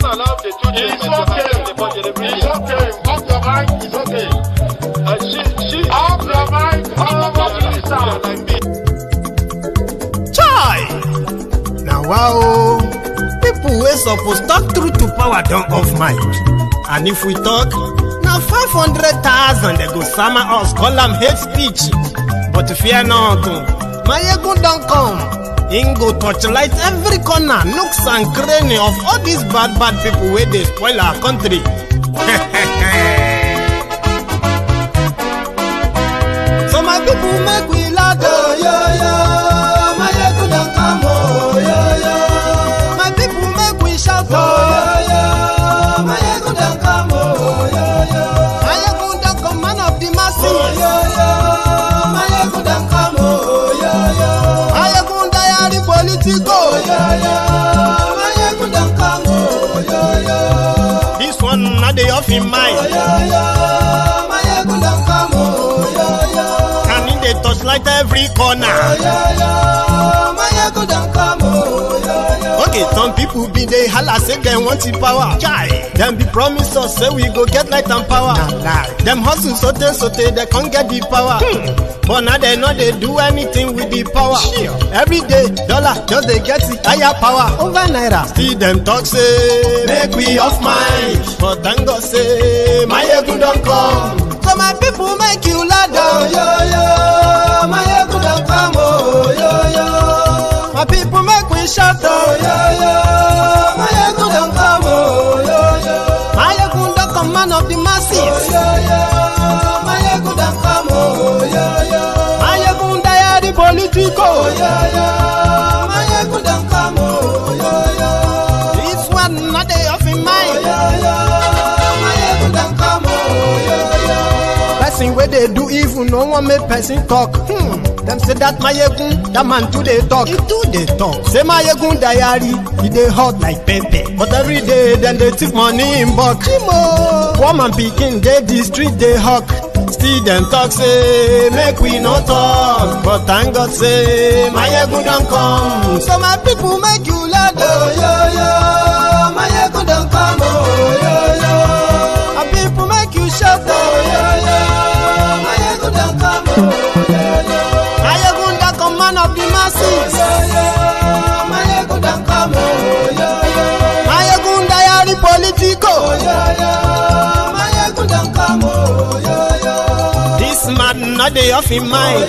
allowed the children. It's okay. It's okay. Off your mind. It's okay. She off your mind. Chai! Now wow, people wey suppose talk truth to power don't off mind. And if we talk, now 500,000 they go summer us, call them hate speech. But fear not, my ego don't come. Ingo torchlight every corner, nooks and cranny of all these bad people where they spoil our country. So my people make we laugh, my ego don't come, my people make we shout, my ego don't come, my ego don't come, man of the masses, my ego don't come, this one not the off in mind. And in the touchlight every corner. Okay, some people be they holla say they want the power. Them be promise us say we go get light and power. Them hustle sote they can't get the power. But now they know they do anything with the power. Every day, dollar just they get the higher power over naira. Still them talk say make we off mind. But thank God say my ego don't come. So my people make you ladder. My ego don't come. My people make we shout. My ego don't come. My ego don't come, man of the masses. My ego don't come. Politico, this one not day off in mind. Person where they do evil, no one make person talk. Them say that my egun, that man too they talk. He too they talk. Say my egun diary, he they hot like pepper. But every day then they take money in bulk. Woman picking, they the street they hawk. Still them talk say make we no talk, but thank God say my ego don't come. So my people make you laugh, my ego don't come, my people make you shout, my ego don't come, my ego don't come, man of the masses, my ego don't come, my ego diary politico, my ego don't come. This man not the off in mind.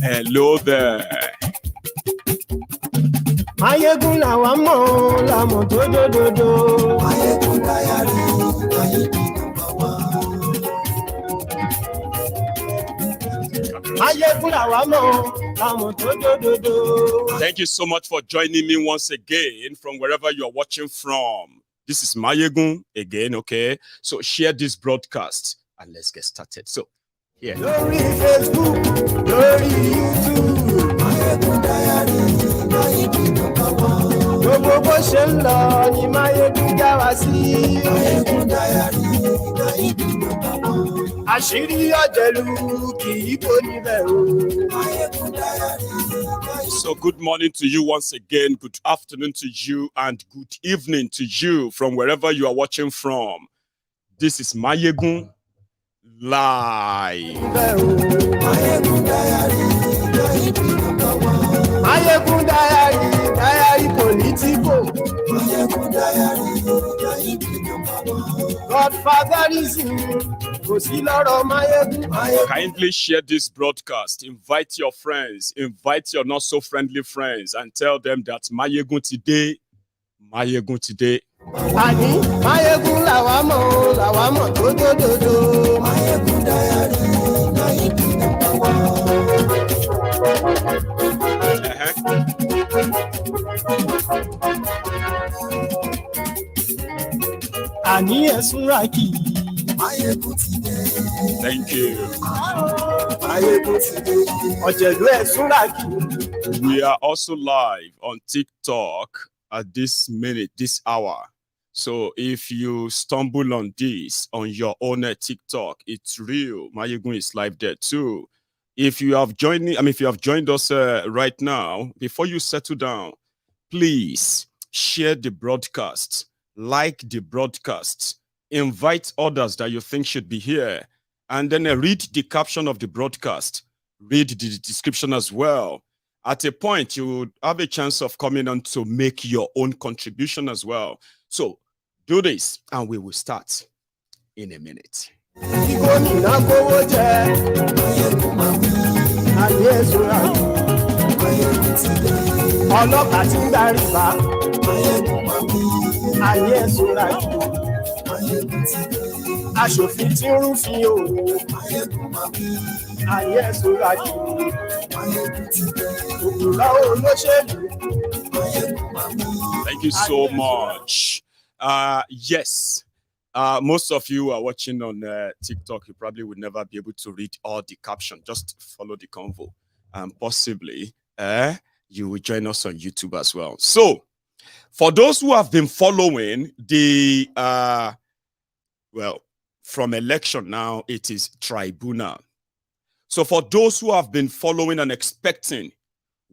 Hello there. Mayegun la wa mo la mo do. Mayegun diary, Mayegun number one. Mayegun la wa mo. Thank you so much for joining me once again from wherever you are watching from. This is Mayegun again, okay? So share this broadcast and let's get started. So, here. Glory Facebook, glory YouTube, Mayegun diary, Mayegun number one. Gbogbo bó ṣe ń lọ ni Mayegun já wa sí. Mayegun diary, Mayegun number one. Àṣírí ọ̀jẹ̀lú kì í bò níbẹ̀ o. So good morning to you once again, good afternoon to you, and good evening to you from wherever you are watching from. This is Mayegun Live. Mayegun diary politico. Godfatherism. Kindly share this broadcast. Invite your friends, invite your not so friendly friends, and tell them that Mayegun today, Mayegun today. Ani Mayegun lawamo do. Mayegun diary, Mayegun number one. Ani esunraki. Thank you. We are also live on TikTok at this minute, this hour. So if you stumble on this on your own TikTok, it's real. Mayegun is live there too. If you have joined me, if you have joined us right now, before you settle down, please share the broadcast, like the broadcast, invite others that you think should be here, and then read the caption of the broadcast, read the description as well. At a point, you would have a chance of coming on to make your own contribution as well. So do this, and we will start in a minute. Aṣòfin tí ń rúfin òwò ayé ẹ̀sùnra jù òkúra olóṣèlú. Thank you so much. Yes, most of you are watching on TikTok. You probably would never be able to read all the caption. Just follow the convo, and possibly you will join us on YouTube as well. So, for those who have been following the well, from election now, it is tribunal. So for those who have been following and expecting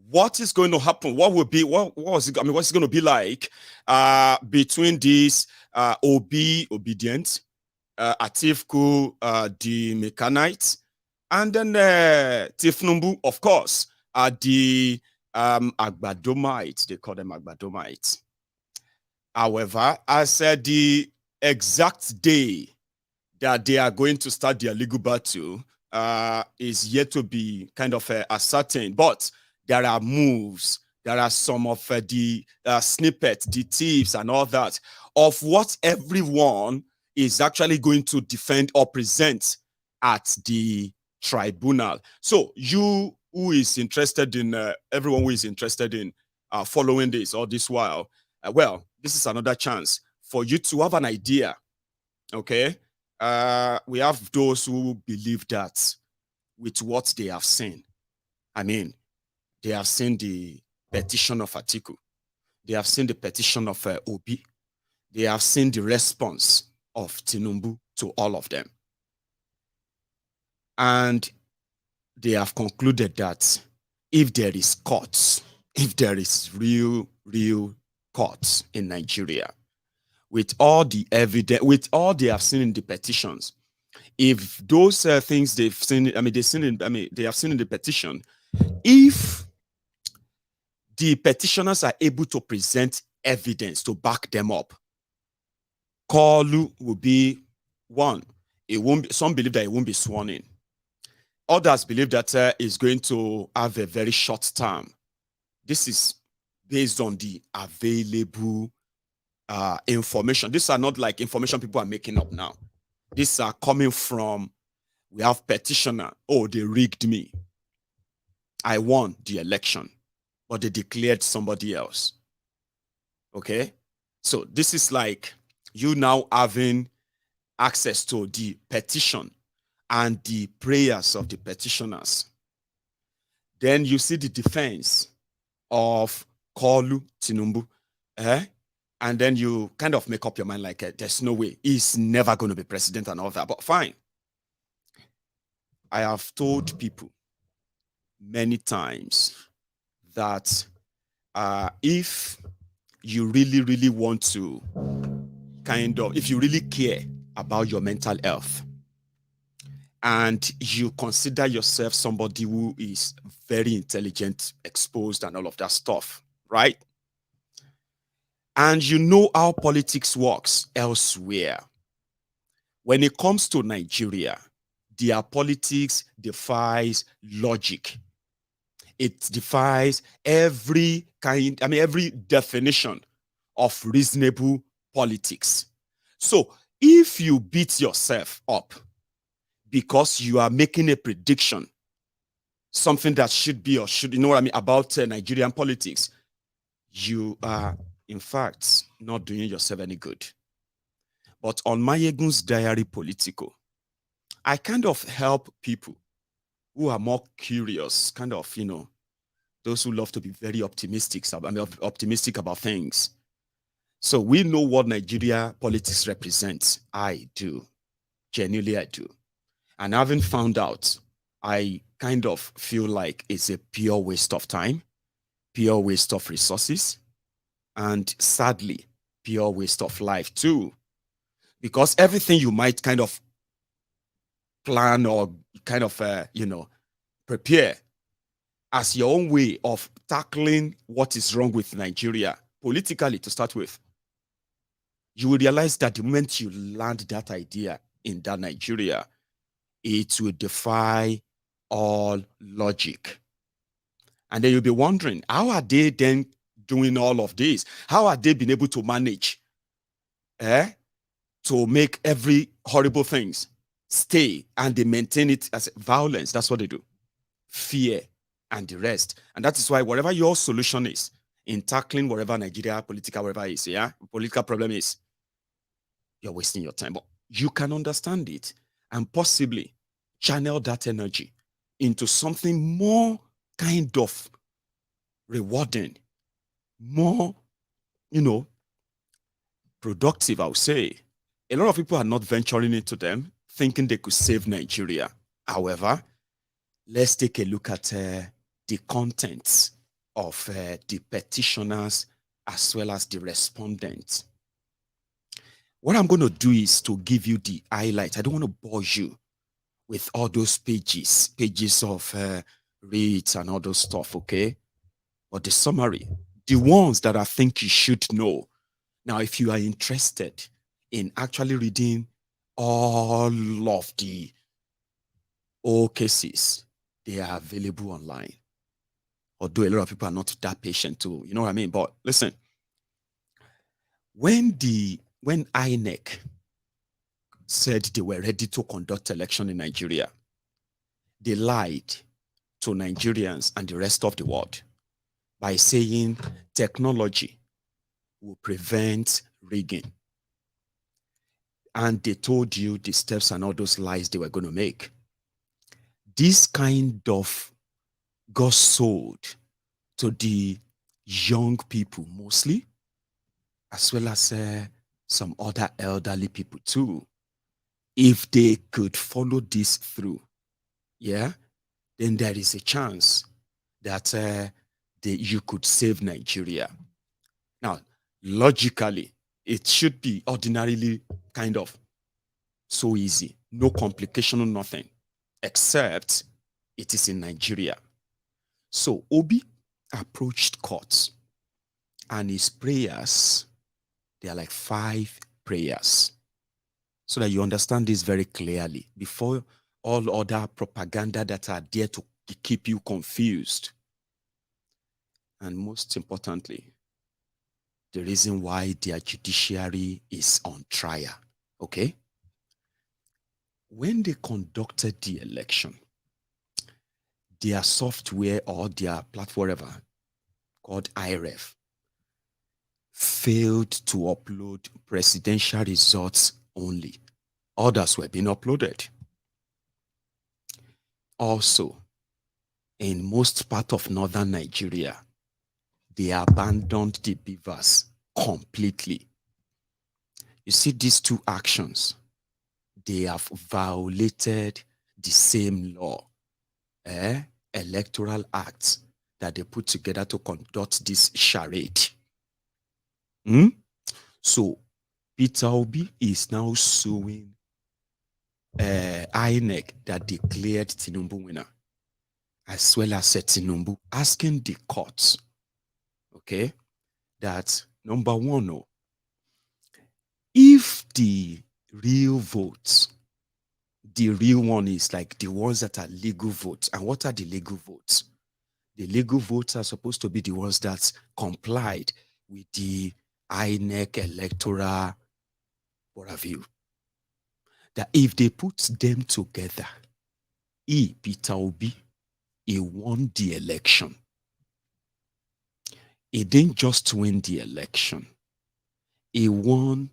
what is going to happen, what will be, what's it going to be like between these Obi, obedient, Atifku, the Mechanites, and then Tifnumbu, of course, the Agbadomites, they call them Agbadomites. However, I said the exact day that they are going to start their legal battle is yet to be kind of ascertained, but there are moves, there are some of the snippets, the tips and all that of what everyone is actually going to defend or present at the tribunal. So you who is interested in, everyone who is interested in following this all this while, well, this is another chance for you to have an idea, okay? We have those who believe that with what they have seen, they have seen the petition of Atiku, they have seen the petition of Obi, they have seen the response of Tinubu to all of them. And they have concluded that if there is courts, if there is real courts in Nigeria, with all the evidence, with all they have seen in the petitions, if those things they've seen, they have seen in the petition, if the petitioners are able to present evidence to back them up, Kalu will be one. It won't be, some believe that it won't be sworn in. Others believe that it's going to have a very short term. This is based on the available information. These are not like information people are making up now. These are coming from, we have petitioner, oh, they rigged me. I won the election, but they declared somebody else. Okay? So this is like you now having access to the petition and the prayers of the petitioners. Then you see the defense of Kalu Tinubu. And then you kind of make up your mind like, there's no way. He's never going to be president and all that. But fine. I have told people many times that if you really want to if you really care about your mental health and you consider yourself somebody who is very intelligent, exposed and all of that stuff, right? And you know how politics works elsewhere. When it comes to Nigeria, their politics defies logic. It defies every every definition of reasonable politics. So if you beat yourself up because you are making a prediction, something that should be or should, about Nigerian politics, you are, in fact, not doing yourself any good. But on Mayegun's Diary Political, I kind of help people who are more curious, those who love to be very optimistic about things. So we know what Nigeria politics represents. I do. Genuinely, I do. And having found out, I kind of feel like it's a pure waste of time, pure waste of resources, and sadly, pure waste of life too. Because everything you might kind of plan or kind of, prepare as your own way of tackling what is wrong with Nigeria politically to start with, you will realize that the moment you land that idea in that Nigeria, it will defy all logic. And then you'll be wondering, how are they then doing all of this? How are they being able to manage to make every horrible things stay, and they maintain it as violence? That's what they do. Fear and the rest. And that is why whatever your solution is in tackling whatever Nigeria political, whatever is, political problem is, you're wasting your time. But you can understand it and possibly channel that energy into something more kind of rewarding, more, productive, I would say. A lot of people are not venturing into them, thinking they could save Nigeria. However, let's take a look at the contents of the petitioners as well as the respondents. What I'm going to do is to give you the highlight. I don't want to bore you with all those pages of reads and all those stuff, okay? But the summary, the ones that I think you should know. Now, if you are interested in actually reading all of the old cases, they are available online. Although a lot of people are not that patient too, you know what I mean? But listen, when INEC said they were ready to conduct election in Nigeria, they lied to Nigerians and the rest of the world by saying technology will prevent rigging. And they told you the steps and all those lies they were going to make. This kind of got sold to the young people mostly, as well as some other elderly people too. If they could follow this through, then there is a chance that you could save Nigeria. Now, logically, it should be ordinarily kind of so easy, no complication or nothing, except it is in Nigeria. So Obi approached courts, and his prayers, they are like 5 prayers, so that you understand this very clearly before all other propaganda that are there to keep you confused. And most importantly, the reason why their judiciary is on trial, okay? When they conducted the election, their software or their platform, whatever, called IREF, failed to upload presidential results only. Others were being uploaded. Also, in most part of northern Nigeria, they abandoned the beavers completely. You see, these 2 actions, they have violated the same law, electoral acts that they put together to conduct this charade. So Peter Obi is now suing INEC that declared Tinubu winner, as well as Tinubu asking the courts, okay, that number 1, if the real votes, the real one is like the ones that are legal votes. And what are the legal votes? The legal votes are supposed to be the ones that complied with the INEC electoral, what have you. That if they put them together, Peter Obi, he won the election. He didn't just win the election. He won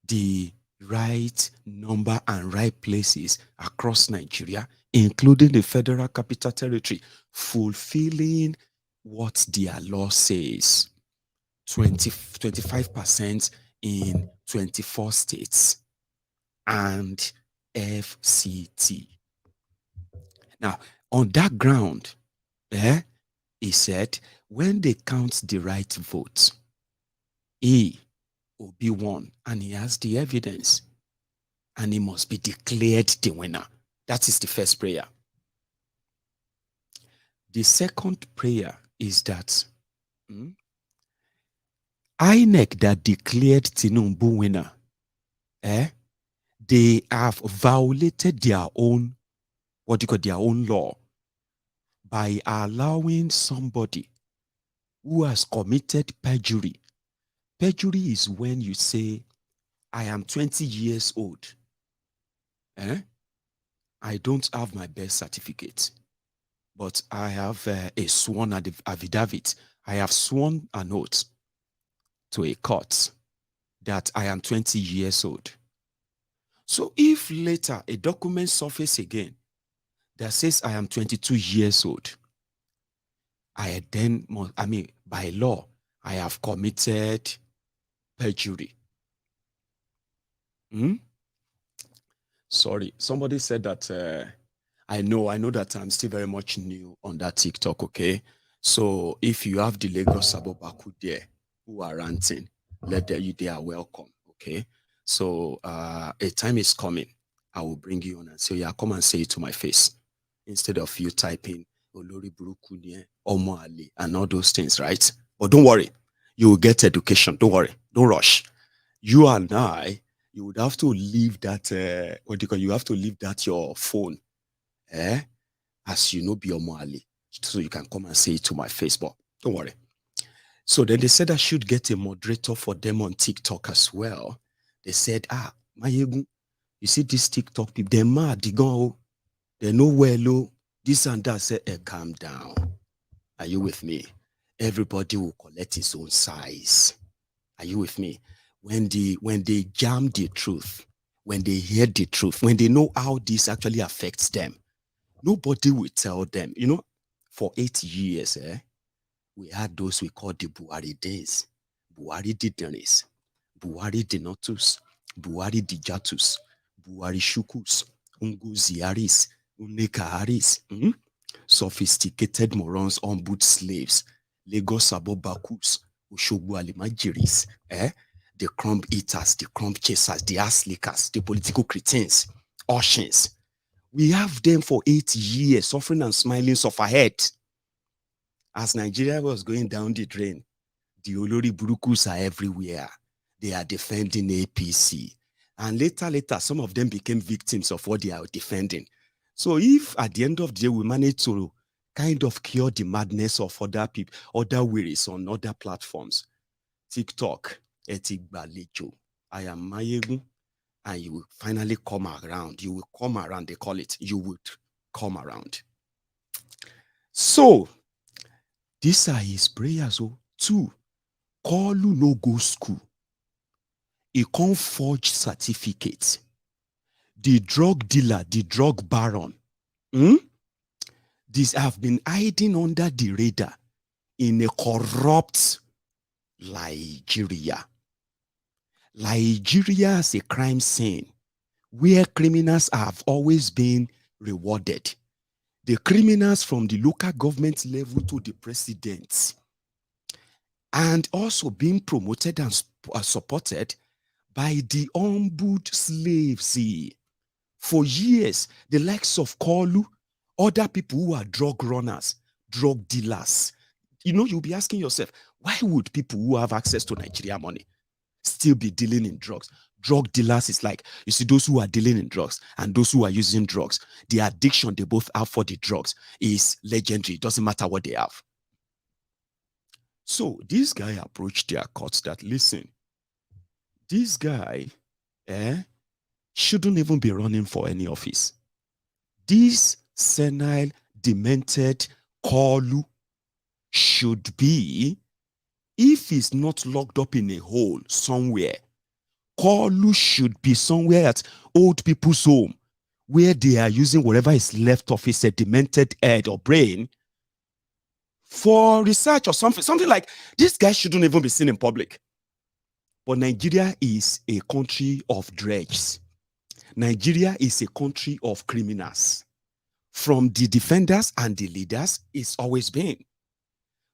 the right number and right places across Nigeria, including the Federal Capital Territory, fulfilling what their law says. 25% in 24 states and FCT. Now, on that ground, he said, when they count the right votes, Obi won, and he has the evidence, and he must be declared the winner. That is the first prayer. The second prayer is that INEC that declared Tinubu winner, they have violated their own, their own law by allowing somebody who has committed perjury. Perjury is when you say, I am 20 years old. I don't have my birth certificate, but I have a sworn affidavit. I have sworn an oath to a court that I am 20 years old. So if later a document surfaces again that says I am 22 years old, I then must, by law, I have committed perjury. Sorry, somebody said that I know that I'm still very much new on that TikTok, okay? So if you have the Lagos Sabobaku there who are ranting, they are welcome, okay? So a time is coming, I will bring you on and say, yeah, come and say it to my face instead of you typing Olori Burukunye, Omo Ali, and all those things, right? But don't worry, you will get education. Don't worry, don't rush. You and I, you would have to leave that, you have to leave that your phone, as you know, be Omo Ali, so you can come and say it to my face, but don't worry. So then they said I should get a moderator for them on TikTok as well. They said, Mayegu, you see this TikTok people, they're mad, they know where low, this and that. Say, calm down. Are you with me? Everybody will collect his own size. Are you with me? When they jam the truth, when they hear the truth, when they know how this actually affects them, nobody will tell them. You know, for 8 years, we had those we call the Buhari days. Buhari Didanis, Buhari Denotus, Buhari Dijatus, Buhari Shukus, Unguziaris, Unekaharis, sophisticated morons, ombuds slaves, Lagos Abobakus, Ushogbu Alimajiris, the crumb eaters, the crumb chasers, the ass lickers, the political cretins, Oshins. We have them for 8 years, suffering and smiling, suffer ahead. As Nigeria was going down the drain, the Olori Burukus are everywhere. They are defending APC. And later, some of them became victims of what they are defending. So if at the end of the day, we manage to kind of cure the madness of other people, other wearies on other platforms, TikTok, Etigbalejo, I am Mayegu, and you will finally come around. You will come around, they call it. You would come around. So, these are his prayers. 2, Kolu no go school. He can't forge certificates. The drug dealer, the drug baron, these have been hiding under the radar in a corrupt Nigeria. Nigeria is a crime scene where criminals have always been rewarded. The criminals from the local government level to the president, and also being promoted and supported by the ombud slaves. For years, the likes of Kolu, other people who are drug runners, drug dealers. You know, you'll be asking yourself, why would people who have access to Nigeria money still be dealing in drugs? Drug dealers is like, you see, those who are dealing in drugs and those who are using drugs, the addiction they both have for the drugs is legendary. It doesn't matter what they have. So this guy approached their courts that, listen, this guy shouldn't even be running for any office. This senile, demented Kolu should be, if he's not locked up in a hole somewhere, Kolu should be somewhere at old people's home where they are using whatever is left of his demented head or brain for research or something. Something like, this guy shouldn't even be seen in public. But Nigeria is a country of dregs. Nigeria is a country of criminals. from the defenders and the leaders. It's always been.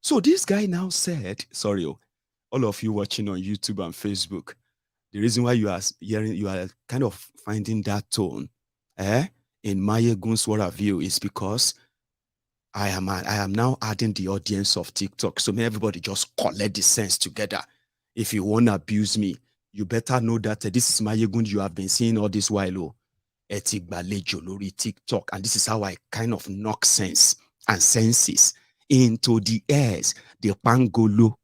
So this guy now said, sorry, all of you watching on YouTube and Facebook, the reason why you are hearing, you are kind of finding that tone in Mayegun's view is because I am now adding the audience of TikTok. So may everybody just collect the sense together. If you want to abuse me, you better know that this is Mayegun you have been seeing all this while. TikTok. And this is how I kind of knock sense and senses into the airs, the pangolo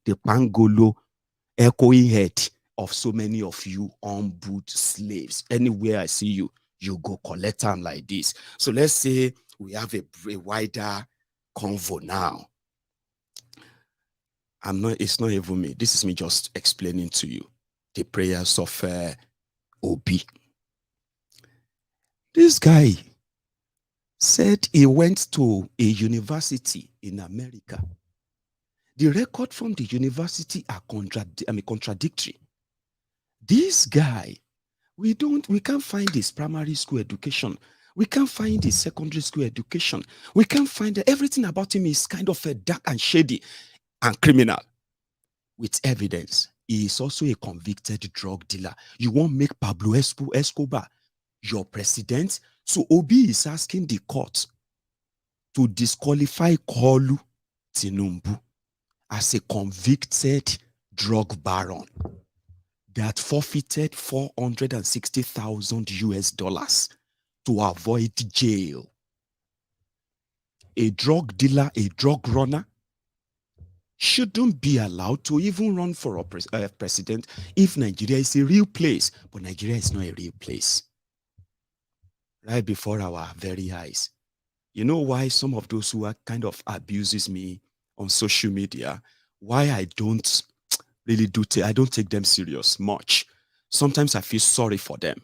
echoing head of so many of you on-boot slaves. Anywhere I see you, you go collect them like this. So let's say we have a wider convo now. It's not even me. This is me just explaining to you the prayers of Obi. This guy said he went to a university in America. The record from the university are contradictory. This guy, we can't find his primary school education. We can't find his secondary school education. We can't find everything about him is kind of dark and shady and criminal. With evidence, he is also a convicted drug dealer. You won't make Pablo Escobar your president. So Obi is asking the court to disqualify Kolu Tinubu as a convicted drug baron that forfeited $460,000 to avoid jail. A drug dealer, a drug runner, shouldn't be allowed to even run for a president if Nigeria is a real place. But Nigeria is not a real place. Right before our very eyes. You know why some of those who are kind of abuses me on social media, why I don't really I don't take them serious much. Sometimes I feel sorry for them.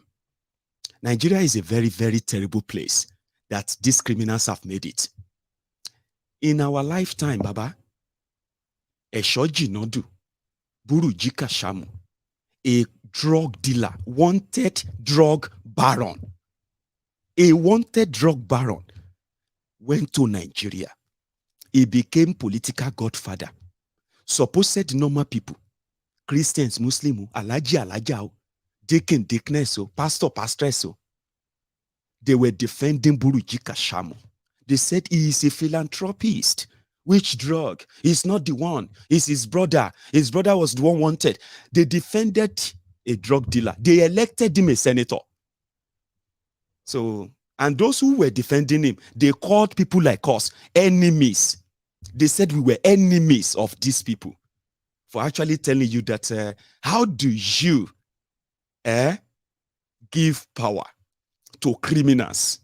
Nigeria is a very, very terrible place that these criminals have made it. In our lifetime, Baba, Eshoji Nodu, Burujika Shamu, a drug dealer, wanted drug baron, a wanted drug baron, went to Nigeria. He became political godfather. Supposed normal people, Christians, Muslims, Alaji, Deacon, Deaconess, Pastor, Pastress, they were defending Burujika Shamu. They said he is a philanthropist. Which drug? He's not the one. It's his brother. His brother was the one wanted. They defended a drug dealer. They elected him a senator. So, and those who were defending him, they called people like us enemies. They said we were enemies of these people for actually telling you that how do you give power to criminals?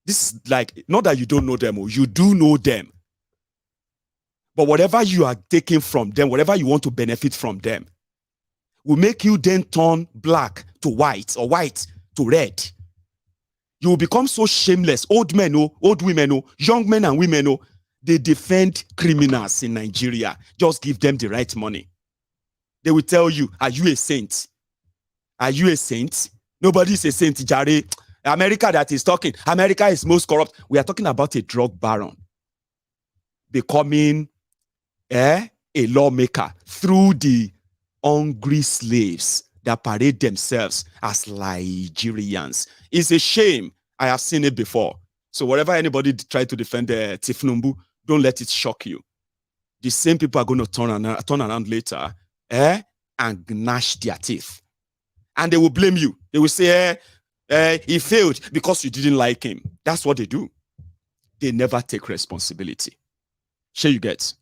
This is like, not that you don't know them, or you do know them. But whatever you are taking from them, whatever you want to benefit from them, will make you then turn black to white or white to red. You will become so shameless. Old men, old women, young men and women, they defend criminals in Nigeria. Just give them the right money. They will tell you, are you a saint? Are you a saint? Nobody is a saint, Jare. America that is talking, America is most corrupt. We are talking about a drug baron becoming a lawmaker through the hungry slaves that parade themselves as Nigerians. It's a shame. I have seen it before. So whatever anybody try to defend Tinubu, don't let it shock you. The same people are going to turn around later and gnash their teeth. And they will blame you. They will say, he failed because you didn't like him. That's what they do. They never take responsibility. Sure you get.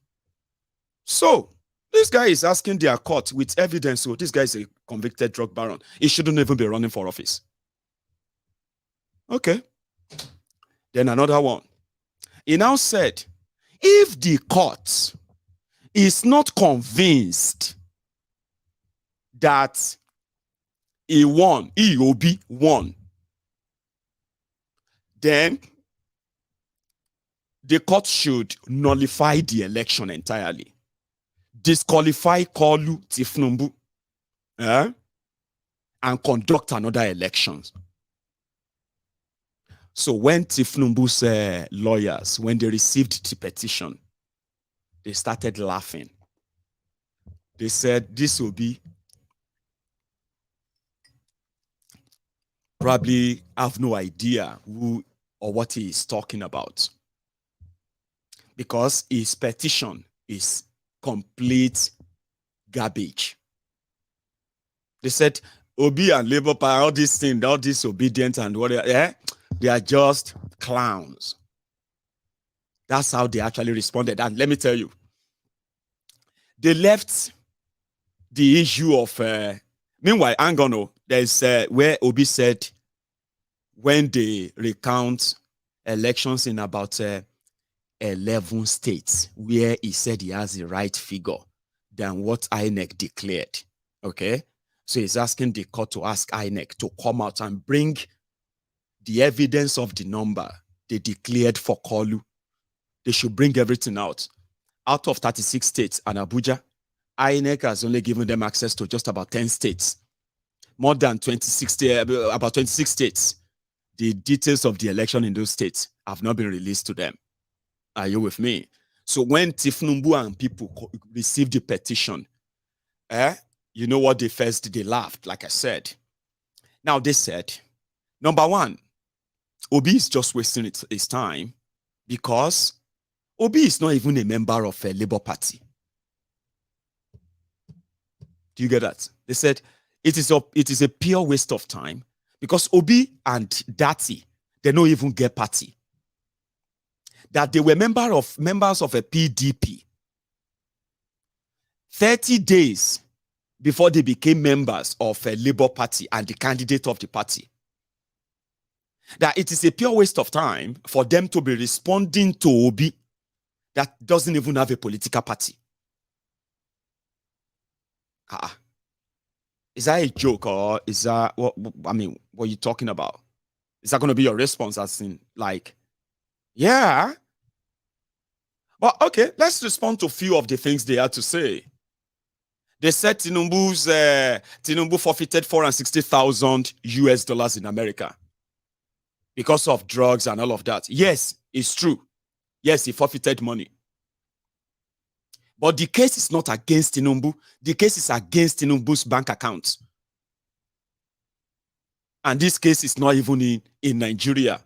So, this guy is asking their court with evidence. So, this guy is a convicted drug baron. He shouldn't even be running for office. Okay. Then another one. He now said, if the court is not convinced that he won, Obi won, then the court should nullify the election entirely, disqualify Kolu Tinubu, and conduct another election. So when Tinubu's lawyers, when they received the petition, they started laughing. They said, this will be probably have no idea who or what he is talking about, because his petition is complete garbage. They said, Obi and Labour Party, all these things, all disobedient and whatever, they are just clowns. That's how they actually responded. And let me tell you, they left the issue of, meanwhile, Angono, there's where Obi said when they recount elections in about 11 states, where he said he has the right figure than what INEC declared. Okay? So he's asking the court to ask INEC to come out and bring the evidence of the number they declared for Kolu. They should bring everything out. Out of 36 states and Abuja, INEC has only given them access to just about 10 states. More than about 26 states. The details of the election in those states have not been released to them. Are you with me? So when Tinubu and people received the petition, you know what they laughed, like I said. Now they said, number one, Obi is just wasting his time because Obi is not even a member of a Labour Party. Do you get that? They said it is a pure waste of time because Obi and Datti, they don't even get party. That they were members of a PDP 30 days before they became members of a Labour Party and the candidate of the party. That it is a pure waste of time for them to be responding to Obi that doesn't even have a political party. Is that a joke, or is that what are you talking about? Is that going to be your response as in like, yeah? Well, okay, let's respond to a few of the things they had to say. They said Tinubu forfeited $460,000 in America because of drugs and all of that. Yes, it's true. Yes, he forfeited money. But the case is not against Tinubu. The case is against Tinubu's bank account. And this case is not even in Nigeria.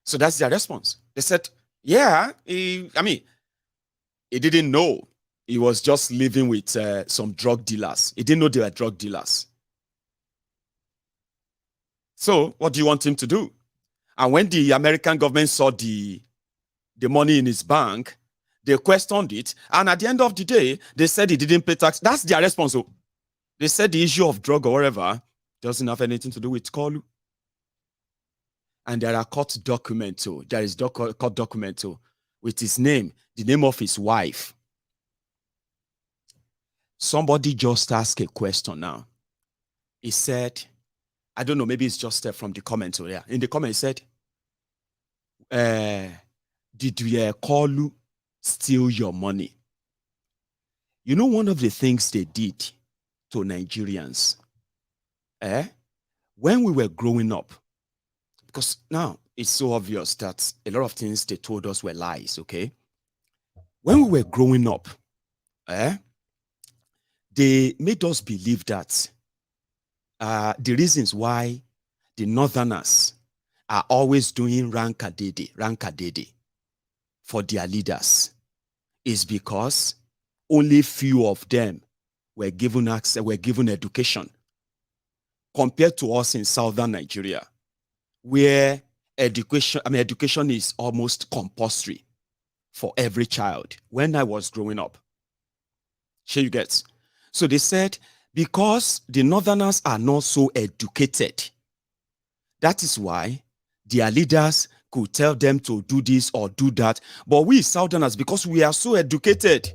So that's their response. They said, yeah, he didn't know. He was just living with some drug dealers. He didn't know they were drug dealers. So what do you want him to do? And when the American government saw the money in his bank, they questioned it. And at the end of the day, they said he didn't pay tax. That's their response. They said the issue of drug or whatever doesn't have anything to do with Kolu. And there are court documents too. There is court document too with his name, the name of his wife. Somebody just asked a question now. He said, I don't know, maybe it's just from the comment. So yeah, in the comment he said, did we Kolu steal your money? You know, one of the things they did to Nigerians, when we were growing up, because now it's so obvious that a lot of things they told us were lies, okay? When we were growing up, they made us believe that the reasons why the Northerners are always doing rankadede for their leaders is because only few of them were given access, were given education, compared to us in southern Nigeria, where education is almost compulsory for every child. When I was growing up, sure you get. So they said, because the Northerners are not so educated, that is why their leaders could tell them to do this or do that. But we Southerners, because we are so educated,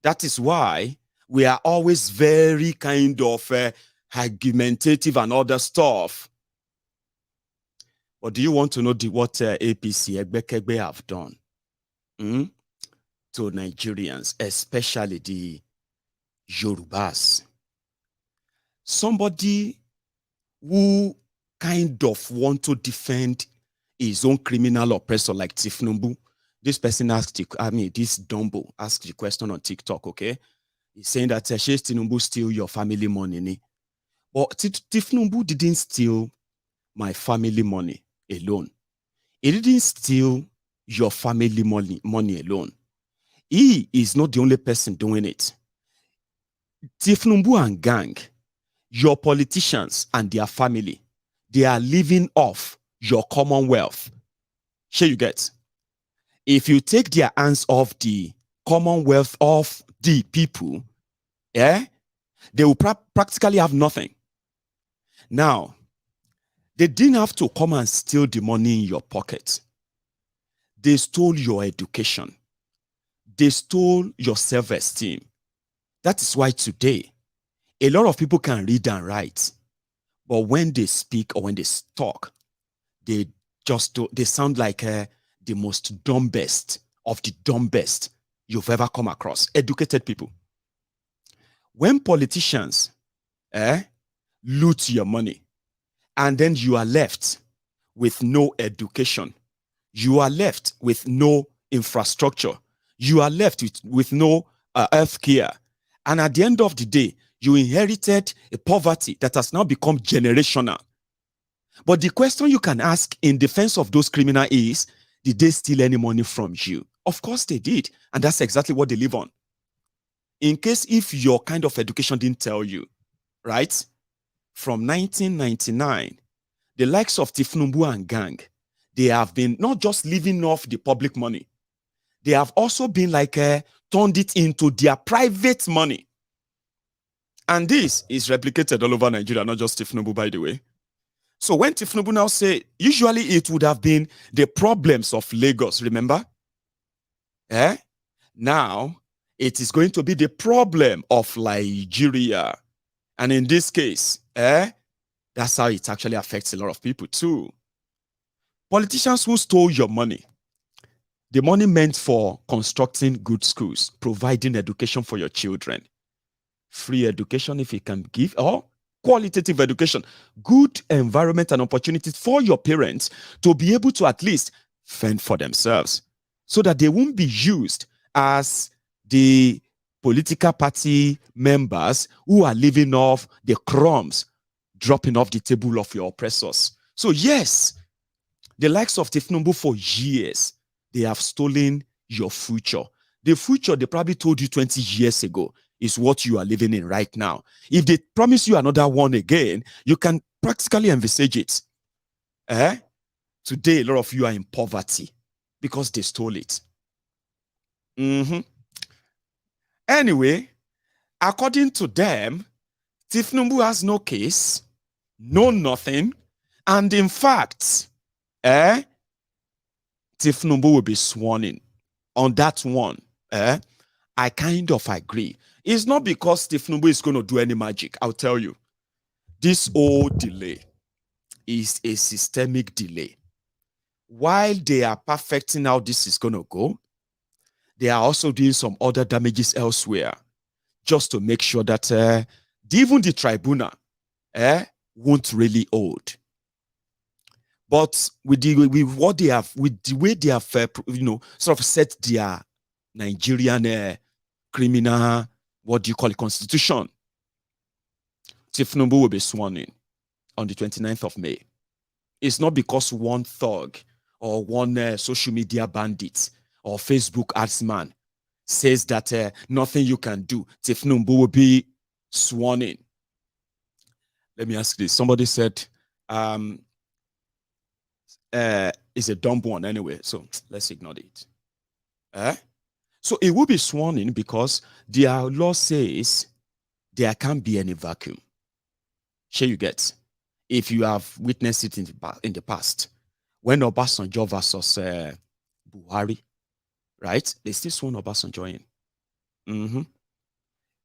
that is why we are always very kind of argumentative and other stuff. But do you want to know what APC, Egbekegbe, have done to Nigerians, especially the Yorubas? somebody who kind of want to defend his own criminal oppressor like Tinubu. This person asked, this Dumbo asked the question on TikTok, okay? He's saying that Tinubu steal your family money. But Tinubu didn't steal my family money alone. He didn't steal your family money alone. He is not the only person doing it. Tinubu and gang, your politicians and their family, they are living off your commonwealth. Sure you get? If you take their hands off the commonwealth of the people, they will practically have nothing. Now, they didn't have to come and steal the money in your pocket. They stole your education. They stole your self-esteem. That is why today, a lot of people can read and write, but when they speak or when they talk, they sound like the most dumbest of the dumbest you've ever come across. Educated people. When politicians loot your money, and then you are left with no education, you are left with no infrastructure, you are left with no health care, and at the end of the day, you inherited a poverty that has now become generational. But the question you can ask in defense of those criminals is, did they steal any money from you? Of course they did, and that's exactly what they live on. In case if your kind of education didn't tell you, right? From 1999, the likes of Tinubu and gang, they have been not just living off the public money, they have also been like turned it into their private money. And this is replicated all over Nigeria, not just Tinubu, by the way. So when Tinubu now say, usually it would have been the problems of Lagos, remember? Now, it is going to be the problem of Nigeria. And in this case, that's how it actually affects a lot of people too. Politicians who stole your money, the money meant for constructing good schools, providing education for your children, free education if you can give, or qualitative education, good environment and opportunities for your parents to be able to at least fend for themselves so that they won't be used as the political party members who are living off the crumbs dropping off the table of your oppressors. So yes, the likes of Tinubu for years, they have stolen your future. The future they probably told you 20 years ago is what you are living in right now. If they promise you another one again, you can practically envisage it. Today, a lot of you are in poverty because they stole it. Anyway, according to them, Tinubu has no case, no nothing, and in fact, Tinubu will be sworn in on that one. I kind of agree. It's not because Tinubu is going to do any magic. I'll tell you. This whole delay is a systemic delay. While they are perfecting how this is going to go, they are also doing some other damages elsewhere just to make sure that even the tribunal won't really hold. But with the way they have sort of set their Nigerian criminal, what do you call it, constitution, Tinubu will be sworn in on the 29th of May. It's not because one thug or one social media bandit or Facebook adsman says that nothing you can do. Tinubu will be sworn in. Let me ask this. Somebody said, it's a dumb one anyway, so let's ignore it. So it will be sworn in because their law says there can't be any vacuum. Sure you get. If you have witnessed it in the past, when Obasanjo versus Buhari, right? They still sworn Obasanjo in.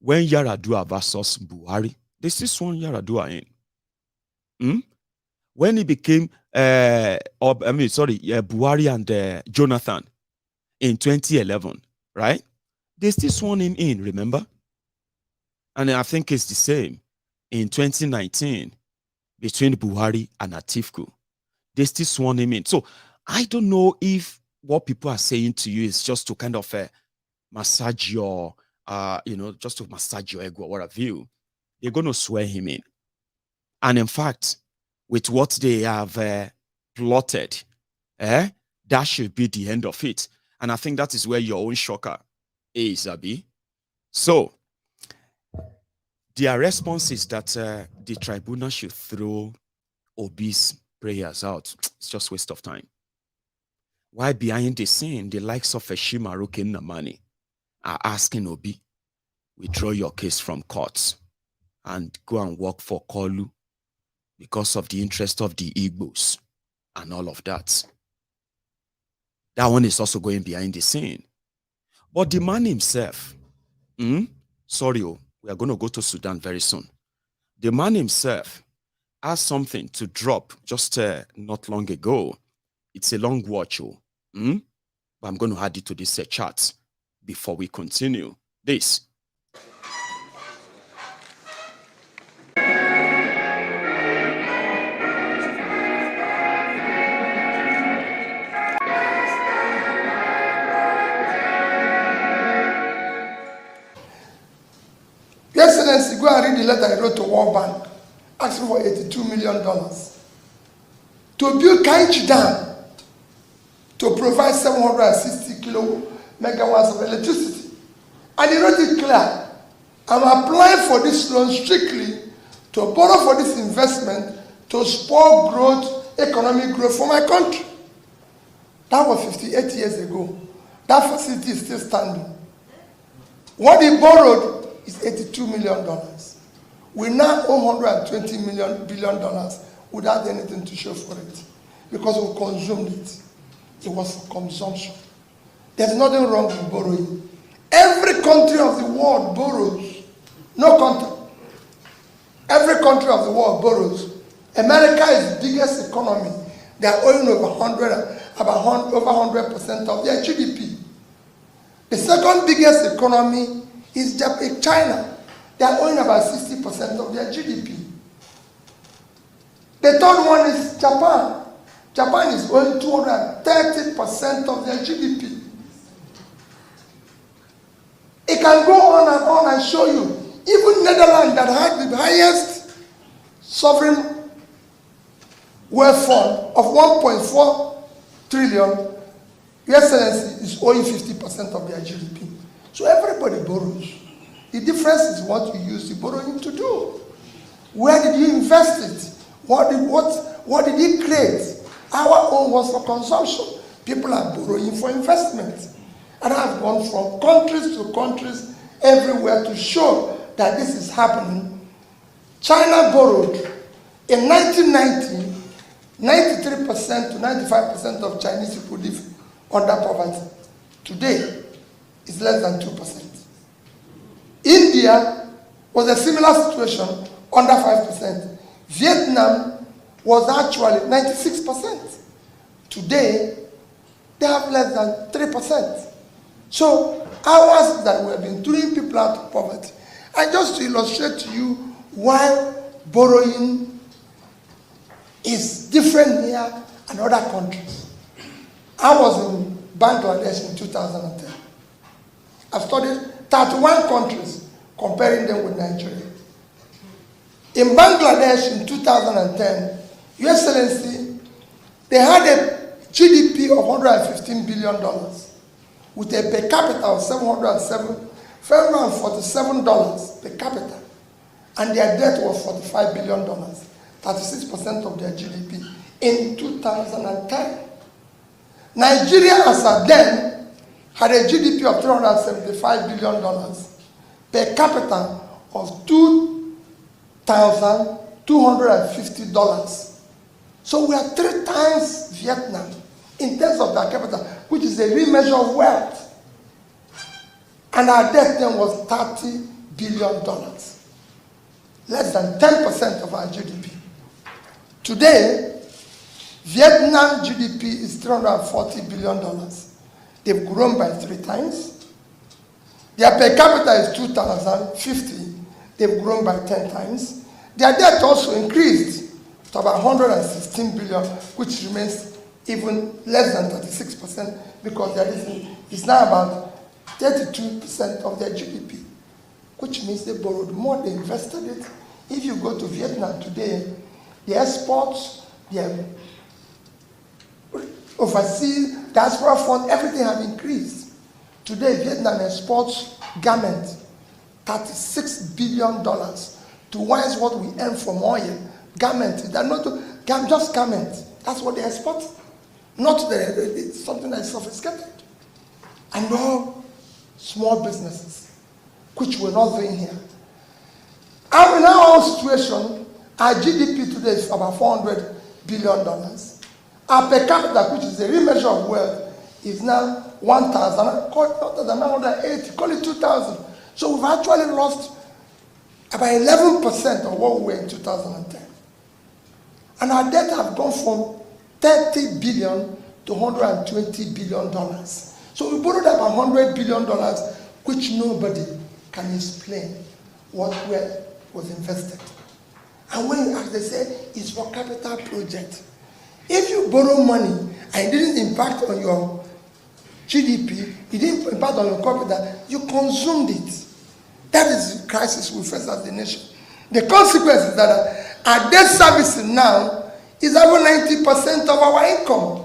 When Yaradua versus Buhari, they still sworn Yaradua in. When it became, Buhari and Jonathan in 2011, right? They still sworn him in, remember? And I think it's the same. in 2019 between Buhari and Atiku. They still sworn him in. So I don't know if what people are saying to you is just to kind of massage your, just to massage your ego or what have you. They're going to swear him in. And in fact, with what they have plotted, that should be the end of it. And I think that is where your own shocker is, Abi. So, their response is that the tribunal should throw Obi's prayers out. It's just waste of time. Why behind the scene, the likes of Chimaroke and Namani are asking Obi, withdraw your case from courts and go and work for Kolu because of the interest of the Igbos and all of that. That one is also going behind the scene. But the man himself, we are going to go to Sudan very soon. The man himself has something to drop just not long ago. It's a long watch, but I'm going to add it to this chat before we continue. This. Your Excellency, go and read the letter I wrote to World Bank asking for $82 million to build Kaiji Dam to provide 760 megawatts of electricity. And he wrote it clear. I'm applying for this loan strictly to borrow for this investment to spur growth, economic growth for my country. That was 58 years ago. That facility is still standing. What he borrowed is $82 million. We now owe $120 billion without anything to show for it because we consumed it. It was for consumption. There's nothing wrong with borrowing. Every country of the world borrows. No country. Every country of the world borrows. America is the biggest economy. They are owing over 100% of their GDP. The second biggest economy is China. They are owing about 60% of their GDP. The third one is Japan. Japan is owing 230% of their GDP. It can go on and show you. Even Netherlands, that had the highest sovereign wealth fund of 1.4 trillion, Your Excellency, is owing 50% of their GDP. So everybody borrows. The difference is what you use the borrowing to do. Where did you invest it? What did you create? Our own was for consumption. People are borrowing for investment. And I've gone from countries to countries everywhere to show that this is happening. China borrowed in 1990, 93% to 95% of Chinese people live under poverty. Today, it's less than 2%. India was a similar situation, under 5%. Vietnam was actually 96%. Today, they have less than 3%. So, ours that we have been throwing people out of poverty. And just to illustrate to you why borrowing is different here and other countries. I was in Bangladesh in 2010. I've studied 31 countries, comparing them with Nigeria. In Bangladesh in 2010, Your Excellency, they had a GDP of $115 billion with a per capita of $747 per capita. And their debt was $45 billion, 36% of their GDP in 2010. Nigeria, as at then, had a GDP of $375 billion per capita of $2,250. So we are 3 times Vietnam in terms of per capita, which is a real measure of wealth. And our debt then was $30 billion, less than 10% of our GDP. Today, Vietnam GDP is $340 billion. They've grown by 3 times. Their per capita is $2,050. They've grown by 10 times. Their debt also increased to about 116 billion, which remains even less than 36% because it's now about 32% of their GDP, which means they borrowed more, they invested it. If you go to Vietnam today, the exports, their overseas diaspora fund, everything have increased. Today, Vietnam exports garments, $36 billion, twice what we earn from oil. Garments, they're not just garments. That's what they export. Not something that is sophisticated. And all small businesses, which we're not doing here. And in our own situation, our GDP today is about $400 billion. Our per capita, which is the real measure of wealth, is now 1,980, call it 2,000. So we've actually lost about 11% of what we were in 2010. And our debt have gone from $30 billion to $120 billion. So we borrowed about $100 billion, which nobody can explain where was invested. And when you ask, they say it's for capital project. If you borrow money and it didn't impact on your GDP, it didn't impact on your capital, you consumed it. That is the crisis we face as a nation. The consequence is that our debt servicing now is over 90% of our income.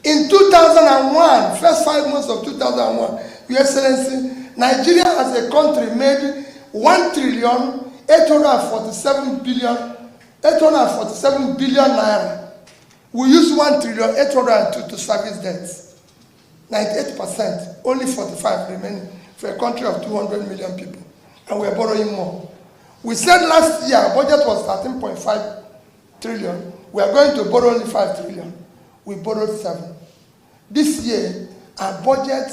In 2001, first 5 months of 2001, Your Excellency, Nigeria as a country made 1,847 billion naira. We use 1,802 to service debts. 98%, only 45 remaining for a country of 200 million people. And we're borrowing more. We said last year our budget was 13.5 trillion. We are going to borrow only 5 trillion. We borrowed 7. This year, our budget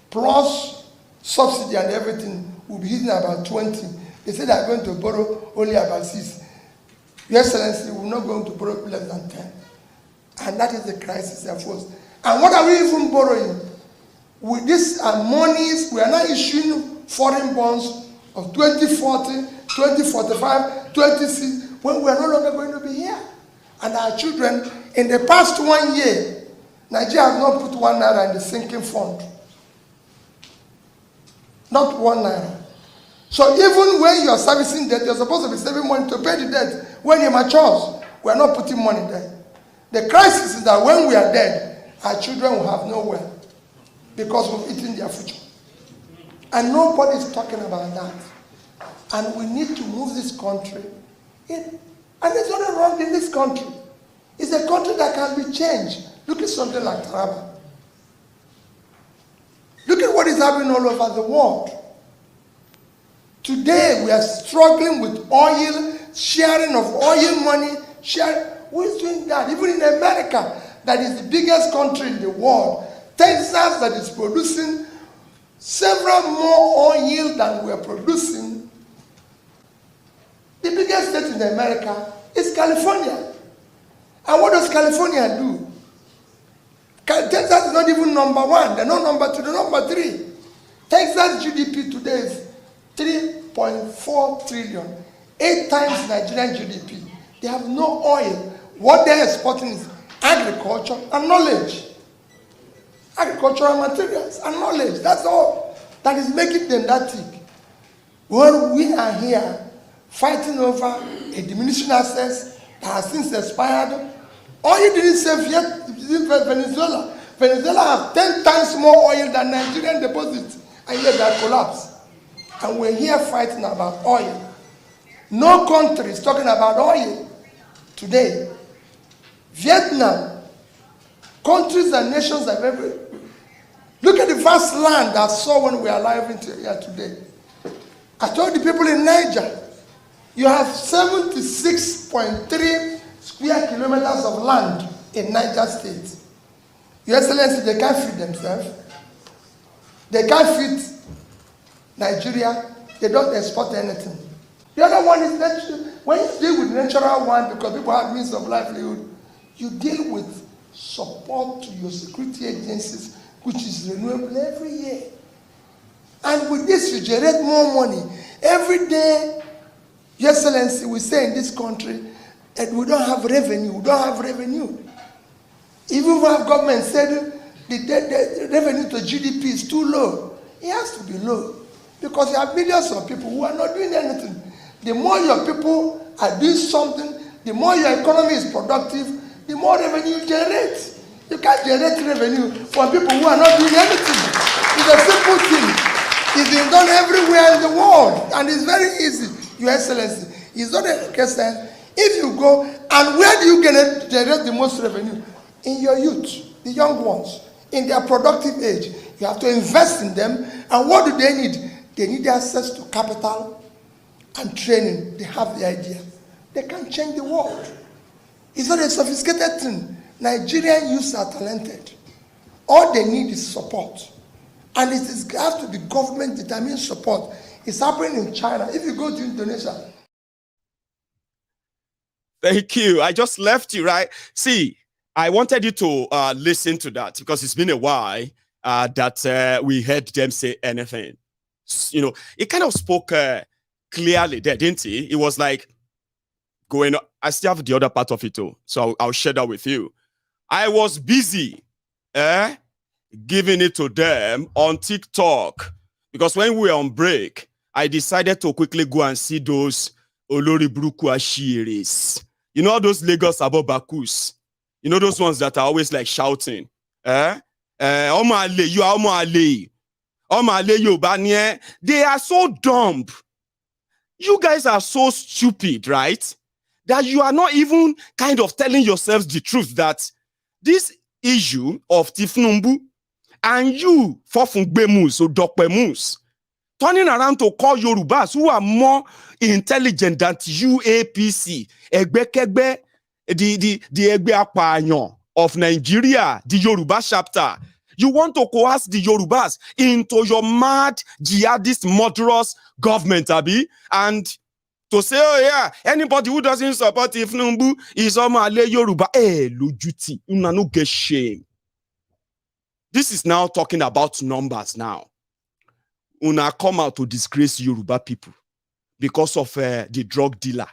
plus subsidy and everything will be hitting about 20. They said they are going to borrow only about 6. Your Excellency, we're not going to borrow less than 10. And that is the crisis of course. And what are we even borrowing? With these monies, we are now issuing foreign bonds of 2040, 2045, 26, when we are no longer going to be here. And our children, in the past 1 year, Nigeria has not put 1 naira in the sinking fund. Not 1 naira. So even when you are servicing debt, you're supposed to be saving money to pay the debt. When it matures, we are not putting money there. The crisis is that when we are dead, our children will have nowhere because we've eaten their future. And nobody is talking about that. And we need to move this country in. And there's nothing wrong in this country. It's a country that can be changed. Look at something like Taraba. Look at what is happening all over the world. Today we are struggling with oil, sharing of oil money, who is doing that? Even in America, that is the biggest country in the world, Texas that is producing several more oil than we are producing. The biggest state in America is California. And what does California do? Texas is not even number 1. They're not number 2, they're number 3. Texas GDP today is 3.4 trillion, 8 times Nigerian GDP. They have no oil. What they're exporting is agriculture and knowledge. Agricultural materials and knowledge. That's all that is making them that thick. Well, we are here fighting over a diminishing access that has since expired. Oil didn't save yet Venezuela. Venezuela have 10 times more oil than Nigerian deposits, and yet they collapsed. And we're here fighting about oil. No country is talking about oil today. Vietnam, countries and nations have ever. Look at the vast land I saw when we are arriving here today. I told the people in Niger, you have 76.3 square kilometers of land in Niger State. Your Excellency, they can't feed themselves. They can't feed Nigeria. They don't export anything. The other one is natural. When you deal with natural one, because people have means of livelihood, you deal with support to your security agencies, which is renewable every year. And with this, you generate more money. Every day, Your Excellency, we say in this country that we don't have revenue. We don't have revenue. Even if our government said the revenue to GDP is too low, it has to be low. Because you have millions of people who are not doing anything. The more your people are doing something, the more your economy is productive, the more revenue you generate. You can't generate revenue from people who are not doing anything. It's a simple thing. It's been done everywhere in the world, and it's very easy, Your Excellency. It's not a question. If you go, and where do you generate the most revenue? In your youth, the young ones, in their productive age. You have to invest in them. And what do they need? They need access to capital and training. They have the idea. They can change the world. It's not a sophisticated thing. Nigerian youths are talented. All they need is support. And it has to be government-determined support. It's happening in China. If you go to Indonesia. Thank you. I just left you, right? See, I wanted you to listen to that because it's been a while that we heard them say anything. You know, it kind of spoke clearly there, didn't it? It was like going, I still have the other part of it too, so I'll share that with you. I was busy giving it to them on TikTok because when we were on break, I decided to quickly go and see those Olori Buruku Ashiris. You know those Lagos Abobakus? You know those ones that are always like shouting? Omale, you are Omale. Omale, you Banye. They are so dumb. You guys are so stupid, right? That you are not even kind of telling yourselves the truth that this issue of Tinubu and you, Fofungbemus or Dokbemus, turning around to call Yorubas who are more intelligent than you, APC, Egbekegbe, the Egbe Apanyon of Nigeria, the Yoruba chapter. You want to coerce the Yorubas into your mad, jihadist, murderous government, Abi, and to say, oh yeah, anybody who doesn't support Tinubu is Omale Yoruba. Lojuti, una no get shame. This is now talking about numbers now. Una come out to disgrace Yoruba people because of the drug dealer.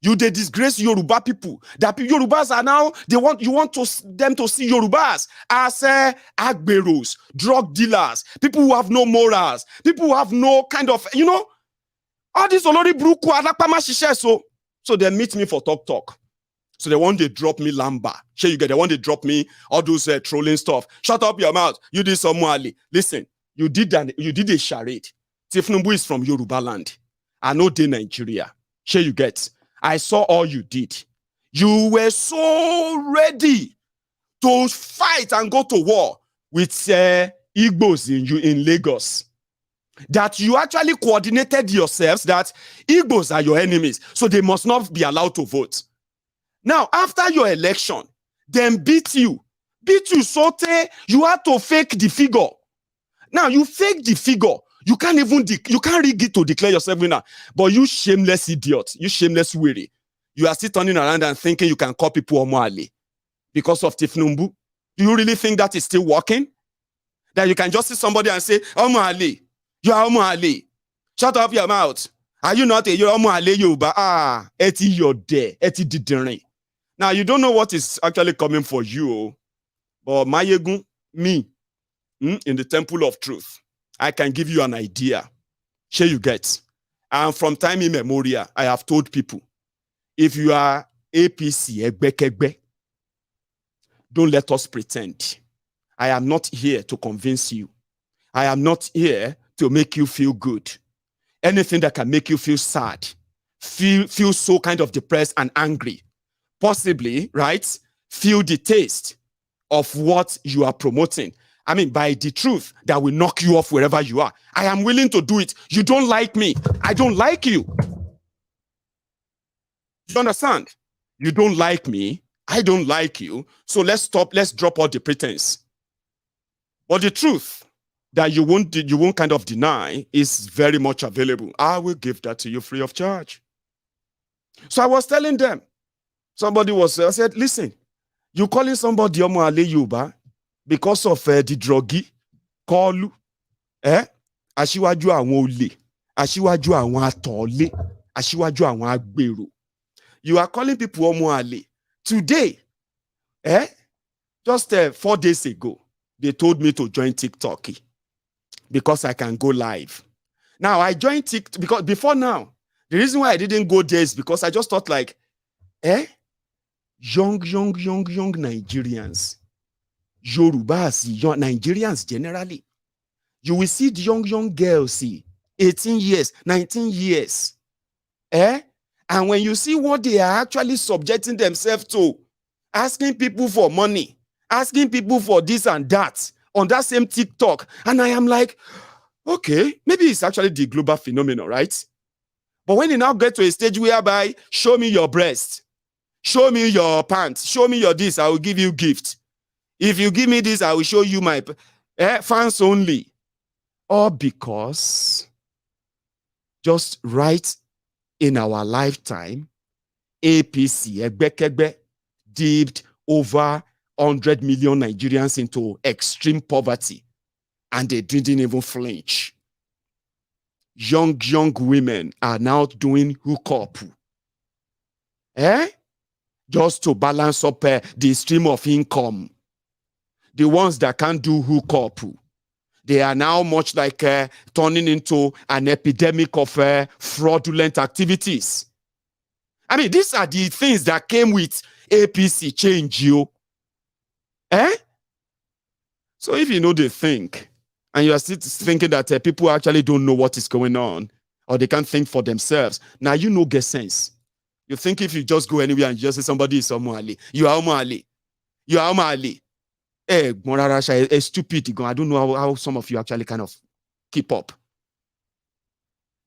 You they disgrace Yoruba people. That Yorubas are now, you want them to see Yorubas as agberos, drug dealers, people who have no morals, people who have no kind of, you know, all these Olori Buruku Alakpama Shishe, so they meet me for talk. So they want to drop me lamba. Sure, you get, they want to drop me all those trolling stuff. Shut up your mouth. You did Somuali. Listen, you did a charade. Tinubu is from Yoruba land. I know they Nigeria. Sure, you get. I saw all you did. You were so ready to fight and go to war with Igbos in Lagos. That you actually coordinated yourselves that Igbos are your enemies, so they must not be allowed to vote. Now, after your election, them beat you so you had to fake the figure. Now, you fake the figure. You can't even, you can't rig it to declare yourself winner. But you shameless idiot, you shameless weary, you are still turning around and thinking you can call people Omoale because of Tinubu. Do you really think that is still working? That you can just see somebody and say, Omoale, you are Omoale. Shut up your mouth. Are you not a Omoale Yoruba? Eti you're there. Eti didn't. Now, you don't know what is actually coming for you. But Mayegun, me, in the temple of truth, I can give you an idea. Here you get. And from time immemorial, I have told people, if you are APC, Egbekegbe, don't let us pretend. I am not here to convince you. I am not here to make you feel good. Anything that can make you feel sad, feel so kind of depressed and angry, possibly, right? Feel the taste of what you are promoting. I mean, by the truth that will knock you off wherever you are. I am willing to do it. You don't like me. I don't like you. You understand? You don't like me. I don't like you. So let's stop. Let's drop all the pretense. But the truth that you won't kind of deny is very much available. I will give that to you free of charge. So I was telling them, I said, listen, you calling somebody Omoale Yoruba because of the druggy, Kolu, Ashiwaju awon ole, Ashiwaju awon atole, Aṣíwájú àwọn agbèrò. You are calling people Omoale. Today, just 4 days ago, they told me to join TikTok because I can go live. Now, I joined TikTok because before now, the reason why I didn't go there is because I just thought like, young Nigerians, Yorubas, young Nigerians generally, you will see the young girls, 18 years, 19 years. And when you see what they are actually subjecting themselves to, asking people for money, asking people for this and that on that same TikTok, and I am like, okay, maybe it's actually the global phenomenon, right? But when you now get to a stage whereby, show me your breast, show me your pants, show me your this, I will give you gift. If you give me this, I will show you my fans only. Or because just right in our lifetime, APC, Egbekegbe, dipped over 100 million Nigerians into extreme poverty, and they didn't even flinch. Young women are now doing hookup. Just to balance up the stream of income. The ones that can't do hookup, they are now much like turning into an epidemic of fraudulent activities. I mean, these are the things that came with APC change, you. So if you know they think, and you are still thinking that people actually don't know what is going on, or they can't think for themselves, now you know get sense. You think if you just go anywhere and just say somebody is Omoale, you are Omoale. You are Omoale. Morarasha, stupid. I don't know how some of you actually kind of keep up.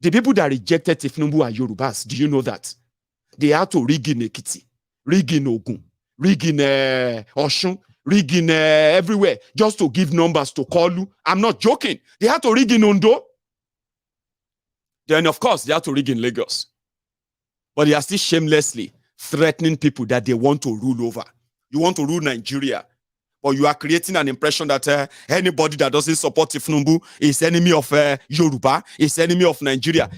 The people that rejected Tinubu are Yorubas. Do you know that? They had to rig in Ekiti, rig in Ogun, rig in Oshun, rig in everywhere just to give numbers to call you. I'm not joking. They had to rig in Ondo. Then, of course, they had to rig in Lagos. But they are still shamelessly threatening people that they want to rule over. You want to rule Nigeria. But you are creating an impression that anybody that doesn't support Tinubu is enemy of Yoruba, is enemy of Nigeria.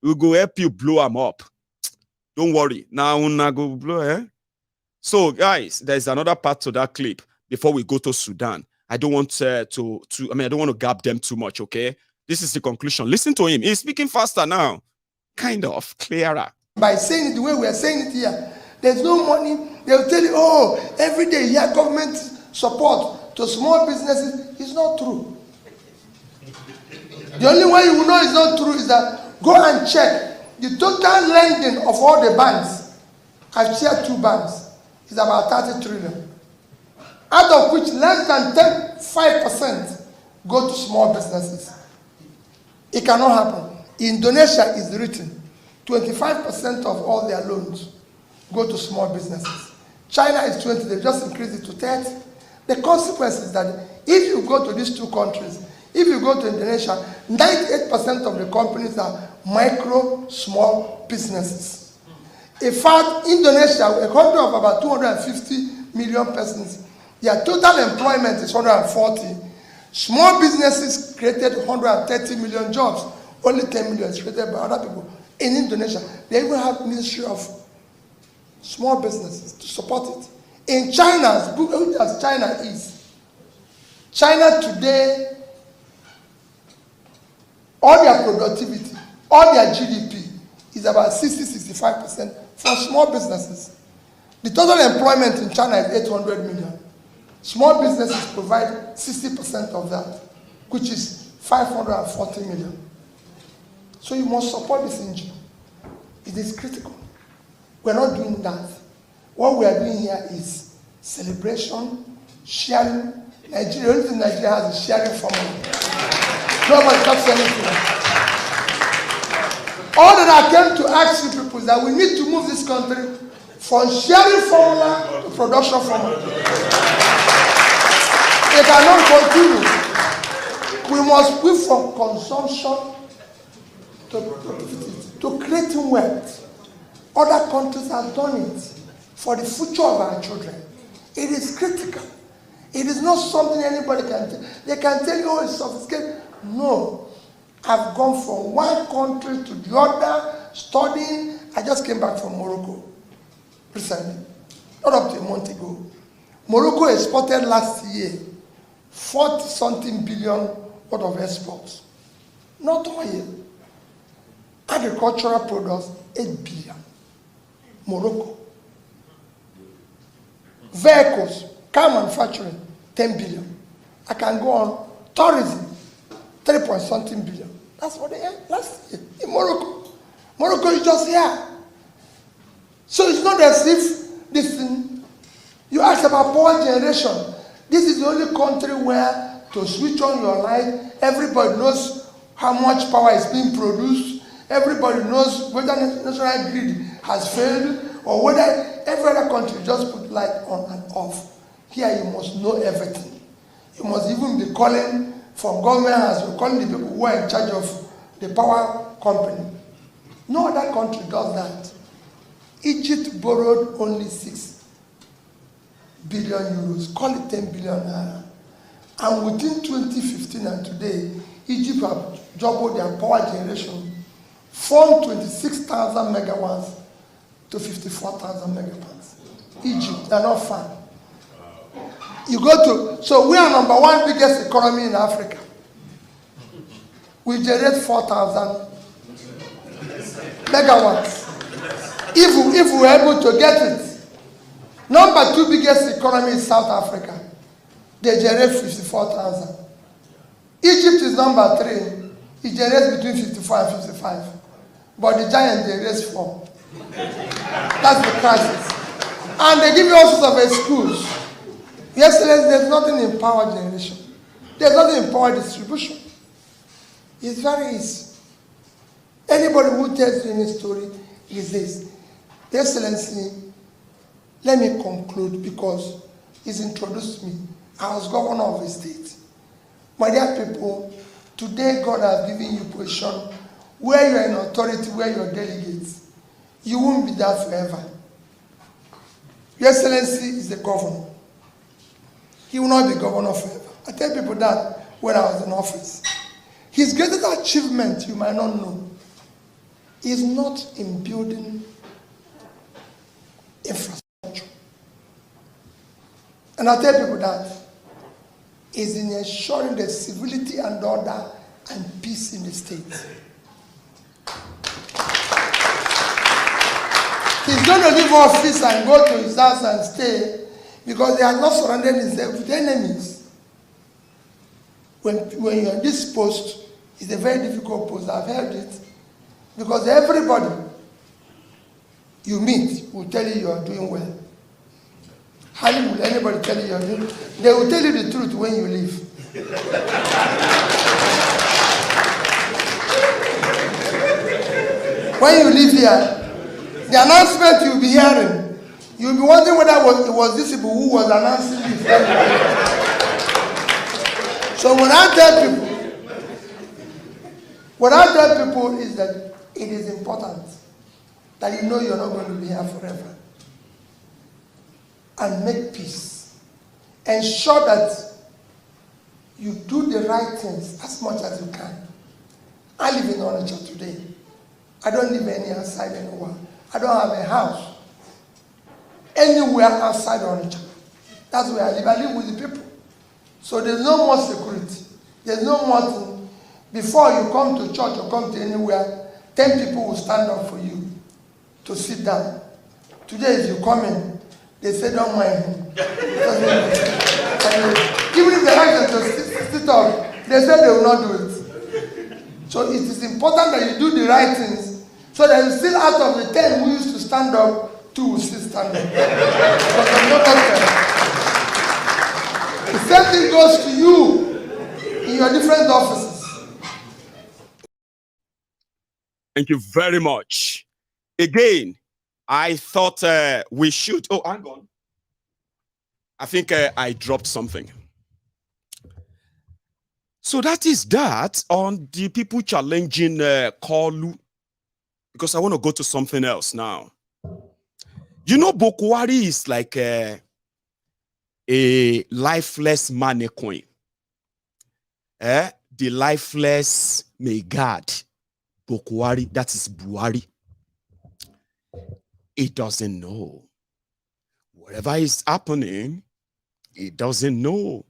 We'll go help you blow them up. Don't worry. Now we'll go blow. So, guys, there's another part to that clip before we go to Sudan. I don't want I don't want to gap them too much, okay? This is the conclusion. Listen to him. He's speaking faster now. Kind of clearer. By saying it the way we are saying it here, there's no money. They'll tell you, oh, every day you have government support to small businesses. It's not true. The only way you will know it's not true is that go and check the total lending of all the banks. I've shared 2 banks. It's about 30 trillion. Out of which less than 5% go to small businesses. It cannot happen. Indonesia is written 25% of all their loans go to small businesses. China is 20, they just increased it to 30. The consequence is that if you go to these 2 countries, if you go to Indonesia, 98% of the companies are micro, small businesses. In fact, Indonesia, a country of about 250 million persons, their total employment is 140. Small businesses created 130 million jobs. Only 10 million is created by other people. In Indonesia, they even have Ministry of Small Businesses to support it. In China, as China is, China today, all their productivity, all their GDP is about 60-65% for small businesses. The total employment in China is 800 million. Small businesses provide 60% of that, which is 540 million. So you must support this engine. It is critical. We're not doing that. What we are doing here is celebration, sharing. Nigeria, the only thing Nigeria has is sharing formula. Nobody talks anything. All that I came to ask you people is that we need to move this country from sharing formula to production formula. It cannot continue. We must move from consumption to creating wealth. Other countries have done it for the future of our children. It is critical. It is not something anybody can tell. They can tell you, oh, it's sophisticated. No. I've gone from one country to the other, studying. I just came back from Morocco recently, not up to a month ago. Morocco exported last year 40-something billion worth of exports. Not oil. Agricultural products, 8 billion. Morocco. Vehicles, car manufacturing, 10 billion. I can go on. Tourism, 3-point-something billion. That's what they had last year in Morocco. Morocco is just here. So it's not as if this thing, you ask about power generation. This is the only country where to switch on your light, everybody knows how much power is being produced. Everybody knows whether the national grid has failed or whether every other country just put light on and off. Here you must know everything. You must even be calling from government house, you're calling the people who are in charge of the power company. No other country does that. Egypt borrowed only 6 billion euros, call it 10 billion naira. And within 2015 and today, Egypt have doubled their power generation from 26,000 megawatts to 54,000 megawatts. Egypt, they're not far. You go to, so we are number one biggest economy in Africa. We generate 4,000 megawatts. If we're able to get it. Number 2 biggest economy is South Africa. They generate 54,000. Egypt is number 3. It generates between 54 and 55. But the giant generates 4. That's the crisis. And they give you all sorts of excuse. Yesterday, there's nothing in power generation. There's nothing in power distribution. It's very easy. Anybody who tells you any story is this. Excellency, let me conclude because he's introduced me. I was governor of a state. My dear people, today God has given you position where you are in authority, where you are delegates. You won't be there forever. Your Excellency is the governor. He will not be governor forever. I tell people that when I was in office. His greatest achievement, you might not know, is not in building infrastructure. And I tell people that is in ensuring the civility and order and peace in the state. He's going to leave office and go to his house and stay because he has not surrounded himself with enemies. When you're in this post, it's a very difficult post. I've heard it. Because everybody you meet will tell you you are doing well. Hardly will anybody tell you you are doing well. They will tell you the truth when you leave. When you leave here, the announcement you'll be hearing, you'll be wondering whether it was these people who was announcing this. So what I tell people is that it is important that you know you're not going to be here forever. And make peace. Ensure that you do the right things as much as you can. I live in Onitsha today. I don't live any outside anywhere. I don't have a house anywhere outside Onitsha. That's where I live. I live with the people. So there's no more security. There's no more thing. Before you come to church or come to anywhere, 10 people will stand up for you to sit down. Today, if you come in, they say, don't mind him. Even if they ask them to sit up, they say they will not do it. So it is important that you do the right things so that you still out of the 10 who used to stand up, 2 will still stand up. But there's no doctor. The same thing goes to you in your different offices. Thank you very much. Again, I thought we should. Oh, hang on. I think I dropped something. So that is that on the people challenging Kolu. Because I want to go to something else now. You know, Buhari is like a lifeless mannequin. the lifeless may guard Bokwari, that is Buhari. He doesn't know. Whatever is happening, he doesn't know.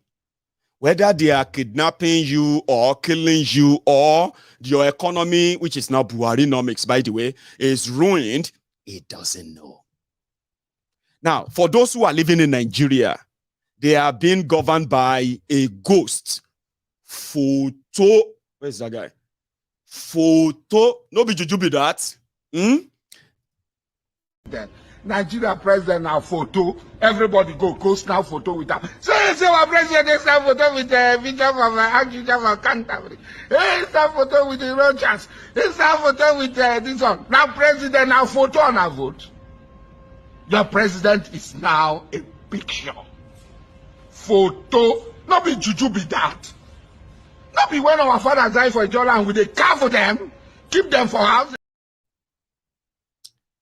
Whether they are kidnapping you or killing you or your economy, which is now Buharinomics, by the way, is ruined, he doesn't know. Now, for those who are living in Nigeria, they are being governed by a ghost. Photo. Where's that guy? Photo. No be juju be that. Nigeria president now photo. Everybody go snap photo with that. Say our president they snap photo with the Bishop of Archbishop of Canterbury. Hey, snap photo with the Rogers. Hey, snap photo with this one. Now president now photo on a vote. Your president is now a picture. Photo. Not be juju be that. Not be when our fathers die for each other and we they care for them, keep them for house.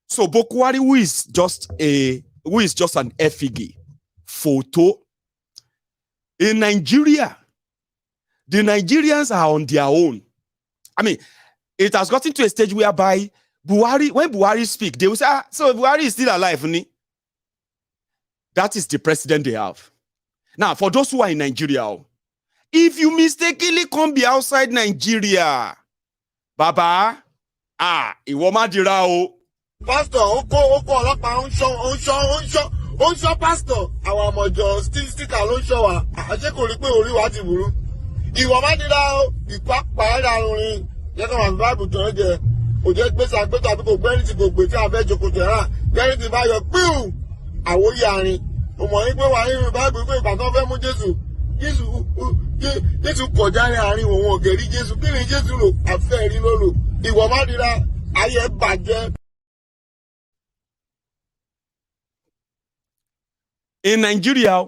So Bokwari, who is just an effigy photo in Nigeria, the Nigerians are on their own. I mean, it has gotten to a stage whereby Buhari, when Buhari speak, they will say, so Buhari is still alive, ni? That is the president they have. Now, for those who are in Nigeria, if you mistakenly come be outside Nigeria, Baba, Iwoma Dirao. Pastor, Oko, Pastor, our mojo sticker ló show wa. Àṣé kò rí pé orí wa ti burú. Ìwọ má dira o, ìpápá ra orin. Jẹ́ ká wá Bible tó jẹ́. Ó jẹ́ gbèsè àgbétò àbí kò gbẹ́rì tí kò gbé tí a fẹ́ jókòó tẹ̀ra. Gbẹ́rì tí bá yọ píù. Àwòyí àárín. Ó mọ̀ ní pé wà nínú Bible pé ìgbà tó fẹ́ mú Jésù kọjá ní àárín òun ògèrí Jésù. Kí ni Jésù lò? Àfẹ́ rí ló lò. Ìwọ má dira ayé bàjẹ́. In Nigeria,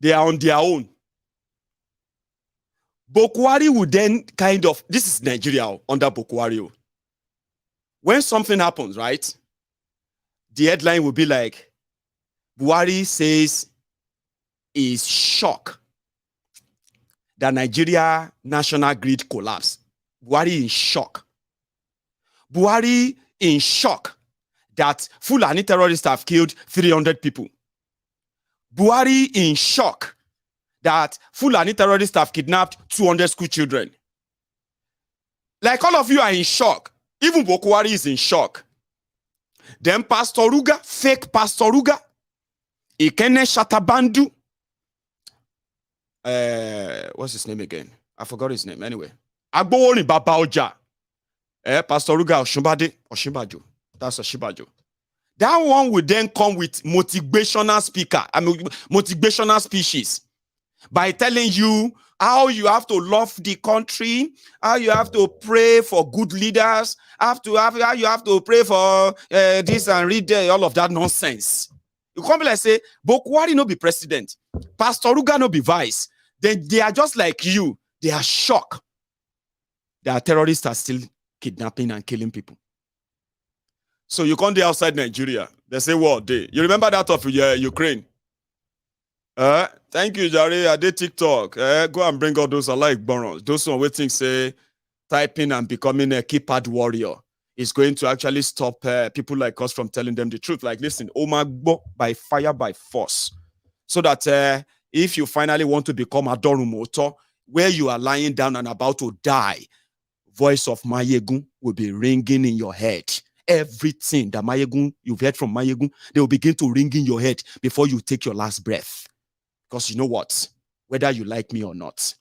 they are on their own. Bokwari would then kind of, this is Nigeria under Bokwari. When something happens, right, the headline will be like, Buhari says is shocked that Nigeria national grid collapsed. Buhari in shock. Buhari in shock that Fulani terrorists have killed 300 people. Buhari in shock that Fulani terrorists have kidnapped 200 school children. Like all of you are in shock. Even Bokwari is in shock. Then Pastor Ruga, fake Pastor Ruga, Ikene Shatabandu. What's his name again? I forgot his name. Anyway. Agbowori Baba Oja. Pastor Ruga Oshimbajo. That's Oshimbajo. That one will then come with motivational speaker, motivational speeches by telling you how you have to love the country, how you have to pray for good leaders, how you have to pray for this and read all of that nonsense. You come like say, Bokwari no be president, Pastor Ruga no be vice. Then they are just like you. They are shocked that terrorists are still kidnapping and killing people. So you come there outside Nigeria. They say, what day? You remember that of Ukraine? Thank you, Jare. I did TikTok. Go and bring all those alike borons. Those who waiting say typing and becoming a keypad warrior is going to actually stop people like us from telling them the truth. Like, listen, Omagbo by fire, by force. So that if you finally want to become a Dorumoto, where you are lying down and about to die, voice of Mayegun will be ringing in your head. Everything that Mayegun, you've heard from Mayegun, they will begin to ring in your head before you take your last breath. Because you know what? Whether you like me or not,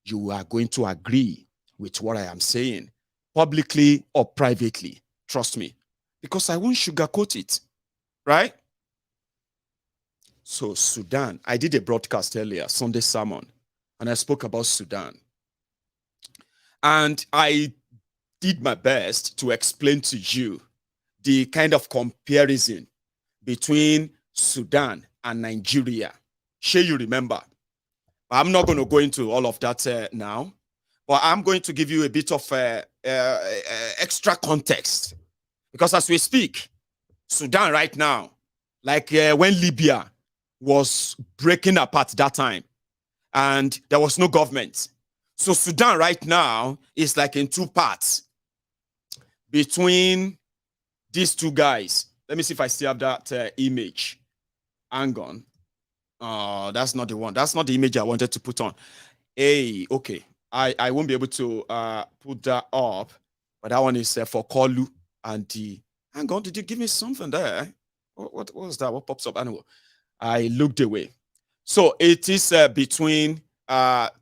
you are going to agree with what I am saying, publicly or privately. Trust me. Because I won't sugarcoat it. Right? So Sudan, I did a broadcast earlier, Sunday sermon, and I spoke about Sudan. And I did my best to explain to you the kind of comparison between Sudan and Nigeria. Sure, you remember. I'm not going to go into all of that now, but I'm going to give you a bit of extra context. Because as we speak, Sudan right now, like when Libya was breaking apart that time, and there was no government, So Sudan right now is like in two parts between these two guys. Let me see if I still have that image. Hang on. That's not the one. That's not the image I wanted to put on. Hey, okay. I won't be able to put that up, but that one is for Kolu and the. Hang on, did you give me something there? What was that? What pops up? Anyway, I looked away. So it is between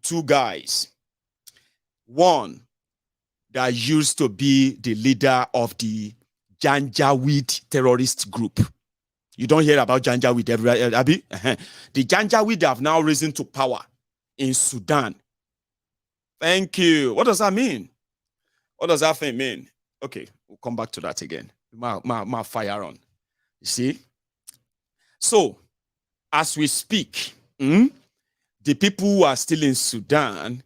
two guys. One that used to be the leader of the Janjaweed terrorist group. You don't hear about Janjaweed everywhere, Abi? The Janjaweed have now risen to power in Sudan. Thank you. What does that mean? What does that thing mean? Okay, we'll come back to that again. My fire on. You see? So, as we speak, the people who are still in Sudan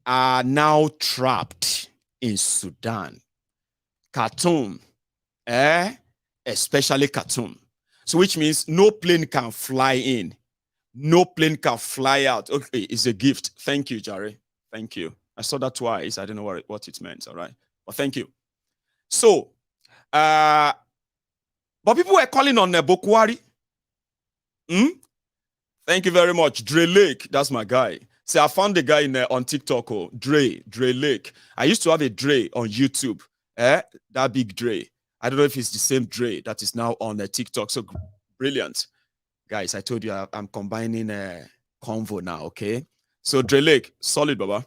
are now trapped in Sudan. Khartoum, especially Khartoum. So which means no plane can fly in. No plane can fly out. Okay, it's a gift. Thank you, Jerry. Thank you. I saw that twice. I don't know what it meant, all right? But thank you. So, but people were calling on Buhari. Thank you very much. Dre Lake, that's my guy. See, I found the guy on TikTok, Dre Lake. I used to have a Dre on YouTube. That big Dre. I don't know if it's the same Dre that is now on TikTok. So brilliant. Guys, I told you I'm combining a convo now, okay? So Dre Lake, solid, Baba.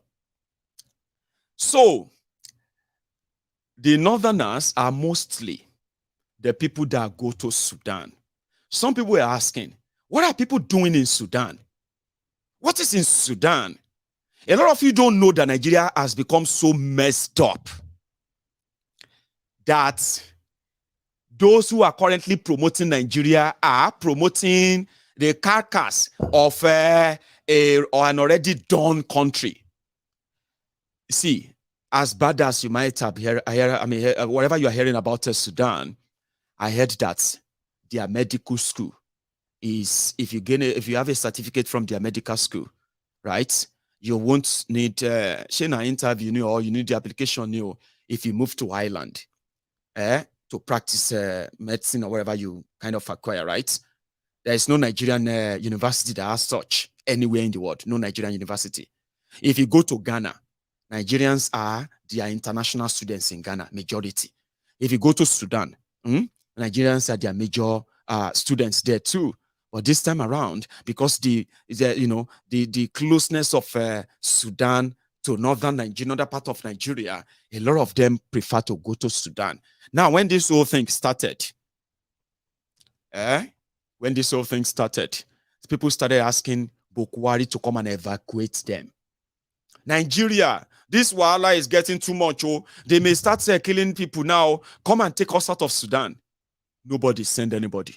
So the Northerners are mostly the people that go to Sudan. Some people are asking, what are people doing in Sudan? What is in Sudan? A lot of you don't know that Nigeria has become so messed up that those who are currently promoting Nigeria are promoting the carcass of an already done country. See, as bad as you might have whatever you are hearing about Sudan, I heard that their medical school is, if you have a certificate from their medical school, right, you won't need an interview or you need the application if you move to Ireland to practice medicine or whatever you kind of acquire, right? There is no Nigerian university that has such anywhere in the world, no Nigerian university. If you go to Ghana, Nigerians are their international students in Ghana, majority. If you go to Sudan, Nigerians are their major students there too. But this time around, because the closeness of Sudan to northern Nigeria, another part of Nigeria, a lot of them prefer to go to Sudan. Now, when this whole thing started, people started asking Buhari to come and evacuate them. Nigeria, this wahala is getting too much. They may start killing people now. Come and take us out of Sudan. Nobody sent anybody.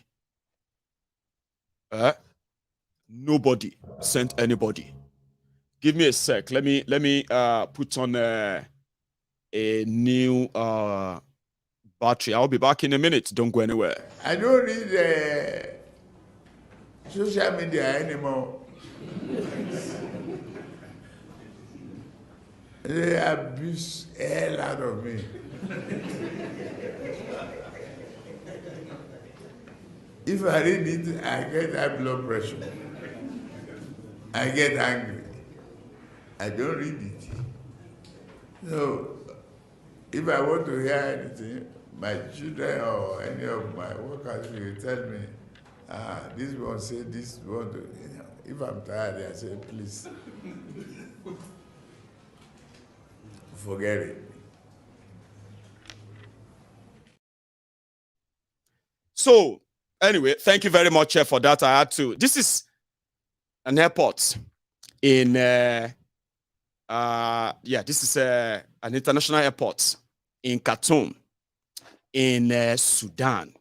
Nobody sent anybody. Give me a sec. Let me put on a new battery. I'll be back in a minute. Don't go anywhere. I don't read social media anymore. They abuse the hell out of me. If I read it, I get high blood pressure. I get angry. I don't read it. So, if I want to hear anything, my children or any of my workers will tell me, this one say this one. If I'm tired, I say, please, forget it. So, anyway, thank you very much for that. I had to. This is an airport in, this is an international airport in Khartoum, in Sudan.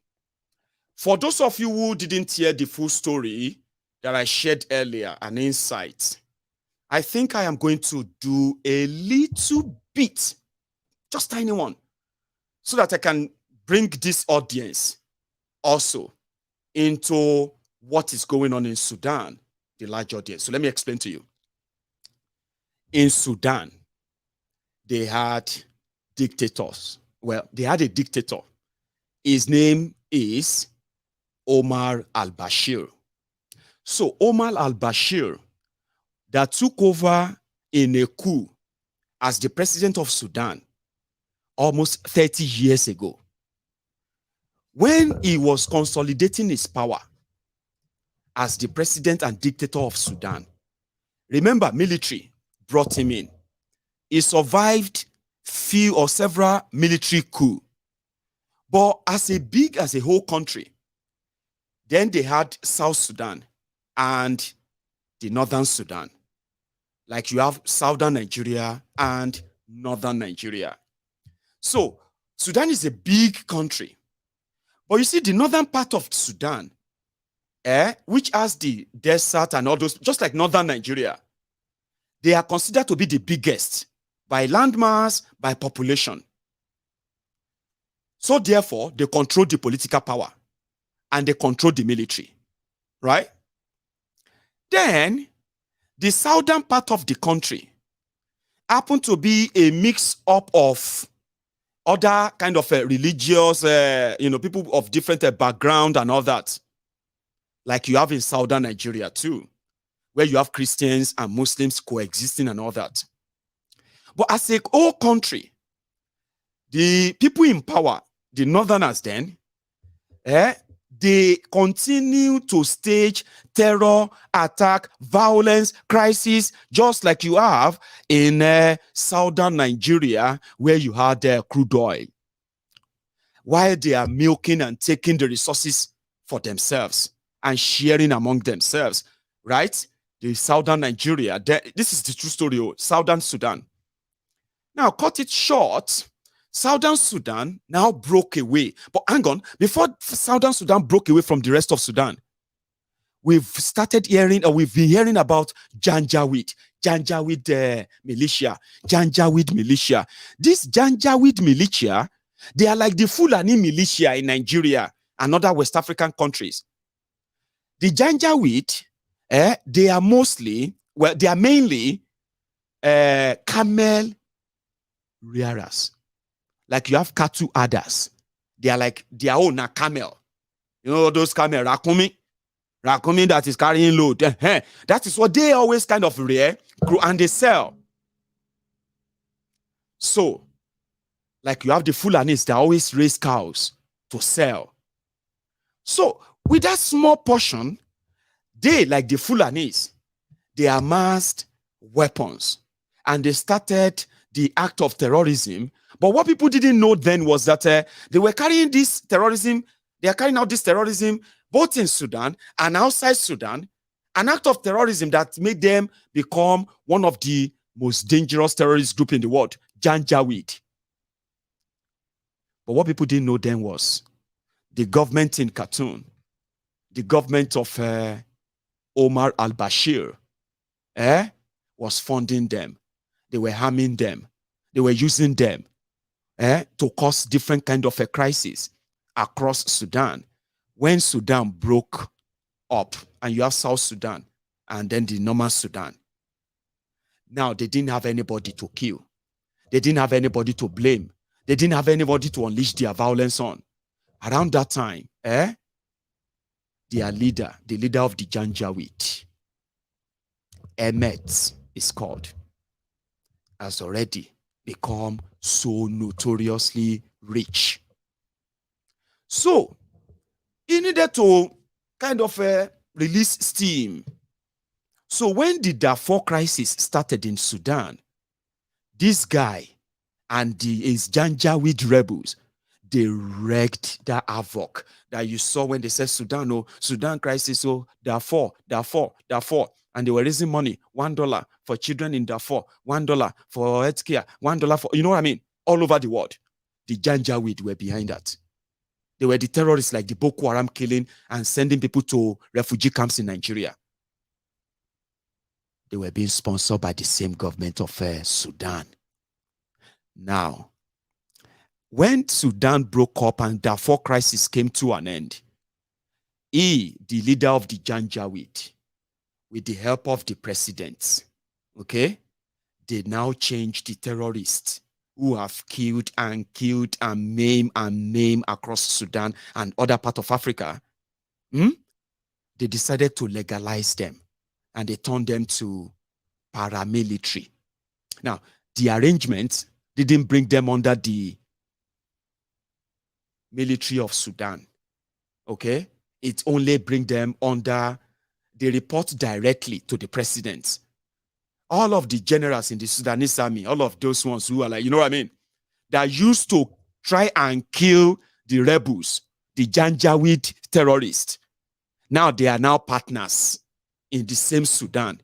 For those of you who didn't hear the full story that I shared earlier, an insight, I think I am going to do a little bit, just tiny one, so that I can bring this audience also into what is going on in Sudan, the large audience. So let me explain to you. in Sudan, they had dictators. Well, they had a dictator. His name is Omar al-Bashir. So Omar al-Bashir that took over in a coup as the president of Sudan almost 30 years ago. When he was consolidating his power as the president and dictator of Sudan, remember, military brought him in. He survived few or several military coups. But as a whole country, then they had South Sudan and the Northern Sudan. Like you have Southern Nigeria and Northern Nigeria. So Sudan is a big country. But you see, the northern part of Sudan, which has the desert and all those, just like Northern Nigeria, they are considered to be the biggest by landmass, by population. So therefore, they control the political power and they control the military, right? Then, the southern part of the country happened to be a mix-up of other kind of religious, people of different background and all that. Like you have in Southern Nigeria too, where you have Christians and Muslims coexisting and all that. But as a whole country, the people in power, the Northerners then, they continue to stage terror, attack, violence, crisis, just like you have in Southern Nigeria, where you had crude oil. While they are milking and taking the resources for themselves and sharing among themselves, right? The Southern Nigeria, this is the true story, Southern Sudan. Now, cut it short, Southern Sudan now broke away. But hang on, before Southern Sudan broke away from the rest of Sudan, we've been hearing about Janjaweed militia. This Janjaweed militia, they are like the Fulani militia in Nigeria and other West African countries. The Janjaweed, they are mainly camel rearers. Like you have cattle herders. They are like their own camel. You know those camel, rakumi that is carrying load. That is what they always kind of rear and they sell. So, like you have the Fulanis, they always raise cows to sell. So, with that small portion, they, like the Fulanis, they amassed weapons and they started the act of terrorism. But what people didn't know then was that they were carrying this terrorism, they are carrying out this terrorism both in Sudan and outside Sudan, an act of terrorism that made them become one of the most dangerous terrorist groups in the world, Janjaweed. But what people didn't know then was the government in Khartoum, the government of Omar al-Bashir, was funding them. They were harming them. They were using them to cause different kind of a crisis across Sudan. When Sudan broke up, and you have South Sudan, and then the normal Sudan. Now, they didn't have anybody to kill. They didn't have anybody to blame. They didn't have anybody to unleash their violence on. Around that time, their leader, the leader of the Janjaweed, Emmet is called, has already become so notoriously rich. So, he needed to kind of release steam. So when the Darfur crisis started in Sudan, this guy and his Janjaweed rebels, they wreaked that havoc that you saw when they said Sudan, Sudan crisis, Darfur. And they were raising money, $1 for children in Darfur, $1 for healthcare, $1 for, you know what I mean? All over the world. The Janjaweed were behind that. They were the terrorists like the Boko Haram killing and sending people to refugee camps in Nigeria. They were being sponsored by the same government of Sudan. Now, when Sudan broke up and the Darfur crisis came to an end, he, the leader of the Janjaweed, with the help of the president, they now change the terrorists who have killed and maim across Sudan and other parts of Africa. They decided to legalize them, and they turned them to paramilitary. Now, the arrangement didn't bring them under the military of Sudan, okay? It only bring them under, they report directly to the president. All of the generals in the Sudanese army, all of those ones who are like, you know what I mean, that used to try and kill the rebels, the Janjaweed terrorists. Now they are now partners in the same Sudan.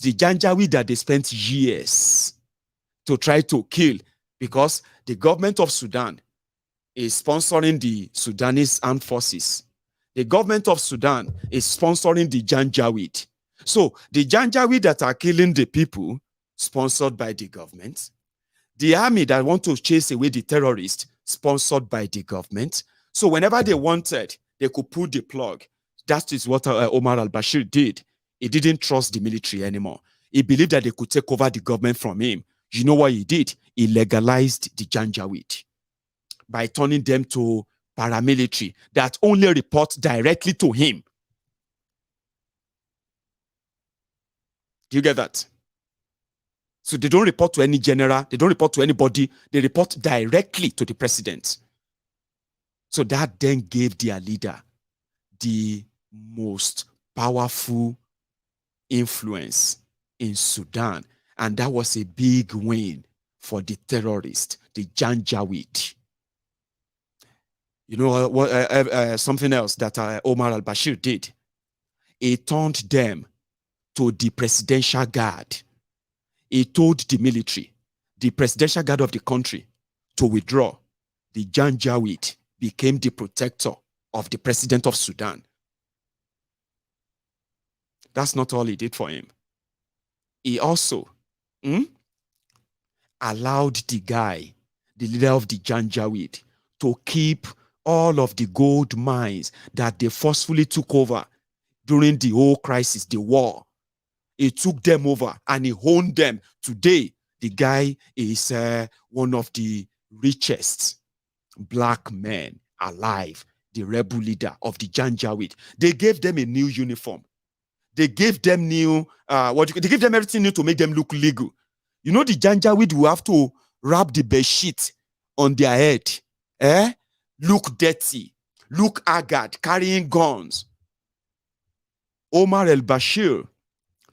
The Janjaweed that they spent years to try to kill, because the government of Sudan is sponsoring the Sudanese armed forces. The government of Sudan is sponsoring the Janjaweed. So the Janjaweed that are killing the people, sponsored by the government. The army that want to chase away the terrorists, sponsored by the government. So whenever they wanted, they could pull the plug. That is what Omar al-Bashir did. He didn't trust the military anymore. He believed that they could take over the government from him. You know what he did? He legalized the Janjaweed by turning them to paramilitary that only report directly to him. Do you get that? So they don't report to any general, they don't report to anybody, they report directly to the president. So that then gave their leader the most powerful influence in Sudan. And that was a big win for the terrorists, the Janjaweed. You know what? Something else that Omar al-Bashir did. He turned them to the presidential guard. He told the military, the presidential guard of the country, to withdraw. The Janjaweed became the protector of the president of Sudan. That's not all he did for him. He also allowed the guy, the leader of the Janjaweed, to keep all of the gold mines that they forcefully took over during the whole crisis, the war. He took them over and he owned them. Today, the guy is one of the richest black men alive, the rebel leader of the Janjaweed. They gave them a new uniform. They gave them new, they gave them everything new to make them look legal. You know, the Janjaweed will have to wrap the bed sheet on their head, look dirty, look haggard, carrying guns. Omar al-Bashir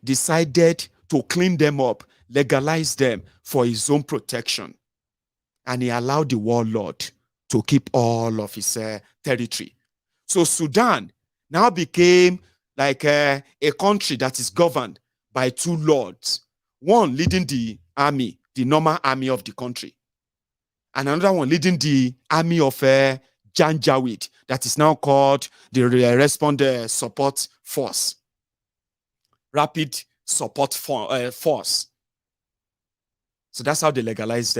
decided to clean them up, legalize them for his own protection. And he allowed the warlord to keep all of his territory. So Sudan now became like a country that is governed by two lords. One leading the army, the normal army of the country. And another one leading the army of Janjaweed, that is now called the Responder Support Force. Rapid Support Force. So that's how they legalized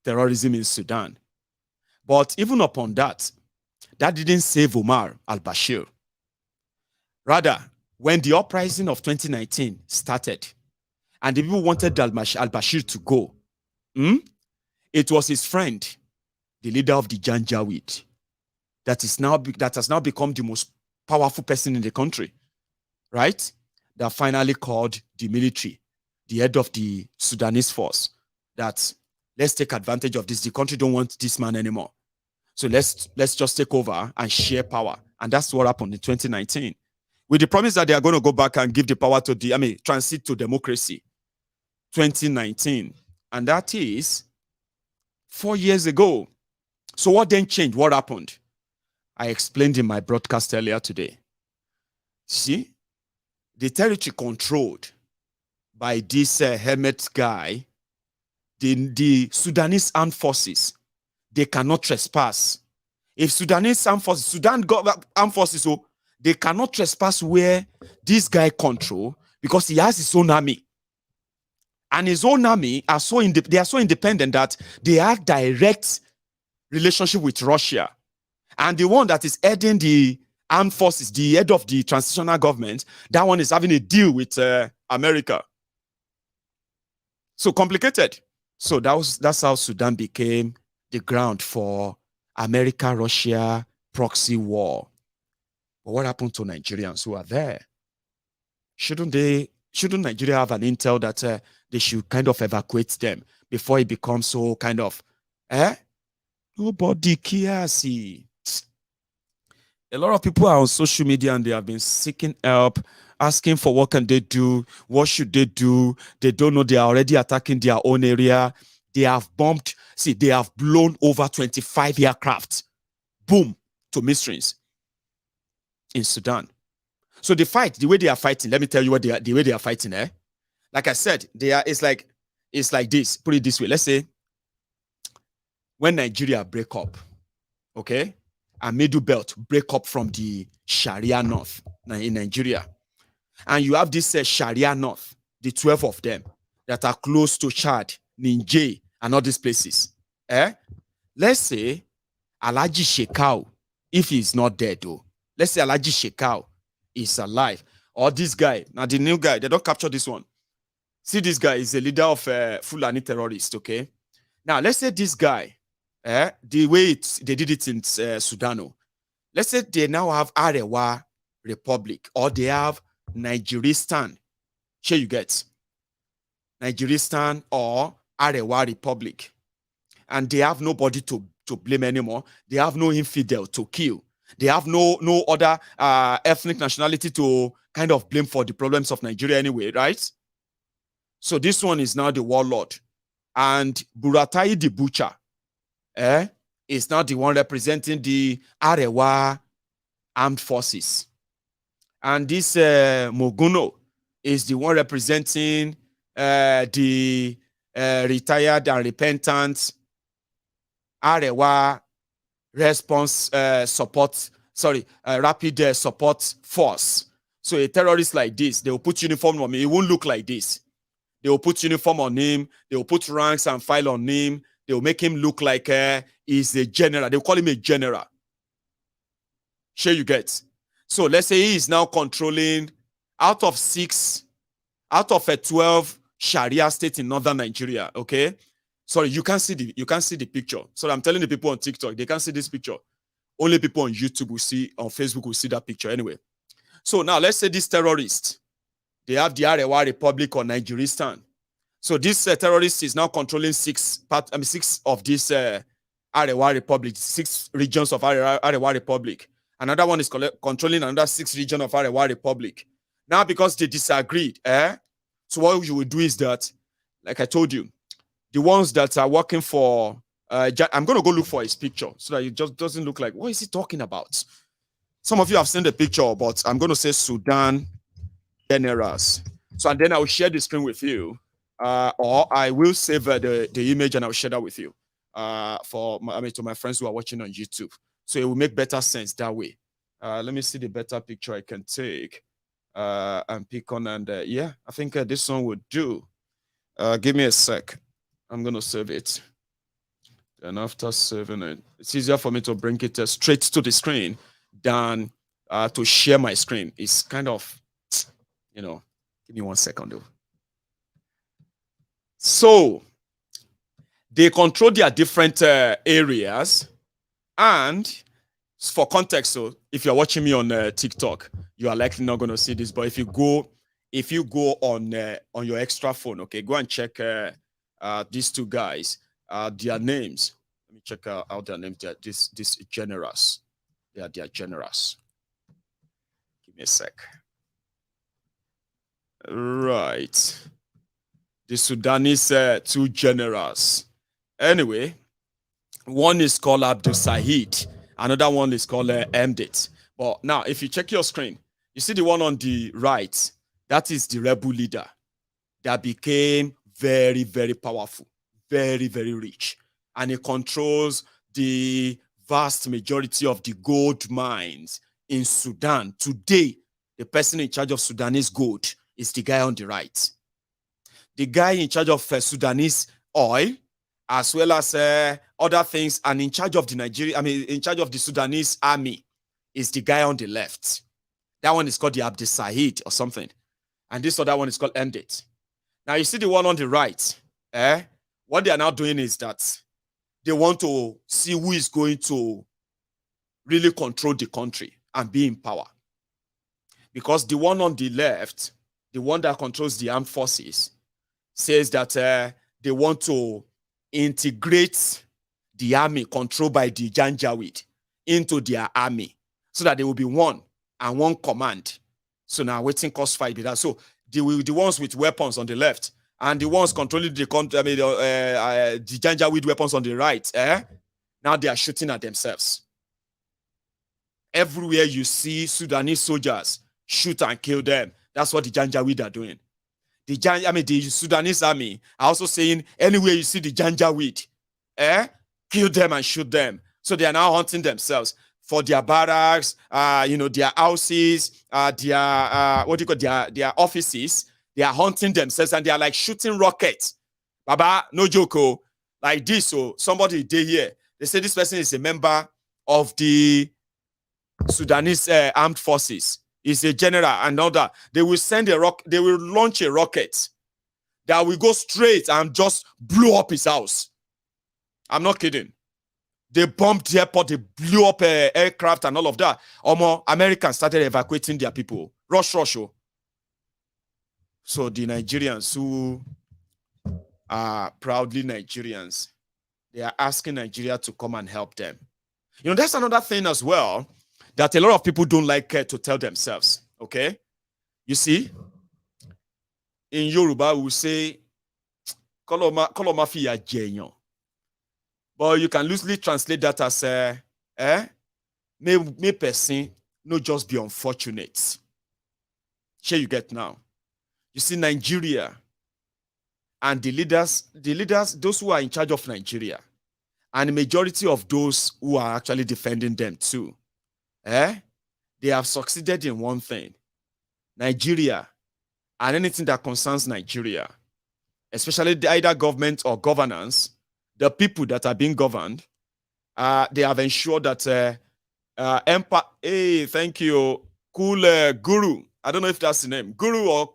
terrorism in Sudan. But even upon that, that didn't save Omar al-Bashir. Rather, when the uprising of 2019 started, and the people wanted al-Bashir to go, it was his friend, the leader of the Janjaweed, that has now become the most powerful person in the country, right? That finally called the military, the head of the Sudanese force, that let's take advantage of this. The country don't want this man anymore. So let's just take over and share power. And that's what happened in 2019. With the promise that they are going to go back and give the power to transit to democracy. 2019. And that is 4 years ago. So what then changed? What happened? I explained in my broadcast earlier today. See, the territory controlled by this hermit guy, the Sudanese armed forces, they cannot trespass. If Sudanese armed forces, Sudan armed forces, they cannot trespass where this guy control, because he has his own army. And his own army are they are so independent that they have direct relationship with Russia. And the one that is heading the armed forces, the head of the transitional government, that one is having a deal with America. So complicated. So that's how Sudan became the ground for America-Russia proxy war. But what happened to Nigerians who are there? Shouldn't Nigeria have an intel that they should kind of evacuate them before it becomes so kind of, Nobody cares. A lot of people are on social media and they have been seeking help, asking for what can they do, what should they do. They don't know, they are already attacking their own area. They have bombed, they have blown over 25 aircraft, boom, to mistrings in Sudan. So the fight, the way they are fighting, let me tell you what the way they are fighting, Like I said, it's like this, put it this way. Let's say when Nigeria break up, okay, and Middle Belt break up from the Sharia North in Nigeria, and you have this Sharia North, the 12 of them that are close to Chad, Niger, and all these places. Let's say Alhaji Shekau, if he's not dead though, let's say Alhaji Shekau is alive, or this guy, now the new guy, they don't capture this one. See, this guy is a leader of Fulani terrorists, okay? Now, let's say this guy, the way they did it in Sudan, let's say they now have Arewa Republic, or they have Nigeristan. Sure, you get Nigeristan or Arewa Republic, and they have nobody to blame anymore. They have no infidel to kill. They have no other ethnic nationality to kind of blame for the problems of Nigeria anyway, right? So this one is now the warlord, and Buratai the butcher, is now the one representing the Arewa armed forces, and this Moguno is the one representing the retired and repentant Arewa response rapid support force. So a terrorist like this, they will put uniform on him. It won't look like this. They will put uniform on him. They will put ranks and file on him. They will make him look like he's a general. They will call him a general. Sure, you get. So let's say he is now controlling out of 12 Sharia states in northern Nigeria. Okay. Sorry, you can't see the picture. So I'm telling the people on TikTok, they can't see this picture. Only people on YouTube will see, on Facebook will see that picture anyway. So now let's say this terrorist, they have the Arewa Republic or Nigeristan. So this terrorist is now controlling 6 of this Arewa Republic, 6 regions of Arewa Republic. Another one is controlling another 6 regions of Arewa Republic. Now, because they disagreed, so what you will do is that, like I told you, the ones that are working for, I'm going to go look for his picture so that it just doesn't look like, what is he talking about? Some of you have seen the picture, but I'm going to say Sudan generals. So, and then I will share the screen with you, or I will save the image and I'll share that with you to my friends who are watching on YouTube. So it will make better sense that way. Let me see the better picture I can take and pick on. And yeah, I think this one would do. Give me a sec. I'm going to save it. And after saving it, it's easier for me to bring it straight to the screen than to share my screen. It's kind of, give me 1 second though. So they control their different areas. And for context, so if you're watching me on TikTok, you are likely not going to see this. But if you go on your extra phone, okay, go and check these 2 guys, their names. Let me check out their names. This generals. They are generals. Give me a sec. Right. The Sudanese 2 generals. Anyway, one is called Abdul Sahid. Another one is called Mdet. But now, if you check your screen, you see the one on the right. That is the rebel leader that became very, very powerful, very, very rich. And he controls the vast majority of the gold mines in Sudan. Today, the person in charge of Sudanese gold is the guy on the right. The guy in charge of Sudanese oil, as well as other things, and in charge of in charge of the Sudanese army is the guy on the left. That one is called the Abdul Sahid or something. And this other one is called Mdet. Now you see the one on the right. what they are now doing is that they want to see who is going to really control the country and be in power. Because the one on the left, the one that controls the armed forces, says that they want to integrate the army controlled by the Janjaweed into their army so that they will be one and one command. So now waiting cause fight with that. So the ones with weapons on the left and the ones controlling the Janjaweed weapons on the right, now they are shooting at themselves. Everywhere you see Sudanese soldiers, shoot and kill them. That's what the Janjaweed are doing. The Sudanese army are also saying, anywhere you see the Janjaweed, kill them and shoot them. So they are now hunting themselves for their barracks, their houses, their offices. They are hunting themselves and they are like shooting rockets. Baba, no joke. Like this, so somebody did here. They say this person is a member of the Sudanese armed forces. He's a general and all that. They will send they will launch a rocket that will go straight and just blow up his house. I'm not kidding. They bombed the airport, they blew up aircraft and all of that. Americans started evacuating their people. Rush. So the Nigerians who are proudly Nigerians, they are asking Nigeria to come and help them. That's another thing as well that a lot of people don't like to tell themselves, okay? You see, in Yoruba, we say, Koloma fiya jenyon. But you can loosely translate that as, may person no just be unfortunate. Here you get now. You see, Nigeria and the leaders, those who are in charge of Nigeria, and the majority of those who are actually defending them too, they have succeeded in one thing. Nigeria and anything that concerns Nigeria, especially either government or governance, the people that are being governed, they have ensured that hey, thank you, cool Guru. I don't know if that's the name, Guru, or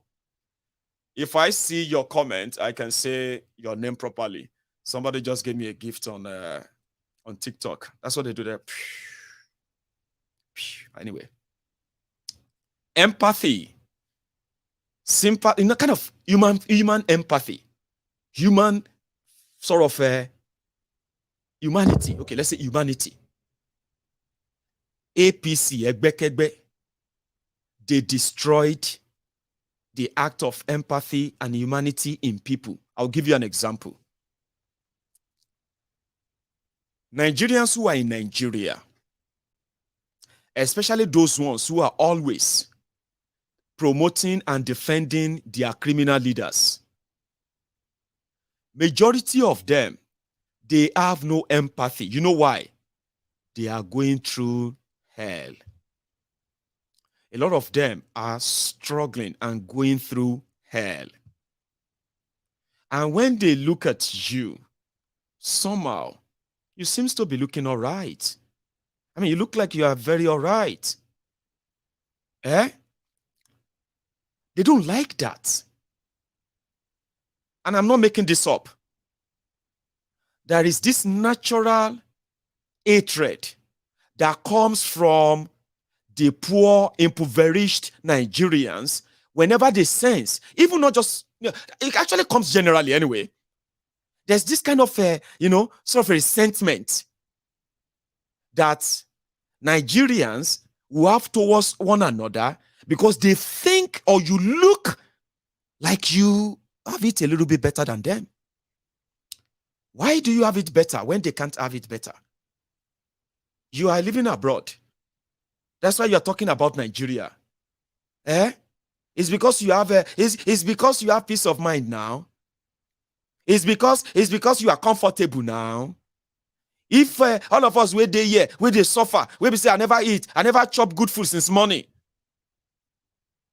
if I see your comment, I can say your name properly. Somebody just gave me a gift on TikTok. That's what they do there. Anyway, empathy, sympathy, kind of human empathy, human sort of humanity. Okay, let's say humanity. APC, Egbekegbe, they destroyed the act of empathy and humanity in people. I'll give you an example. Nigerians who are in Nigeria, especially those ones who are always promoting and defending their criminal leaders, majority of them, they have no empathy. You know why? They are going through hell. A lot of them are struggling and going through hell. And when they look at you, somehow, you seem to be looking all right. I mean, you look like you are very all right. They don't like that. And I'm not making this up. There is this natural hatred that comes from the poor, impoverished Nigerians whenever they sense, even not just, it actually comes generally anyway. There's this kind of, sort of a resentment that Nigerians will have towards one another because they think or you look like you have it a little bit better than them. Why do you have it better when they can't have it better? You are living abroad. That's why you're talking about Nigeria. It's because you have it's because you have peace of mind now. It's because you are comfortable now. If all of us were there here, where they suffer, where we say I never eat, I never chop good food since morning.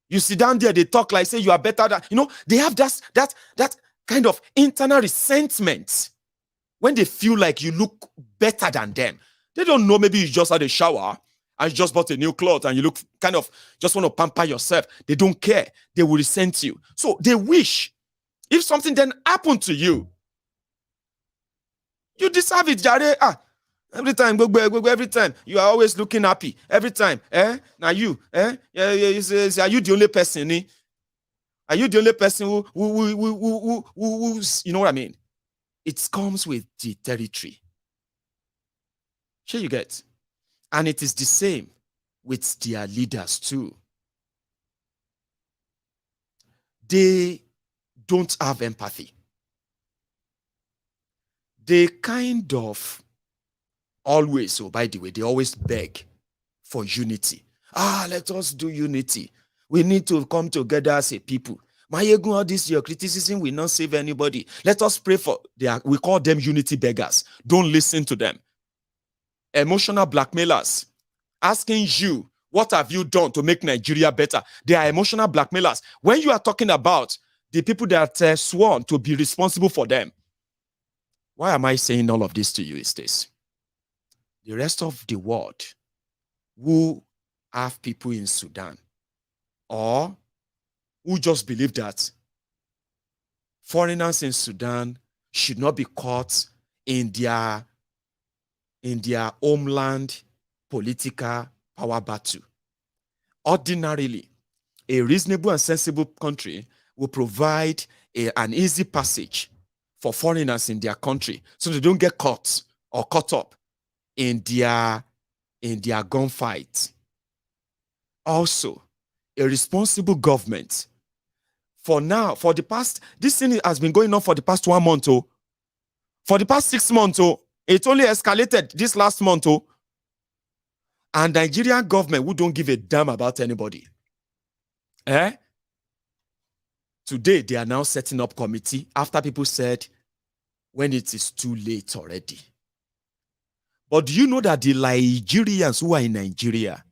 You sit down there, they talk like say you are better than, they have that kind of internal resentment when they feel like you look better than them. They don't know, maybe you just had a shower and you just bought a new cloth and you look kind of just want to pamper yourself. They don't care. They will resent you. So they wish If something then happened to you, you deserve it, Jare. Every time, every time, you are always looking happy. Every time, now you, are you the only person? Are you the only person who's, you know what I mean? It comes with the territory. Sure, you get. And it is the same with their leaders too. They don't have empathy. They kind of always, so by the way, they always beg for unity. Let us do unity. We need to come together as a people. Mayegun, all this your criticism will not save anybody. Let us pray for we call them unity beggars. Don't listen to them. Emotional blackmailers asking you, what have you done to make Nigeria better? They are emotional blackmailers. When you are talking about the people that sworn to be responsible for them, why am I saying all of this to you is this? The rest of the world who have people in Sudan or who just believe that foreigners in Sudan should not be caught in their homeland political power battle. Ordinarily, a reasonable and sensible country will provide an easy passage for foreigners in their country so they don't get caught or caught up in their gunfight. Also, a responsible government. For now, this thing has been going on for the past 1 month. For the past 6 months, it only escalated this last month. And Nigerian government who don't give a damn about anybody. Today, they are now setting up committee after people said when it is too late already. But do you know that the Nigerians who are in Nigeria,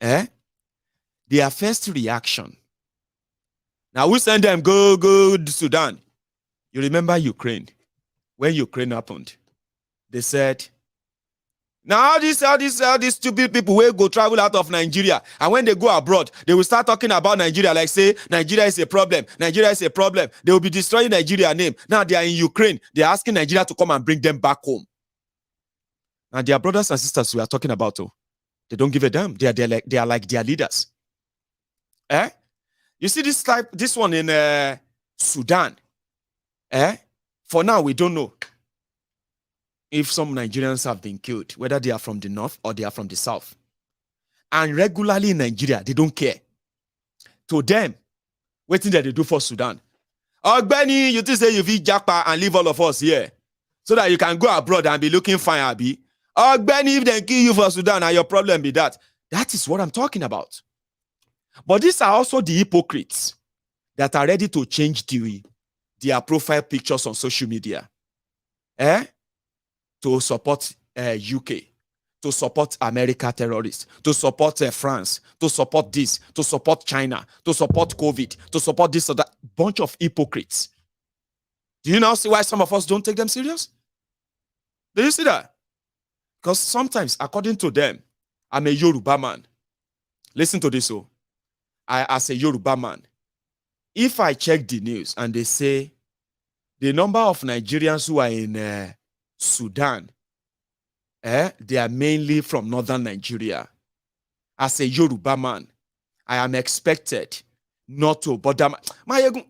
their first reaction, now we send them go to Sudan. You remember Ukraine? When Ukraine happened, they said, now all these stupid people will go travel out of Nigeria, and when they go abroad, they will start talking about Nigeria like say Nigeria is a problem. Nigeria is a problem. They will be destroying Nigeria name. Now they are in Ukraine. They are asking Nigeria to come and bring them back home. And their brothers and sisters we are talking about, they don't give a damn. They are like their leaders. You see this one in Sudan. For now, we don't know if some Nigerians have been killed, whether they are from the north or they are from the south. And regularly in Nigeria, they don't care. To them, what thing that they do for Sudan? Benny, you think say you fit japa and leave all of us here so that you can go abroad and be looking fine, Abi? Benny, if they kill you for Sudan, and your problem be that. That is what I'm talking about. But these are also the hypocrites that are ready to change their profile pictures on social media. To support UK, to support America terrorists, to support France, to support this, to support China, to support COVID, to support this or that. Bunch of hypocrites. Do you now see why some of us don't take them serious? Do you see that? Because sometimes, according to them, I'm a Yoruba man. Listen to this, as a Yoruba man, if I check the news and they say the number of Nigerians who are in Sudan, they are mainly from northern Nigeria. As a Yoruba man, I am expected not to bother.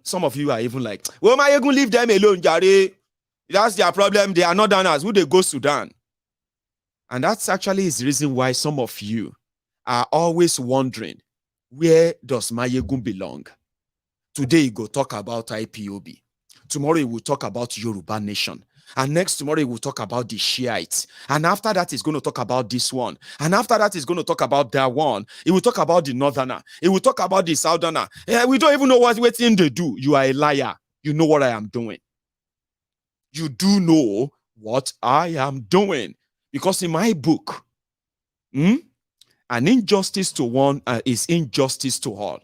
Some of you are even like, well, Mayegun, leave them alone, Jare. That's their problem. They are northerners. Who they go Sudan? And that's actually the reason why some of you are always wondering, where does Mayegun belong? Today, he go talk about IPOB. Tomorrow, he will talk about Yoruba Nation. And next tomorrow, he will talk about the Shiites. And after that, he's going to talk about this one. And after that, he's going to talk about that one. He will talk about the Northerner. He will talk about the Southerner. We don't even know what thing they do. You are a liar. You know what I am doing. You do know what I am doing. Because in my book, an injustice to one is injustice to all.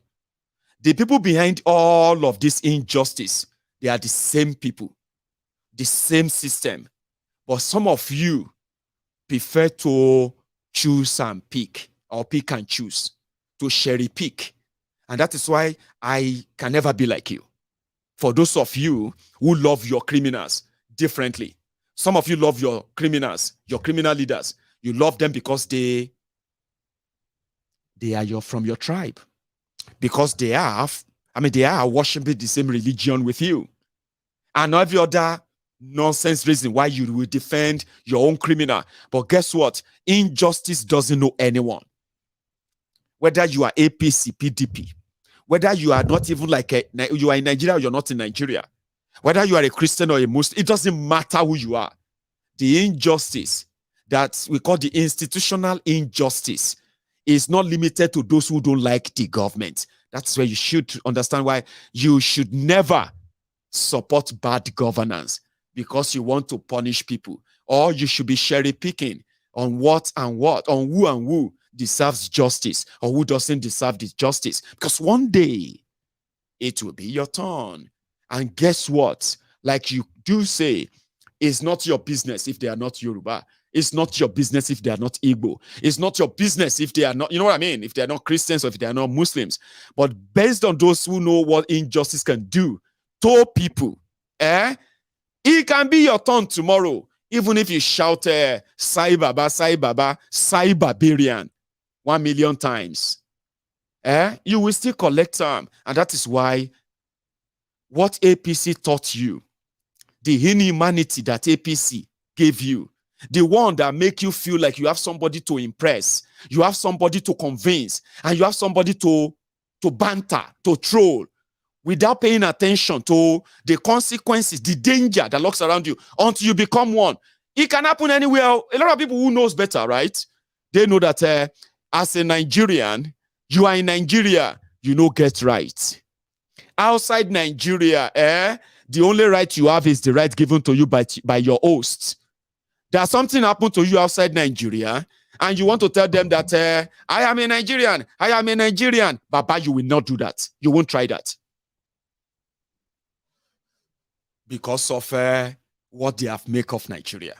The people behind all of this injustice, they are the same people, the same system. But some of you prefer to choose and pick, or pick and choose, to cherry pick. And that is why I can never be like you. for those of you who love your criminals differently. Some of you love your criminals, your criminal leaders. You love them because they are from your tribe. Because they are worshiping the same religion with you. And every other nonsense reason why you will defend your own criminal. But guess what? Injustice doesn't know anyone. Whether you are APC, PDP, whether you are not even you are in Nigeria or you're not in Nigeria, whether you are a Christian or a Muslim, it doesn't matter who you are. The injustice that we call the institutional injustice is not limited to those who don't like the government. That's where you should understand why you should never support bad governance because you want to punish people, or you should be cherry picking on what and what, on who and who deserves justice or who doesn't deserve the justice, because one day it will be your turn. And guess what? Like you do say, it's not your business if they are not Yoruba. It's not your business if they are not Igbo. It's not your business if they are not, you know what I mean? If they are not Christians or if they are not Muslims. But based on those who know what injustice can do to people, it can be your turn tomorrow. Even if you shout, Sai Baba, Sai Baba, Sai Barbarian 1 million times, you will still collect them. And that is why what APC taught you, the inhumanity that APC gave you, the one that make you feel like you have somebody to impress, you have somebody to convince, and you have somebody to banter, to troll, without paying attention to the consequences, the danger that lurks around you until you become one. It can happen anywhere. A lot of people who knows better, right? They know that as a Nigerian, you are in Nigeria, you know, get right. Outside Nigeria, the only right you have is the right given to you by your hosts. There's something happened to you outside Nigeria, and you want to tell them that I am a Nigerian, I am a Nigerian. Baba, you will not do that. You won't try that. Because of what they have made of Nigeria.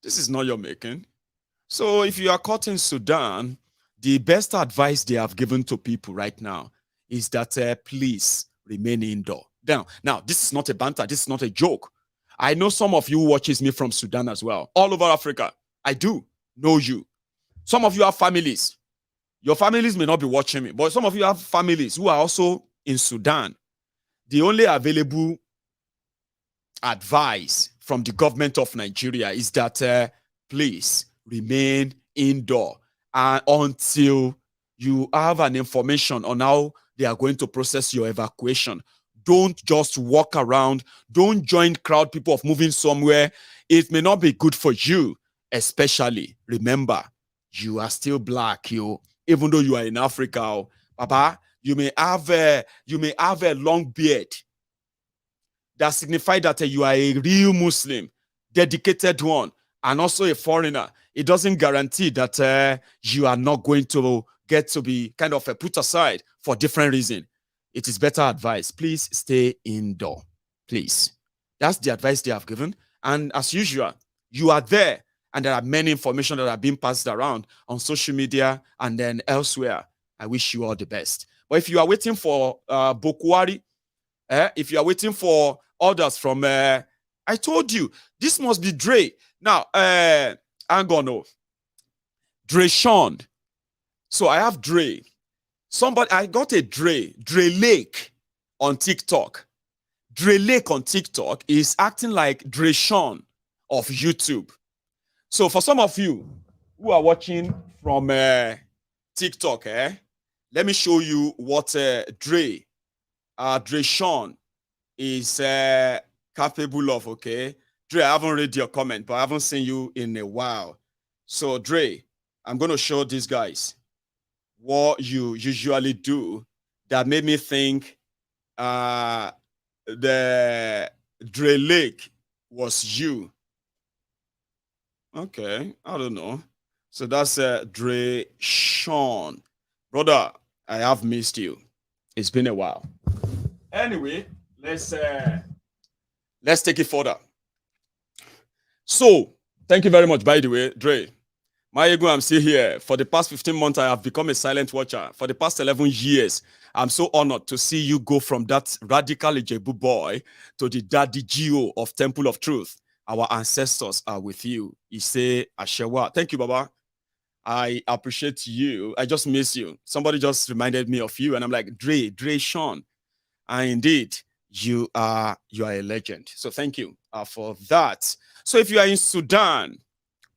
This is not your making. So if you are caught in Sudan, the best advice they have given to people right now is that please remain indoor. Now, this is not a banter. This is not a joke. I know some of you watches me from Sudan as well, all over Africa. I do know you. Some of you have families. Your families may not be watching me, but some of you have families who are also in Sudan. The only available advice from the government of Nigeria is that please remain indoor until you have an information on how they are going to process your evacuation. Don't just walk around. Don't join crowd people of moving somewhere. It may not be good for you, especially. Remember, you are still black, even though you are in Africa. Baba, you may have a long beard that signifies that you are a real Muslim, dedicated one, and also a foreigner. It doesn't guarantee that you are not going to get to be kind of put aside for different reasons. It is better advice. Please stay indoor. Please. That's the advice they have given. And as usual, you are there, and there are many information that are being passed around on social media and then elsewhere. I wish you all the best. But if you are waiting for Buhari, if you are waiting for others from, I told you, this must be Dre. Now, I'm gonna Dre Sean. So I have Dre. I got a Dre Lake on TikTok. Dre Lake on TikTok is acting like Dre Sean of YouTube. So for some of you who are watching from TikTok, let me show you what Dre Sean is capable of, okay? Dre, I haven't read your comment, but I haven't seen you in a while. So Dre, I'm going to show these guys what you usually do that made me think the Dre Lake was you. Okay, I don't know. So that's Dre Sean. Brother, I have missed you. It's been a while. Anyway, let's take it further. So, thank you very much, by the way, Dre. Mayegu, I'm still here. For the past 15 months, I have become a silent watcher. For the past 11 years, I'm so honored to see you go from that radical Ijebu boy to the daddy Gio of Temple of Truth. Our ancestors are with you. Ise Ashewa. Thank you, Baba. I appreciate you. I just miss you. Somebody just reminded me of you, and I'm like, Dre Sean. And indeed, you are a legend. So thank you for that. So if you are in Sudan,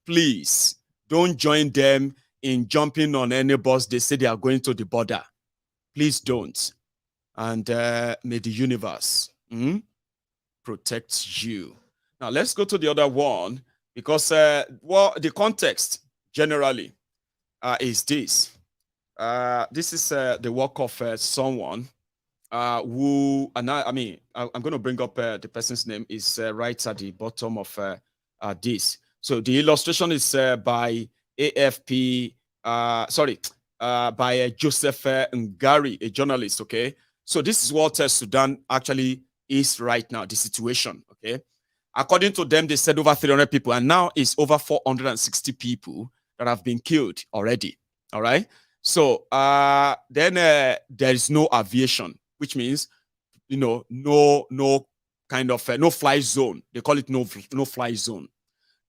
please don't join them in jumping on any bus they say they are going to the border. Please don't. And may the universe protect you. Now let's go to the other one, because the context generally is this. This is the work of someone who, and I'm going to bring up the person's name, is right at the bottom of this. So the illustration is by AFP, by Joseph Ngari, a journalist, okay? So this is what Sudan actually is right now, the situation, okay? According to them, they said over 300 people, and now it's over 460 people that have been killed already, all right? So then there is no aviation, which means, you know, no kind of, no fly zone. They call it no fly zone.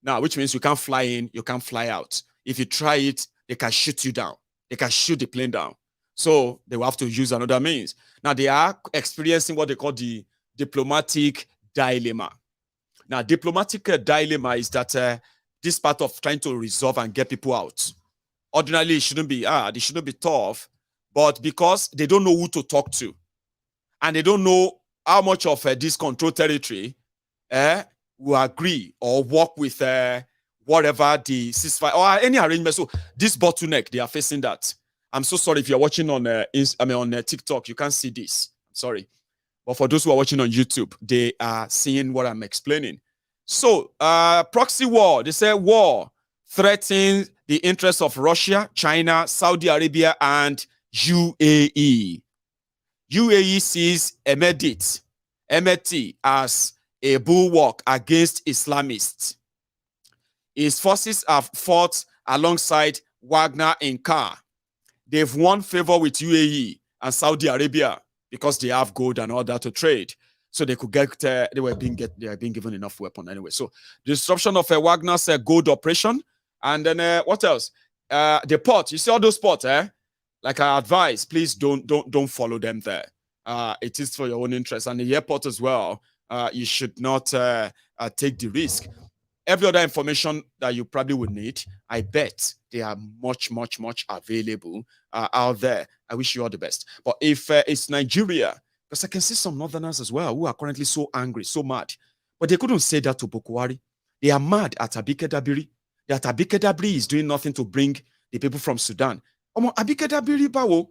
Now, which means you can't fly in, you can't fly out. If you try it, they can shoot you down. They can shoot the plane down. So they will have to use another means. Now, they are experiencing what they call the diplomatic dilemma. Now, diplomatic dilemma is that this part of trying to resolve and get people out. Ordinarily, it shouldn't be hard, it shouldn't be tough, but because they don't know who to talk to, and they don't know how much of this control territory will agree or work with whatever the ceasefire or any arrangement. So this bottleneck, they are facing that. I'm so sorry if you're watching on on TikTok, you can't see this. Sorry. But for those who are watching on YouTube, they are seeing what I'm explaining. So proxy war, they say war threatens the interests of Russia, China, Saudi Arabia, and UAE. UAE sees Emeti as a bulwark against Islamists. His forces have fought alongside Wagner in Car. They've won favor with UAE and Saudi Arabia because they have gold and all that to trade. So they could get, they are being given enough weapon anyway. So disruption of Wagner's gold operation. And then what else? The port, you see all those ports, like I advise, please don't follow them there. It is for your own interest. And the airport as well, you should not take the risk. Every other information that you probably would need, I bet they are much available out there. I wish you all the best. But if it's Nigeria, because I can see some northerners as well who are currently so angry, so mad, but they couldn't say that to Buhari. They are mad at Abike Dabiri. That Abike Dabiri is doing nothing to bring the people from Sudan. Abike Dabiri, Bawo,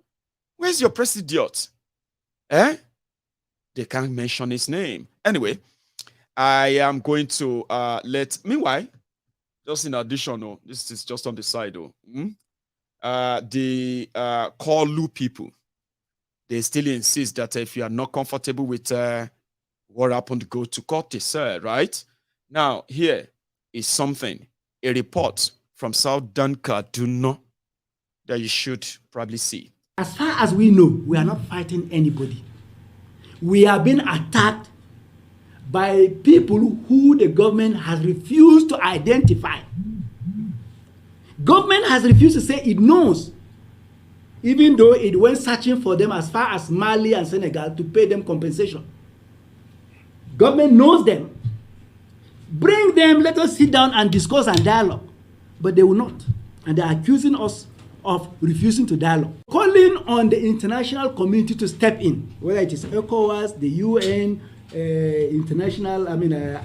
where's your president? They can't mention his name. Anyway, I am going to meanwhile, just in addition, this is just on the side, the Kolu people, they still insist that if you are not comfortable with what happened, go to court, they said, right? Now, here is something, a report from Southern Kaduna that you should probably see. As far as we know, we are not fighting anybody. We are being attacked by people who the government has refused to identify. Government has refused to say it knows, even though it went searching for them as far as Mali and Senegal to pay them compensation. Government knows them. Bring them, let us sit down and discuss and dialogue. But they will not. And they are accusing us of refusing to dialogue. Calling on the international community to step in, whether it is ECOWAS, the UN,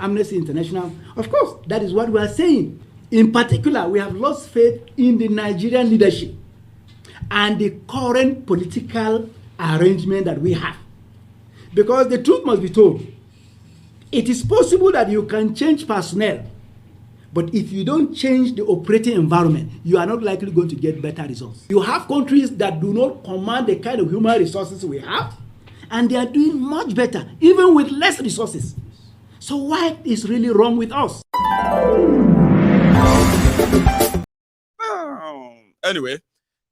Amnesty International. Of course, that is what we are saying. In particular, we have lost faith in the Nigerian leadership and the current political arrangement that we have. Because the truth must be told. It is possible that you can change personnel, but if you don't change the operating environment, you are not likely going to get better results. You have countries that do not command the kind of human resources we have, and they are doing much better, even with less resources. So what is really wrong with us? Anyway,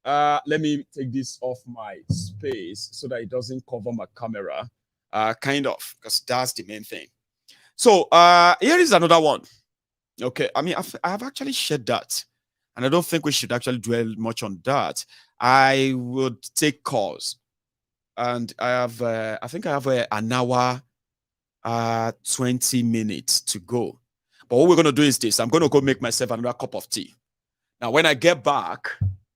let me take this off my space so that it doesn't cover my camera. Kind of, because that's the main thing. So here is another one. Okay, I mean, I've actually shared that, and I don't think we should actually dwell much on that. I would take calls, and I think I have an hour, 20 minutes to go. But what we're going to do is this. I'm going to go make myself another cup of tea. Now, when I get back,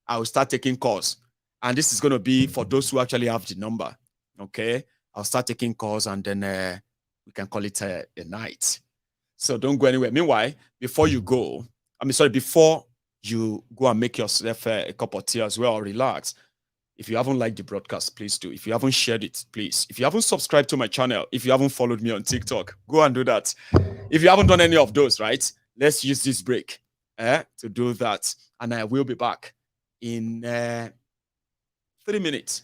I will start taking calls. And this is going to be for those who actually have the number. Okay? I'll start taking calls, and then we can call it a night. So don't go anywhere. Meanwhile, before you go and make yourself a cup of tea as well, or relax, if you haven't liked the broadcast, please do. If you haven't shared it, please. If you haven't subscribed to my channel, if you haven't followed me on TikTok, go and do that. If you haven't done any of those, right, let's use this break to do that. And I will be back in 3 minutes.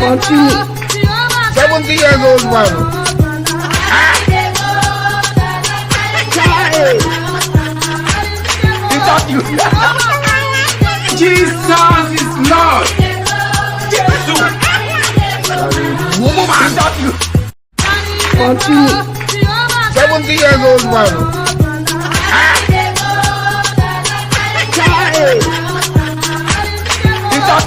Continue. 70 years old man. He thought you. Jesus is Lord. Woman, he thought you. Continue. 70 years old man. He thought.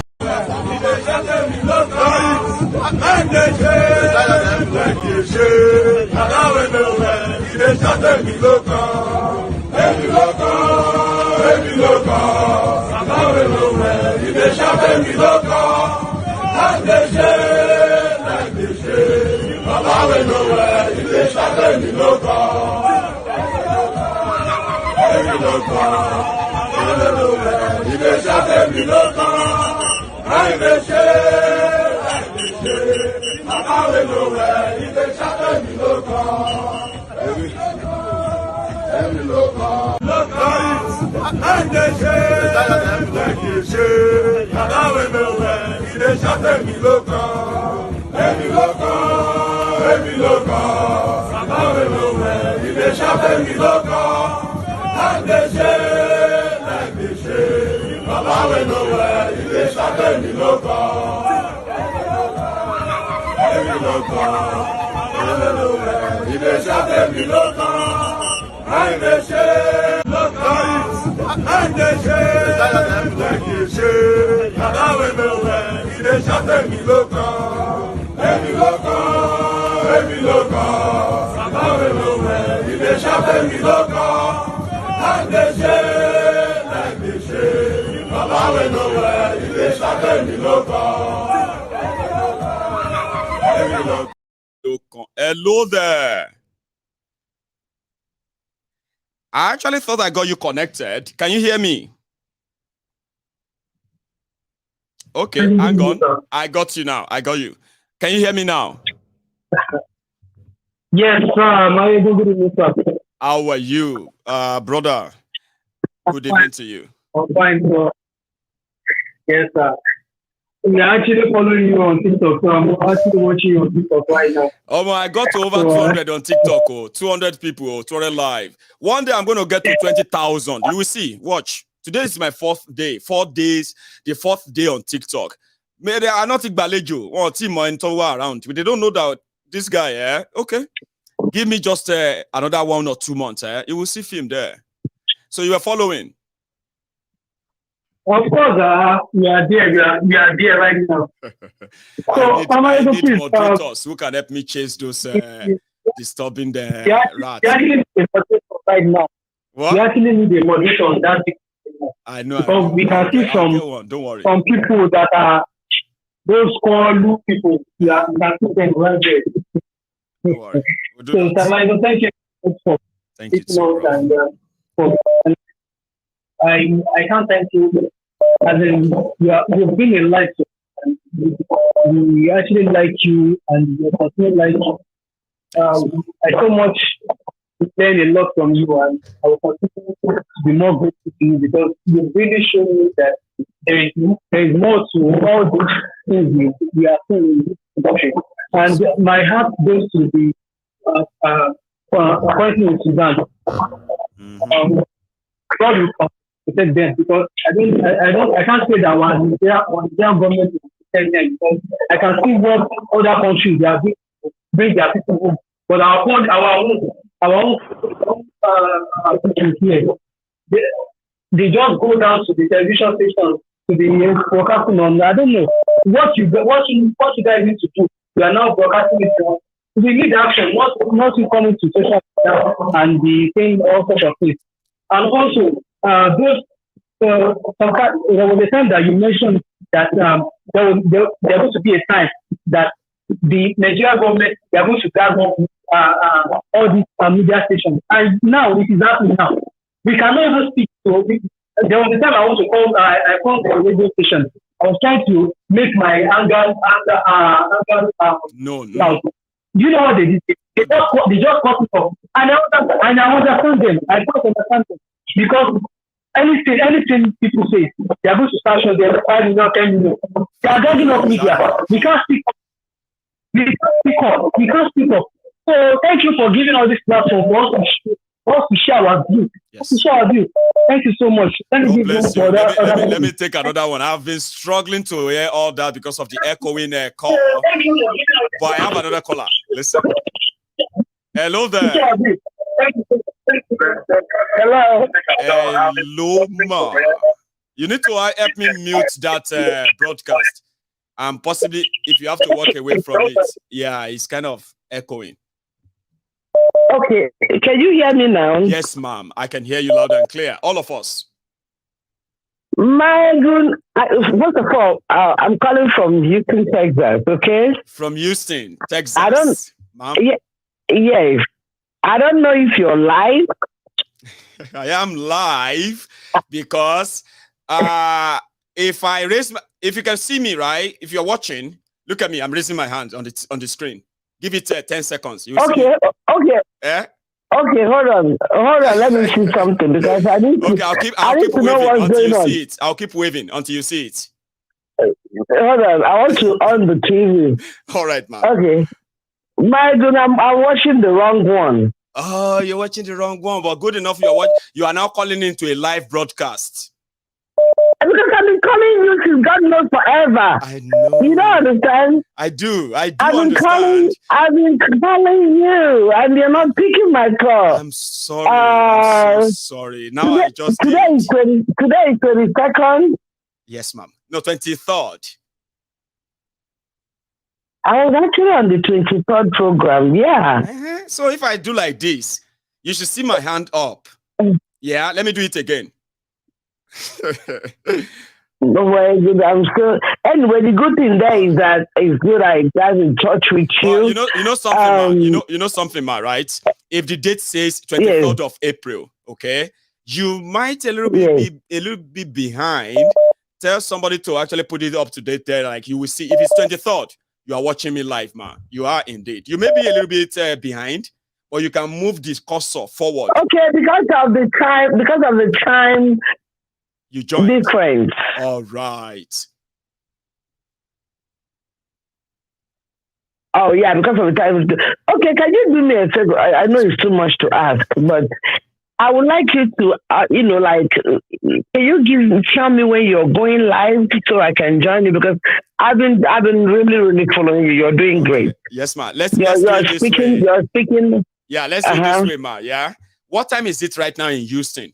Hello there. I actually thought I got you connected. Can you hear me? Okay, hang on. I got you now. I got you. Can you hear me now? Yes, sir. My good evening, sir. How are you, brother? Good evening to you. I'm fine, sir. Yes, sir. We are actually following you on TikTok, so I'm actually watching you on TikTok right now. Oh my, I got to over 200 on TikTok, 200 people, 200 live. One day I'm going to get to 20,000. You will see. Watch. Today is my 4th day. 4 days, the 4th day on TikTok. Maybe they are not Igbalejo or team around. They don't know that this guy, okay. Give me just another 1 or 2 months, You will see film there. So you are following. Of course, we are there. We are there right now. So, I need moderators who can help me chase those disturbing the rats. You actually need a moderator right now. What? You actually need a moderator on that. I know. Because we can see some people that are those called people. We are see them right there. Don't worry. We'll do so, that. Thank you. Thank you too, and I can't thank you. As in, you've been a light. We actually like you, and we continue like you. I so much learn a lot from you, and I will continue to be more grateful to you because you've really shown me that there is more to all these things we are seeing in this country. And my heart goes to the appointment in Sudan. God will protect them because I can't say that one their government is protect them because I can see what other countries they are doing to bring their people home. But our own people here, they just go down to the television station to the broadcasting on. I don't know what you guys need to do. You are now broadcasting it. We need action. Not you coming to social media and be saying all sorts of things. And also, there was a time that you mentioned that there going to be a time that the Nigerian government they are going to gather all these media stations, and now it is happening now. We cannot even speak to. There was a time I want to call. I called the radio station. I was trying to make my anger. No. Loud. Do you know what they did? They just cut it off, and I understand them. I don't understand them because anything people say, they are going to start showing them 5 million, 10 million. They are getting up media. We can't speak up. We can't speak up. So thank you for giving all this platform for us to share our view. Yes. Thank you so much. Let me take another one. I've been struggling to hear all that because of the echoing call. But I have another caller. Listen. Hello there. Hello. Hello, ma. You need to help me mute that broadcast. And possibly, if you have to walk away from it, yeah, it's kind of echoing. Okay, can you hear me now? Yes, ma'am. I can hear you loud and clear. All of us. My good. First of all, I'm calling from Houston, Texas. Okay. From Houston, Texas. I don't. Ma'am. Yes. I don't know if you're live. I am live because if you can see me, right? If you're watching, look at me. I'm raising my hand on the screen. Give it 10 seconds. Okay. Eh? Okay, hold on. Let me see something because I need to. Okay, I'll keep waving until you see it. I'll keep waving until you see it. Hold on. I want to on the TV. All right, ma'am. Okay. My God, I'm watching the wrong one. Oh, you're watching the wrong one, but good enough. You are now calling into a live broadcast. Because I've been calling you since God knows forever. I know. You don't understand? I do I've understand. I've been calling you, and you're not picking my call. I'm sorry. I'm so sorry. Now today is 22nd. Yes, ma'am. No, 23rd. I was actually on the 23rd program. Yeah. So if I do like this, you should see my hand up. Yeah. Let me do it again. Well, I'm still. Anyway, the good thing there is that it's good I got in touch with you. Well, you know something, ma. You know something, ma. Right? If the date says 23rd of April, okay, you might be a little bit behind. Tell somebody to actually put it up to date there. Like you will see, if it's 23rd, You are watching me live, man. You are indeed. You may be a little bit behind, or you can move this cursor forward. Okay, because of the time you joined. Difference. All right. Oh yeah, because of the time. Okay, can you do me a favor? I know it's too much to ask, but I would like you to, can you tell me when you're going live so I can join you, because I've been really following you. You're doing great. Yes, ma. Let's do it this way. You're speaking. Yeah, let's do it this way, ma. Yeah. What time is it right now in Houston?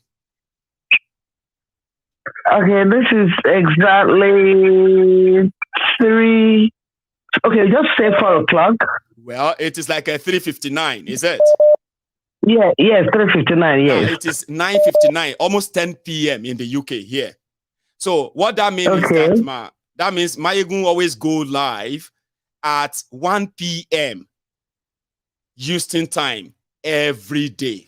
Okay, this is exactly 3. Okay, just say 4 o'clock. Well, it is like a 3:59, is it? Yeah, yes, 3:59, yes. It is 9:59, almost 10 p.m. in the UK here. So what that means is that means Mayegun always go live at 1 p.m. Houston time every day.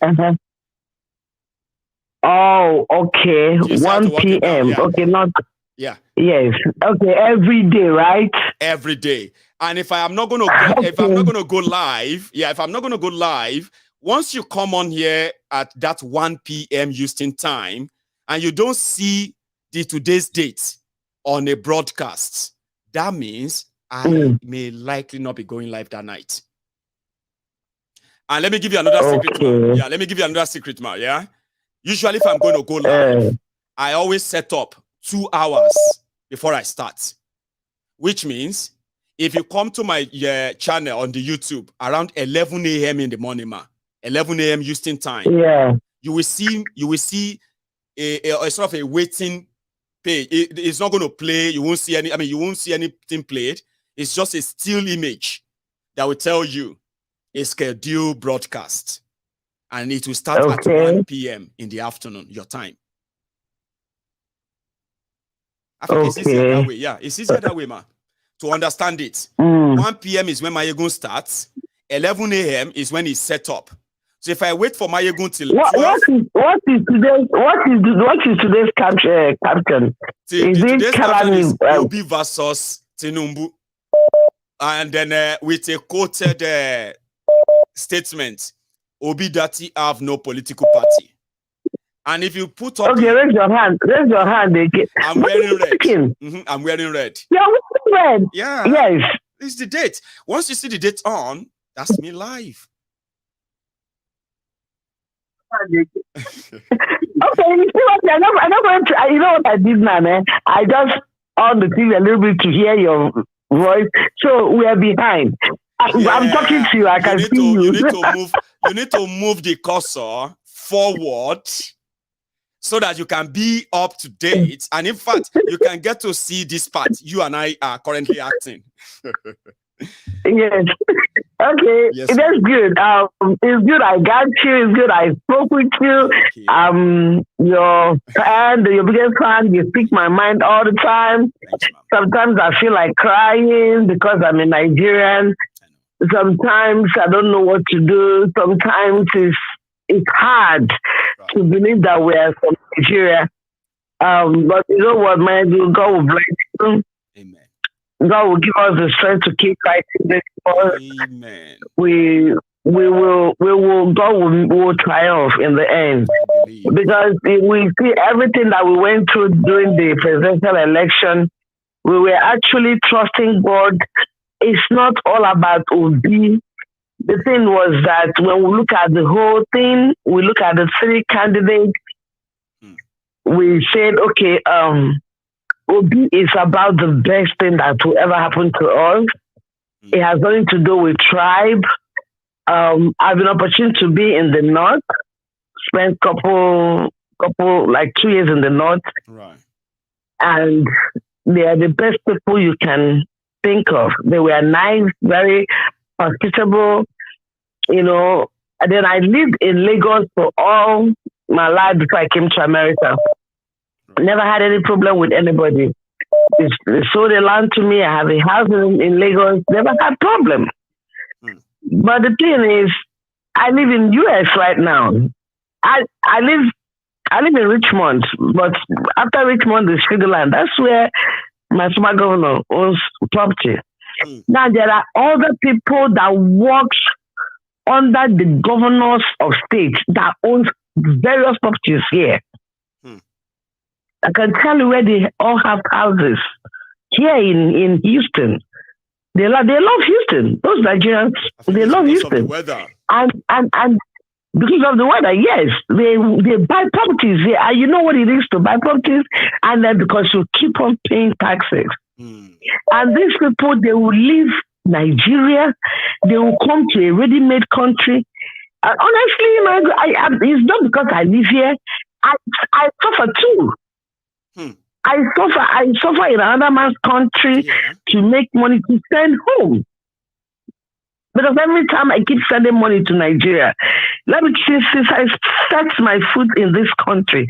Oh, okay. 1 p.m. Yeah. Okay, not. Yeah. Yes. Okay, every day, right? Every day. And if I'm not gonna go live, once you come on here at that 1 p.m. Houston time and you don't see today's date on a broadcast, that means I may likely not be going live that night. And let me give you another secret, man. Yeah, let me give you another secret, man. Yeah. Usually, if I'm going to go live, I always set up 2 hours before I start, which means if you come to my channel on the YouTube around 11 a.m. in the morning, 11 a.m. Houston time, you will see a sort of a waiting page. It's not going to play. You won't see anything played. It's just a still image that will tell you a scheduled broadcast, and it will start at 1 p.m. in the afternoon, your time. I think it's easier that way. Yeah, it's easier that way, man, to understand it. 1 p.m. is when Mayegun starts. 11 a.m. is when it's set up. So if I wait for Mayegun till 12... What is today's caption? Is it caption Obi versus Tinubu? And then with a quoted raise have no political party. And if you put up... Okay, raise your hand again. I'm wearing red. I'm wearing red. You're wearing red? Yeah. Yes. It's the date. Once you see the date on, that's me live. Okay, you see what? I'm not going to... You know what I did now, man? I just on the TV a little bit to hear your voice. So we are behind. I'm talking to you. I can see you. You need to move the cursor forward so that you can be up to date. And in fact, you can get to see this part you and I are currently acting. Yes. Okay. Yes, that's good. It's good I got you. It's good I spoke with you. Your biggest fan, you speak my mind all the time. Thanks, sometimes I feel like crying because I'm a Nigerian. Sometimes I don't know what to do. Sometimes it's hard to believe that we are from Nigeria. But you know what, man? God will bless you. Amen. God will give us the strength to keep fighting this. Amen. God will triumph in the end. Because we see everything that we went through during the presidential election, we were actually trusting God. It's not all about Obi. The thing was that when we look at the whole thing, we look at the 3 candidates, we said, okay, Obi is about the best thing that will ever happen to us. It has nothing to do with tribe. I've been opportunity to be in the north, spent couple like 2 years in the north. Right. And they are the best people you can think of. They were nice, very hospitable, you know. And then I lived in Lagos for all my life before I came to America. Never had any problem with anybody. They sold the land to me. I have a house in Lagos. Never had problem. But the thing is, I live in US right now. I live in Richmond, but after Richmond is Sudan. That's where my former governor owns property. Now there are other people that work under the governors of states that owns various properties here. I can tell you where they all have houses. Here in Houston. They love Houston. Those Nigerians, they love Houston. The weather. And because of the weather, yes, they buy properties here. And you know what it is to buy properties? And then because you keep on paying taxes. And these people, they will leave Nigeria. They will come to a ready-made country. And honestly, it's not because I live here. I suffer too. I suffer in another man's country to make money to send home. Because every time I keep sending money to Nigeria, let me say, since I set my foot in this country,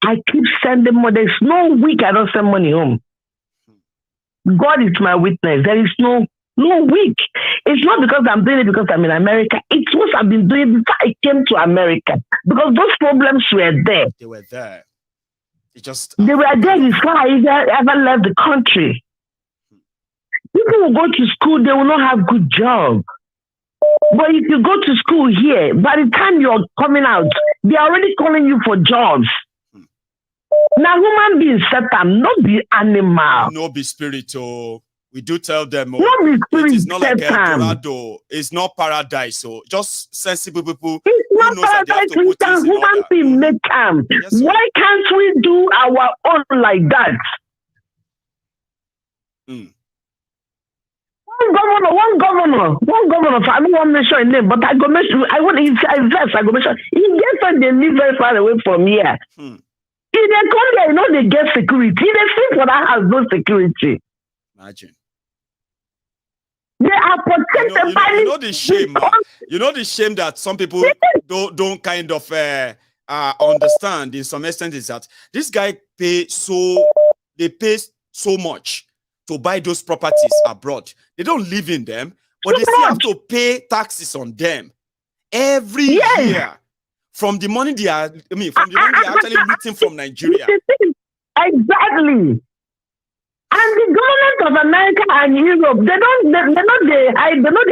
I keep sending money. There's no week I don't send money home. God is my witness. There is no week. It's not because I'm doing it because I'm in America. It's what I've been doing before I came to America. Because those problems were there. They were there. They were there before I ever left the country. People will go to school, they will not have good job. But if you go to school here, by the time you're coming out, they're already calling you for jobs. Now, human beings set them, not the animal. No be spiritual. We do tell them, it is not like Eldorado. It's not paradise. So just sensible people. It's not paradise. We can human beings make them. Yes, why can't we do our own like that? One governor. I don't want to mention his name, but I go mention. I want to invest. I go mention. He gets that they live very far away from here. If they come there, you know they get security. They sleep for that has no security. Imagine. They are protected by you know the shame. You know the shame that some people don't kind of understand in some extent is that this guy pay so much to buy those properties abroad. They don't live in them, but they still have to pay taxes on them every year from the money they are. From the money they are actually looting from Nigeria. Exactly. And the government of America and Europe, they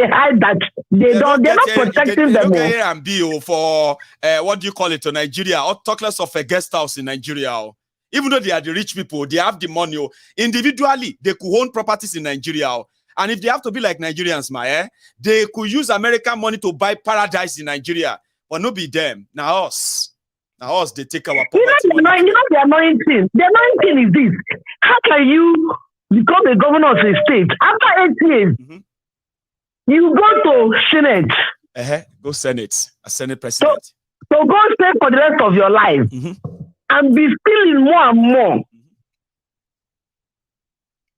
hide that they're not protecting them. They don't and bill for what do you call it to Nigeria? Or talk less of a guest house in Nigeria. Even though they are the rich people, they have the money. Individually, they could own properties in Nigeria. And if they have to be like Nigerians, they could use American money to buy paradise in Nigeria. But no be them. Now us, they take our property. You know the annoying thing? The annoying thing is this. How can you become a governor of a state? After 8 years, you go to Senate. Go Senate. A Senate president. So go stay for the rest of your life. And be stealing more and more.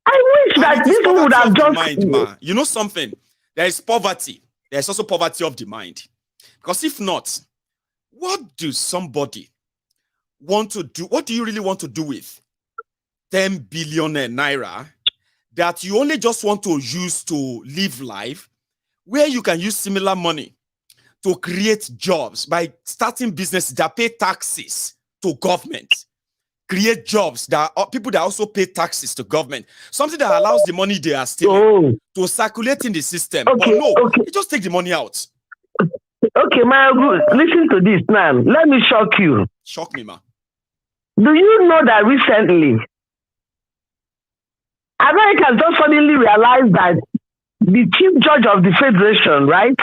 I wish that people would have just... Mind, you know something? There is poverty. There is also poverty of the mind. Because if not, what do somebody want to do? What do you really want to do with 10 billion naira that you only just want to use to live life, where you can use similar money to create jobs by starting businesses that pay taxes to government, create jobs that are people that also pay taxes to government, something that allows the money they are stealing to circulate in the system. But no, you just take the money out. Okay, listen to this now. Let me shock you. Shock me, ma. Do you know that recently, America just suddenly realized that the chief judge of the federation, right,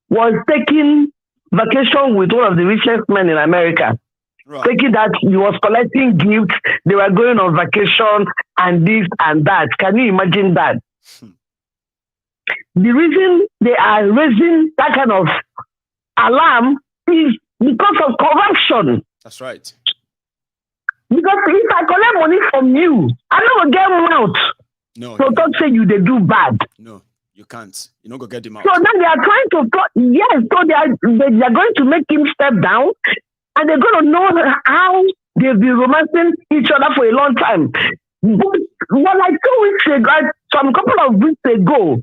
was taking vacation with one of the richest men in America. Right. Taking that he was collecting gifts, they were going on vacation and this and that. Can you imagine that? The reason they are raising that kind of alarm is because of corruption. That's right. Because if I collect money from you, I'm not going to get them out. No. So don't say you they do bad. No, you can't. You're not going to get them out. So then they are trying to, so they are going to make him step down, and they're going to know how they've been romancing each other for a long time. But like 2 weeks ago, some couple of weeks ago,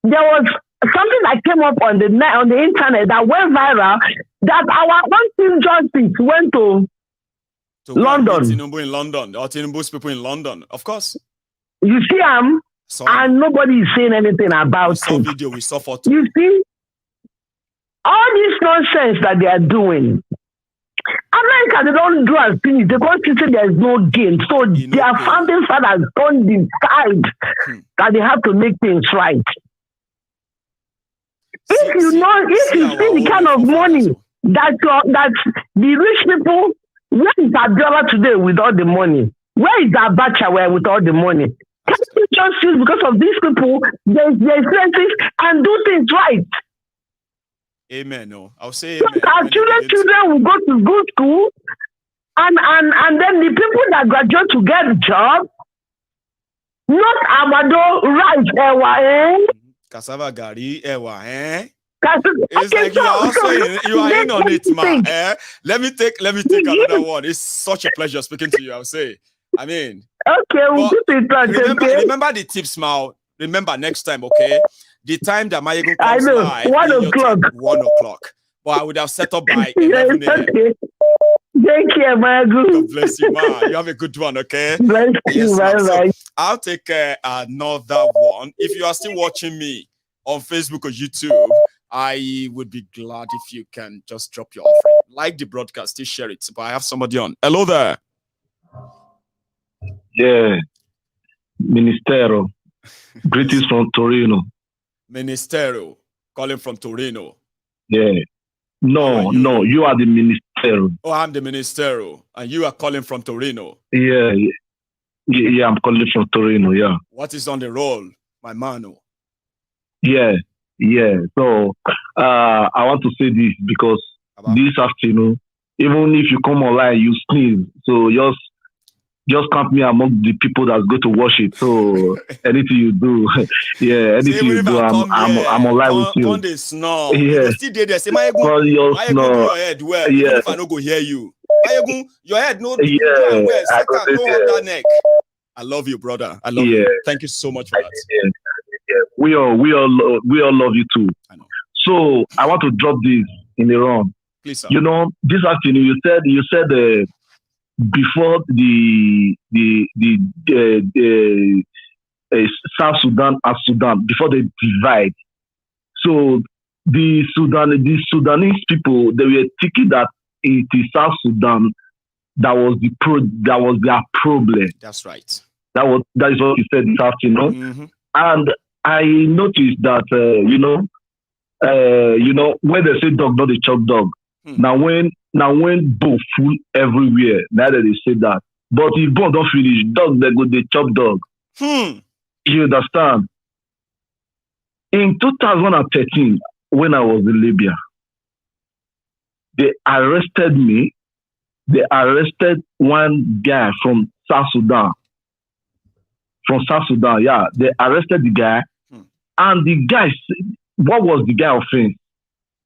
there was something that came up on the internet that went viral, that our one team justice went to London. Tinubu in London, or Tinubu's people in London, of course. You see, and nobody is saying anything about it. Video, we saw photo. You see, all this nonsense that they are doing, America, they don't do as things. They consider there is no gain. So their founding fathers don't decide that they have to make things right. If you see the kind of money that the rich people, where is Abiola today with all the money? Where is Abacha with all the money? Can't you just use because of these people, their influences and do things right? Amen. No, I'll say amen. Our children will go to good school, and then the people that graduate to get a job, not Amado rice, ewa, cassava gari, ewa, It's like you are in on it, man. Let me take another one. It's such a pleasure speaking to you. I'll say. I mean, okay, we'll keep in touch. Remember the tips, Mal. Remember next time, okay? The time that Mayegun comes live, 1 o'clock. 1 o'clock. But I would have set up by 11 a.m. Okay. Thank you, Mayegun. God bless you, man. You have a good one, okay? Bless you, bye-bye. So I'll take another one. If you are still watching me on Facebook or YouTube, I would be glad if you can just drop your offering. Like the broadcast, still share it. But I have somebody on. Hello there. Yeah. Ministero. Greetings from Torino. Ministero. Calling from Torino. Yeah. No, you are the Ministero. Oh, I'm the Ministero. And you are calling from Torino. Yeah, I'm calling from Torino, yeah. What is on the roll, my mano? Yeah. So, I want to say this because this afternoon, even if you come online, you sneeze. So just count me among the people that's going to watch it. So anything you do, anything you do, I'm online with you. One day snow. Yeah. Still there. Say, Mayegun, your head well. Yeah. If I don't go hear you, Mayegun, your head no. Yeah. Well. Second, no on that neck. I love you, brother. I love you. Thank you so much for that. Yeah. We all love you too. I know. So I want to drop this in the round. Please, sir. You know, this afternoon you said before the South Sudan and Sudan, before they divide. So the Sudanese people, they were thinking that it is South Sudan that was their problem. That's right. That is what he said this afternoon. Mm-hmm. And I noticed that when they say dog, not the chop dog. Now when both full everywhere, now that they say that. But if both don't finish, dog they go they chop dog. You understand? In 2013, when I was in Libya, they arrested me. They arrested one guy from South Sudan. Yeah. They arrested the guy. And the guy, what was the guy offense?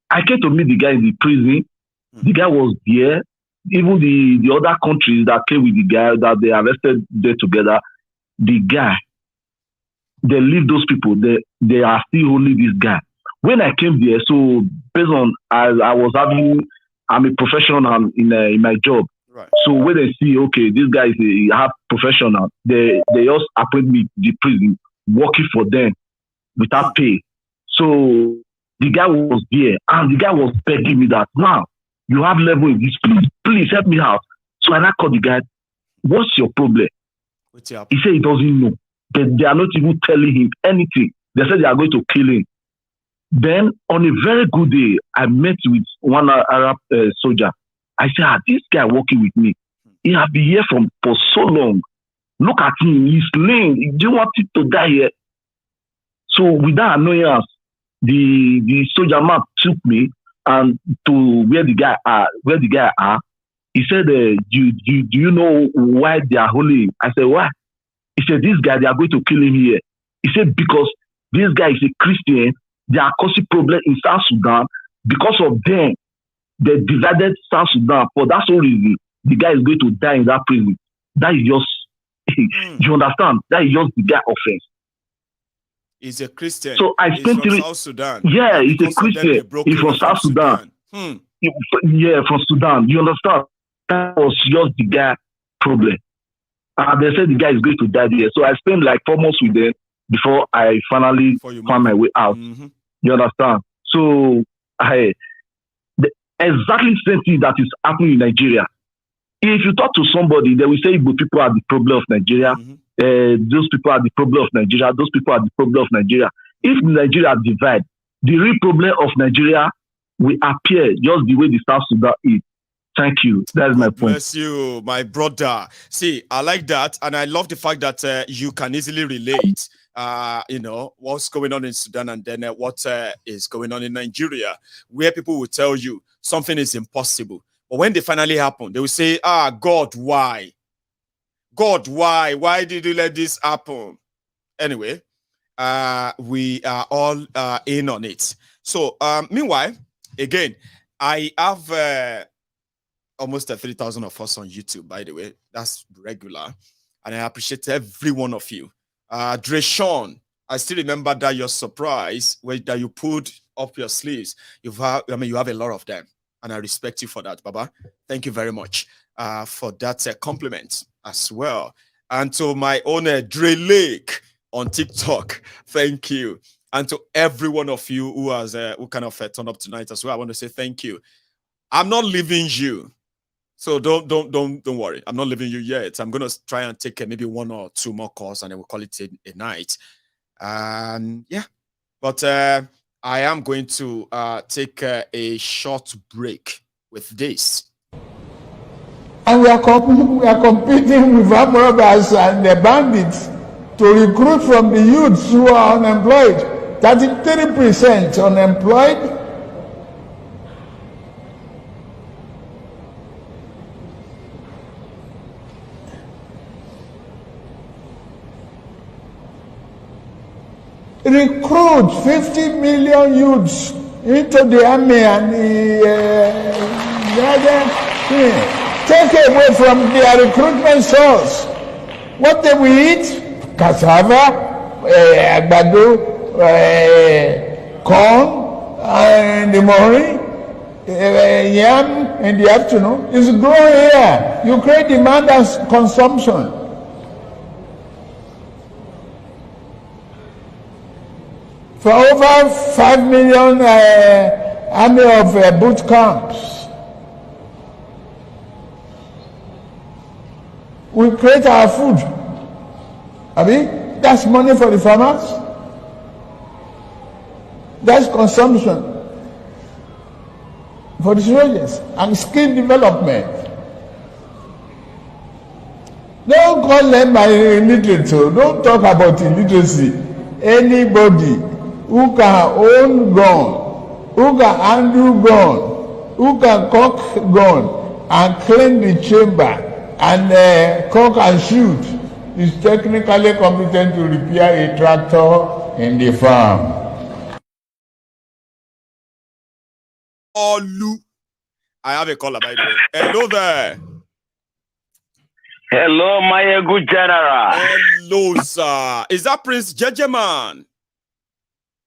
I came to meet the guy in the prison. The guy was there. Even the other countries that came with the guy that they arrested there together, the guy, they leave those people. They are still holding this guy. When I came there, so based on as I'm a professional in my job. Right. So when they see, okay, this guy is a half professional, they just appoint me to the prison, working for them without pay. So the guy was there, and the guy was begging me that, now, you have level in this place. Please help me out. So I called the guy, what's your problem? He said he doesn't know. They are not even telling him anything. They said they are going to kill him. Then, on a very good day, I met with one Arab soldier. I said, this guy working with me, he has been here for so long. Look at him, he's lame. He didn't want him to die here. So without annoyance, the soldier man took me and to where the guy are. He said, do you know why they are holding him? I said, why? He said, this guy, they are going to kill him here. He said, because this guy is a Christian, they are causing problem in South Sudan. Because of them, they divided South Sudan. For that sole reason, the guy is going to die in that prison. That is just, you understand? That is just the guy offense. He's a Christian. So I spent from South Sudan. Yeah, he's a Christian. He's from South Sudan. Yeah, from Sudan. You understand? That was just the guy problem. And they said the guy is going to die there. So I spent like 4 months with them. before I finally found my way out. You understand? So exactly the same thing that is happening in Nigeria. If you talk to somebody, they will say Igbo people are the problem of Nigeria. Those people are the problem of Nigeria. Those people are the problem of Nigeria. If Nigeria divide, the real problem of Nigeria will appear just the way the South Sudan is. Thank you. That's my point. Bless you, my brother. See, I like that, and I love the fact that you can easily relate. You know what's going on in Sudan, and then what is going on in Nigeria, where people will tell you something is impossible, but when they finally happen, they will say, "Ah, God, why? God, why? Why did you let this happen?" Anyway, we are all in on it. So, meanwhile, again, I have almost 3,000 of us on YouTube, by the way. That's regular. And I appreciate every one of you. Dreshawn, I still remember that your surprise that you pulled up your sleeves. You have a lot of them. And I respect you for that, Baba. Thank you very much for that compliment as well. And to my own Dre Lake on TikTok, thank you. And to every one of you who has who kind of turned up tonight as well, I want to say thank you. I'm not leaving you. So don't worry. I'm not leaving you yet. I'm gonna try and take maybe 1 or 2 more calls, and then we'll call it a night. Yeah, but I am going to take a short break with this. And we are competing with armed robbers and the bandits to recruit from the youths who are unemployed. 33% unemployed. Recruit 50 million youths into the army and take away from their recruitment source. What they will eat? Cassava, agbado, corn in the morning, yam in the afternoon. It's growing here. You create demand and consumption. For over 5 million army of boot camps, we create our food. Abi, that's money for the farmers. That's consumption for the soldiers and skill development. Don't call them illiterate. Don't talk about illiteracy. Anybody who can own gun, who can handle gun, who can cock gun and clean the chamber and cock and shoot is technically competent to repair a tractor in the farm. Olu, I have a caller, by the way. Hello there. Hello, my good general. Hello, sir. Is that Prince Jejeman?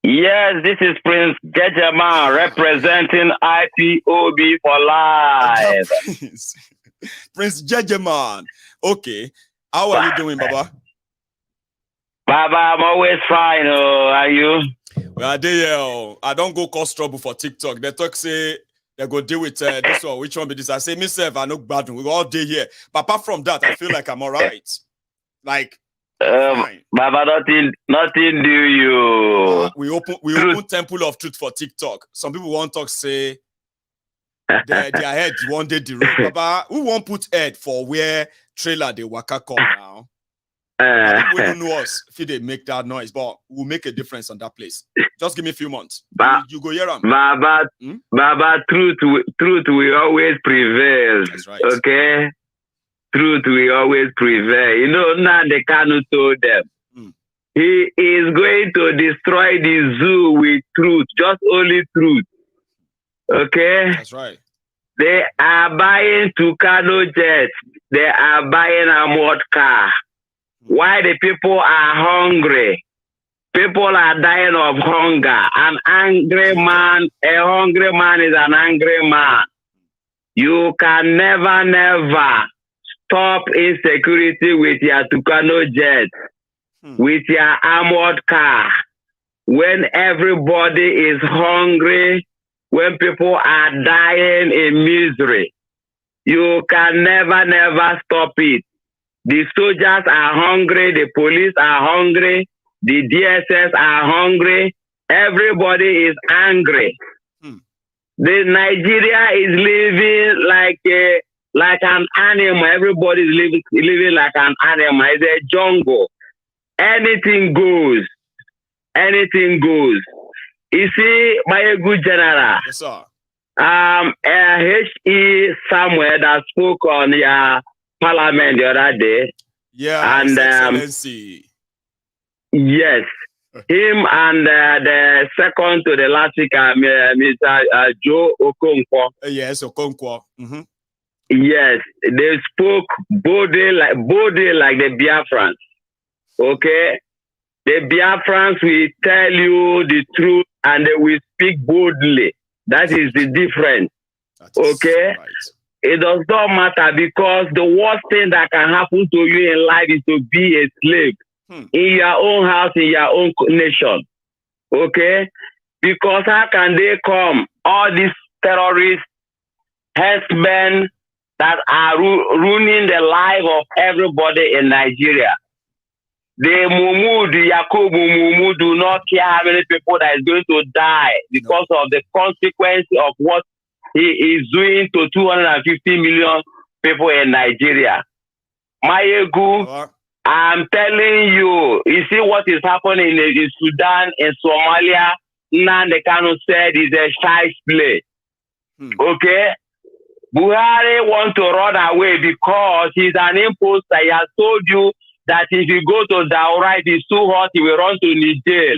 Yes, this is Prince Jejeman representing IPOB for life. Prince Jejeman. Okay. How are you doing, Baba? Baba, I'm always fine. Are you? Well, I don't go cause trouble for TikTok. They talk say they go deal with this one. Which one be this? I say myself, I know bad. We all day here. But apart from that, I feel like I'm all right. Like Baba, nothing do you. We open Temple of Truth for TikTok. Some people won't talk say their head one day the road. Baba, who won't put head for where trailer they waka come now? People don't know us if they make that noise, but we'll make a difference on that place. Just give me a few months. You go hear them. Baba, truth will always prevail. That's right. Okay? Truth will always prevail. You know, Nnamdi Kanu told them. He is going to destroy the zoo with truth, just only truth. Okay? That's right. They are buying Tucano jets. They are buying a mod car. Why the people are hungry? People are dying of hunger. A hungry man is an angry man. You can never stop insecurity with your Tucano jet. with your armored car when everybody is hungry, when people are dying in misery. You can never stop it. The soldiers are hungry, the police are hungry, the DSS are hungry, everybody is angry. The Nigeria is living like an animal. Everybody is living like an animal. It's a jungle. Anything goes. Anything goes. You see, my good general. Yes, sir. H.E. Samuel that spoke on your parliament the other day. Yeah, and Excellency. Yes. Him and the second to the last speaker, Mr. Joe Okonkwo. Yes, Okonkwo. Yes, they spoke boldly like the Biafrans. Okay? The Biafrans will tell you the truth and they will speak boldly. That is the difference. Okay? Right. It does not matter because the worst thing that can happen to you in life is to be a slave. In your own house, in your own nation. Okay? Because how can they come, all these terrorists, herdsmen that are ruining the life of everybody in Nigeria? The Yakubu Mumu do not care how many people that is going to die because of the consequence of what he is doing to 250 million people in Nigeria. Mayegu, I'm telling you, you see what is happening in Sudan, in Somalia, Nnamdi Kanu said is a shy play. Okay? Buhari wants to run away because he's an imposter. He has told you that if you go to Daura, it is too hot, he will run to Niger.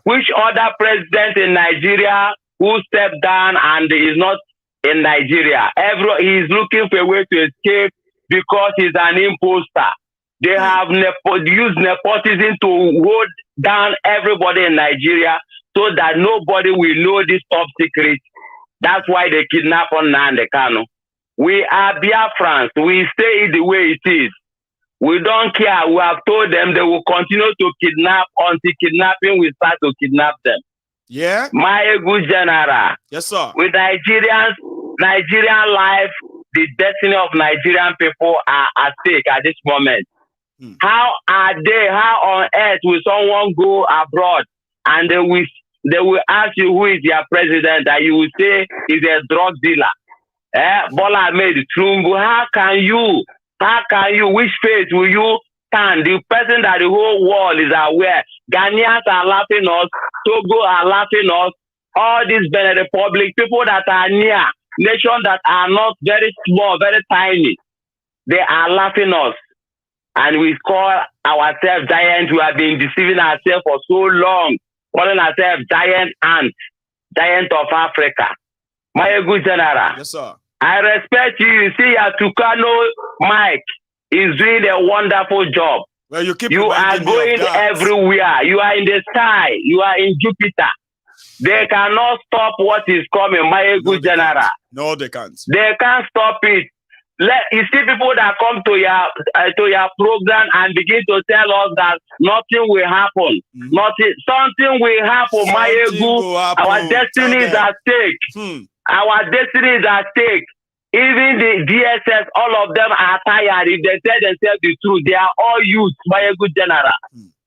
Which other president in Nigeria who stepped down and is not in Nigeria? He is looking for a way to escape because he's an imposter. They have used nepotism to hold down everybody in Nigeria so that nobody will know this top secret. That's why they kidnap Nnamdi Kanu. We are Biafrans. We stay the way it is. We don't care. We have told them they will continue to kidnap until kidnapping will start to kidnap them. Yeah. My good general. Yes, sir. With Nigerian life, the destiny of Nigerian people are at stake at this moment. How on earth will someone go abroad and they will ask you who is their president and you will say is a drug dealer? Bola Ahmed Tinubu, how can you, which faith will you stand? The person that the whole world is aware. Ghanaians are laughing us, Togo are laughing us, all these Benin Republic, people that are near, nations that are not very small, very tiny, they are laughing us. And we call ourselves giants. We have been deceiving ourselves for so long, calling ourselves giant ants, giant of Africa. My good general. Yes, sir. I respect you. You see, Tukano Mike is doing a wonderful job. Well, you are going everywhere. You are in the sky. You are in Jupiter. They cannot stop what is coming, my good general. No, they can't. They can't stop it. You see people that come to your program and begin to tell us that nothing will happen. Something will happen, my Our destiny is at stake. Our destiny is at stake. Even the DSS, all of them are tired. If they tell themselves the truth, they are all youth, my good general.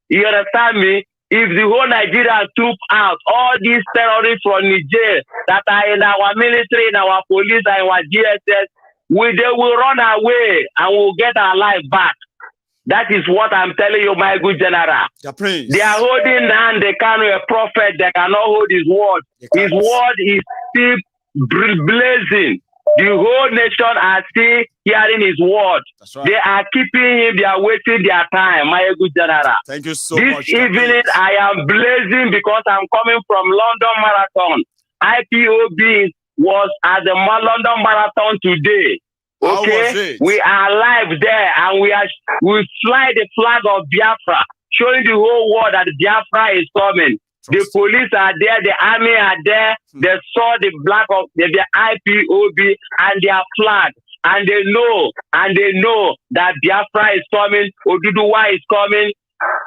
You understand me? If the whole Nigeria troop out, all these terrorists from Niger that are in our military, in our police, and our DSS, they will run away and we'll get our life back. That is what I'm telling you, my good general. They are holding Nnamdi Kanu a prophet. They cannot hold his word. His word is still blazing. The whole nation are still hearing his word. Right. They are keeping him. They are wasting their time, my good general. Thank you so much. This evening, I am blazing because I'm coming from London Marathon. IPOB was at the London Marathon today. Okay, we are live there and we fly the flag of Biafra, showing the whole world that Biafra is coming. The police are there, the army are there. They saw the black of the IPOB and their flag. and they know that Biafra is coming, Oduduwa is coming,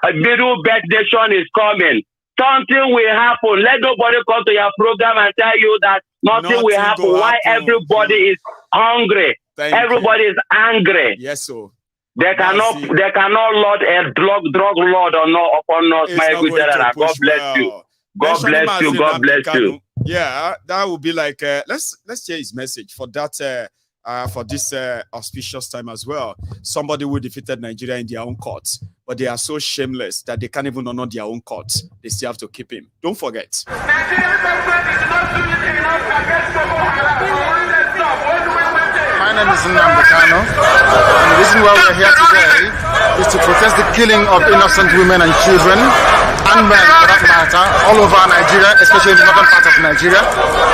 a Middle Belt Nation is coming. Something will happen. Let nobody come to your program and tell you that nothing will happen. Why everybody is hungry? Everybody is angry. Yes, sir. They cannot load a drug lord or no upon us, my good general. God bless you. God bless you. God bless you. Yeah, that would be like let's share his message for that for this auspicious time as well. Somebody who defeated Nigeria in their own courts, but they are so shameless that they can't even honor their own courts. They still have to keep him. Don't forget. My name is Nnamdi, and the reason why we're here today is to protest the killing of innocent women and children, and men for that matter, all over Nigeria, especially in the northern part of Nigeria.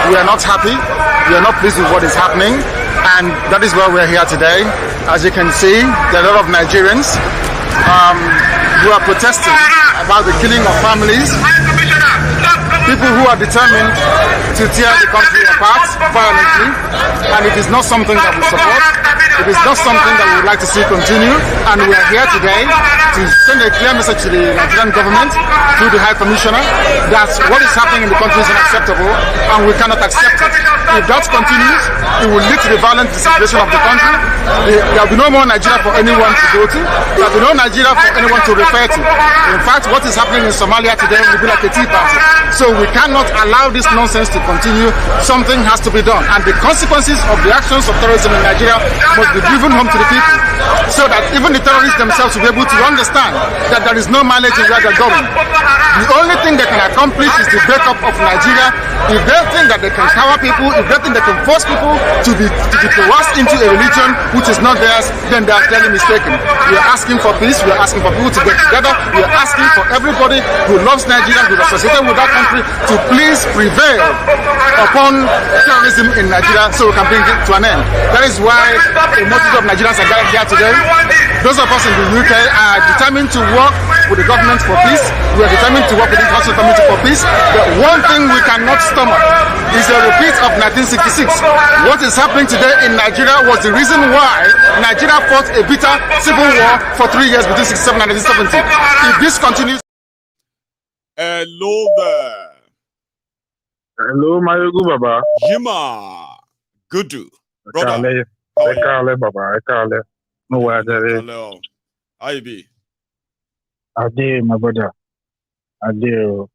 We are not happy, we are not pleased with what is happening, and that is why we're here today. As you can see, there are a lot of Nigerians who are protesting about the killing of families, people who are determined to tear the country apart violently, and it is not something that we support. It is not something that we would like to see continue, and we are here today to send a clear message to the Nigerian government through the High Commissioner that what is happening in the country is unacceptable, and we cannot accept it. If that continues, it will lead to the violent disintegration of the country. There will be no more Nigeria for anyone to go to. There will be no Nigeria for anyone to refer to. In fact, what is happening in Somalia today will be like a tea party. So we cannot allow this nonsense to continue. Something has to be done, and the consequences of the actions of terrorism in Nigeria must be driven home to the people, so that even the terrorists themselves will be able to understand that there is no mileage in where they're going. The only thing they can accomplish is the breakup of Nigeria. If they think that they can cower people, if they think they can force people to be coerced into a religion which is not theirs, then they are clearly mistaken. We are asking for peace. We are asking for people to get together. We are asking for everybody who loves Nigeria, who is associated with that country, to please prevail upon terrorism in Nigeria so we can bring it to an end. That is why a multitude of Nigerians are gathered here today. Those of us in the UK are determined to work with the government for peace. We are determined to work with the International Community for peace. But one thing we cannot stomach is a repeat of 1966. What is happening today in Nigeria was the reason why Nigeria fought a bitter civil war for 3 years between 1967 and 1970. If this continues... Hello there. Hello, my good Baba. Yima. Gudu. Brother. Baba. No way. Hello. How you be? I did, my brother. I did.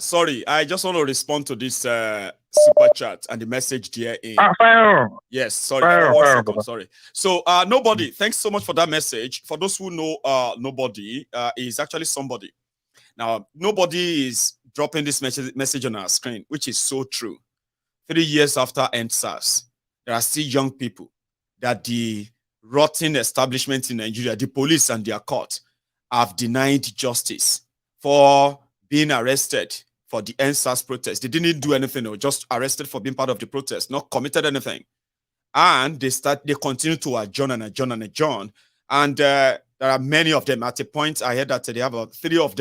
Sorry, I just want to respond to this super chat and the message there in. Yes, sorry. Sorry. So, nobody, thanks so much for that message. For those who know, nobody is actually somebody. Now, nobody is dropping this message on our screen, which is so true. 3 years after EndSARS, there are still young people that the rotten establishment in Nigeria, the police and their court, have denied justice for being arrested for the EndSARS protest. They didn't do anything, they were just arrested for being part of the protest, not committed anything. And they continue to adjourn. And there are many of them. At a point, I heard that they have about 9 of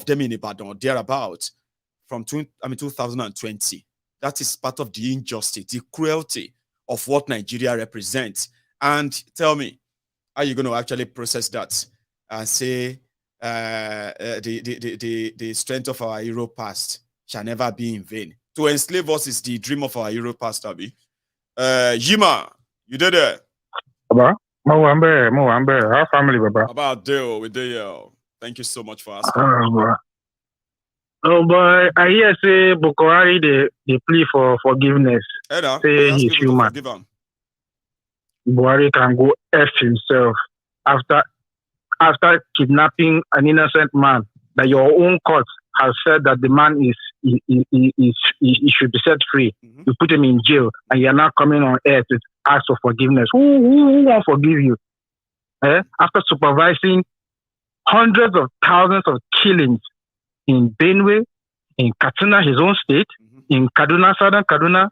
them in Ibadan or thereabout from 2020. That is part of the injustice, the cruelty of what Nigeria represents. And tell me, how are you going to actually process that and say the strength of our hero past shall never be in vain? To enslave us is the dream of our hero past, Abi. Yima, you did it. Baba, our family, Baba. About Deo, with Deo. Thank you so much for asking. But I hear say Buhari they plea for forgiveness. Say he's human. Buhari can go F himself after kidnapping an innocent man. That your own court has said that the man he should be set free. You put him in jail, and you're now coming on air to ask for forgiveness. Who won't forgive you? After supervising hundreds of thousands of killings in Benue, in Katsina, his own state, in Kaduna, southern Kaduna,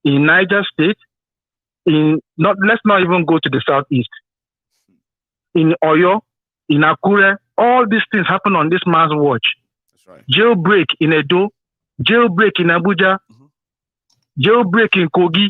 in Niger State, let's not even go to the southeast. In Oyo, in Akure, all these things happen on this man's watch. That's right. Jailbreak in Edo, jailbreak in Abuja, jailbreak in Kogi,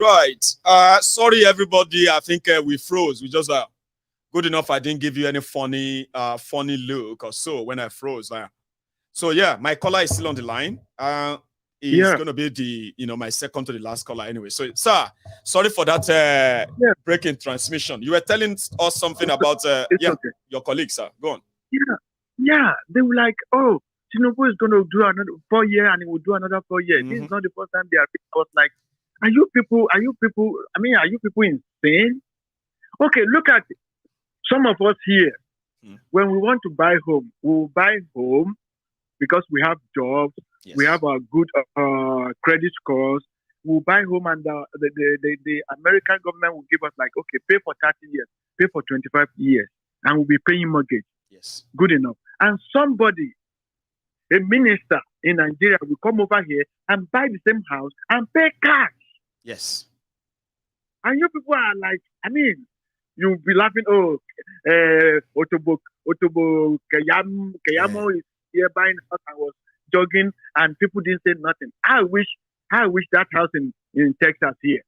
Right. Sorry, everybody. I think we froze. We just good enough. I didn't give you any funny look or so when I froze. So yeah, my caller is still on the line. He's gonna be my second to the last caller anyway. So, sir, sorry for that break in transmission. You were telling us something about your colleagues, sir. Go on. Yeah. They were like, oh, Tinubu is gonna do another 4 years and he will do another 4 years. This is not the first time they are like, are you people, are you people insane? Okay, look at it. Some of us here, when we want to buy home, we will buy home because we have jobs, we have a good credit scores. We'll buy home and the American government will give us like, okay, pay for 30 years, pay for 25 years, and we'll be paying mortgage. Yes. Good enough. And somebody, a minister in Nigeria will come over here and buy the same house and pay cash. Yes. And you people are like, you'll be laughing, Otobo Kayamo is here buying a house. I was jogging and people didn't say nothing. I wish that house in Texas here.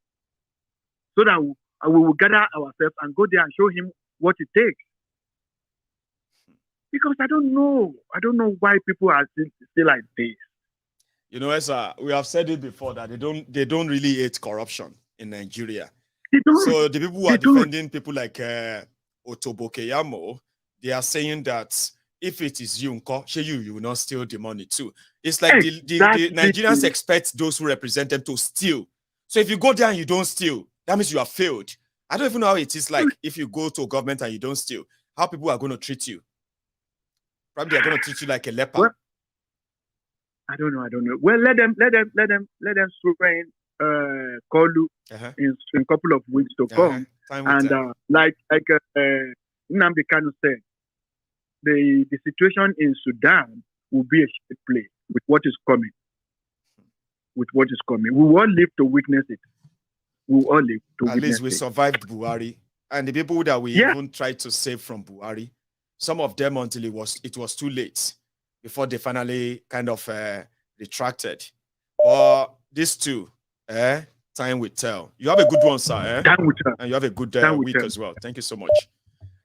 So that we will gather ourselves and go there and show him what it takes. Because I don't know why people are still like this. As we have said it before that they don't really hate corruption in Nigeria. So the people who are defending people like Otobo Keyamo, they are saying that if it is you will not steal the money too. It's like the Nigerians expect those who represent them to steal. So if you go there and you don't steal, that means you have failed. I don't even know how it is like if you go to a government and you don't steal, how people are going to treat you. Probably they're going to treat you like a leper. Well, I don't know. Well, let them swear in Kolu in a couple of weeks to come. And like Nnamdi Kanu said, the situation in Sudan will be a shit play with what is coming. We will all live to witness it. At least we survived Buhari. And the people that we even tried to save from Buhari, some of them until it was too late before they finally kind of retracted. Or these two, time will tell. You have a good one, sir. Time will tell. And you have a good week as well. Thank you so much.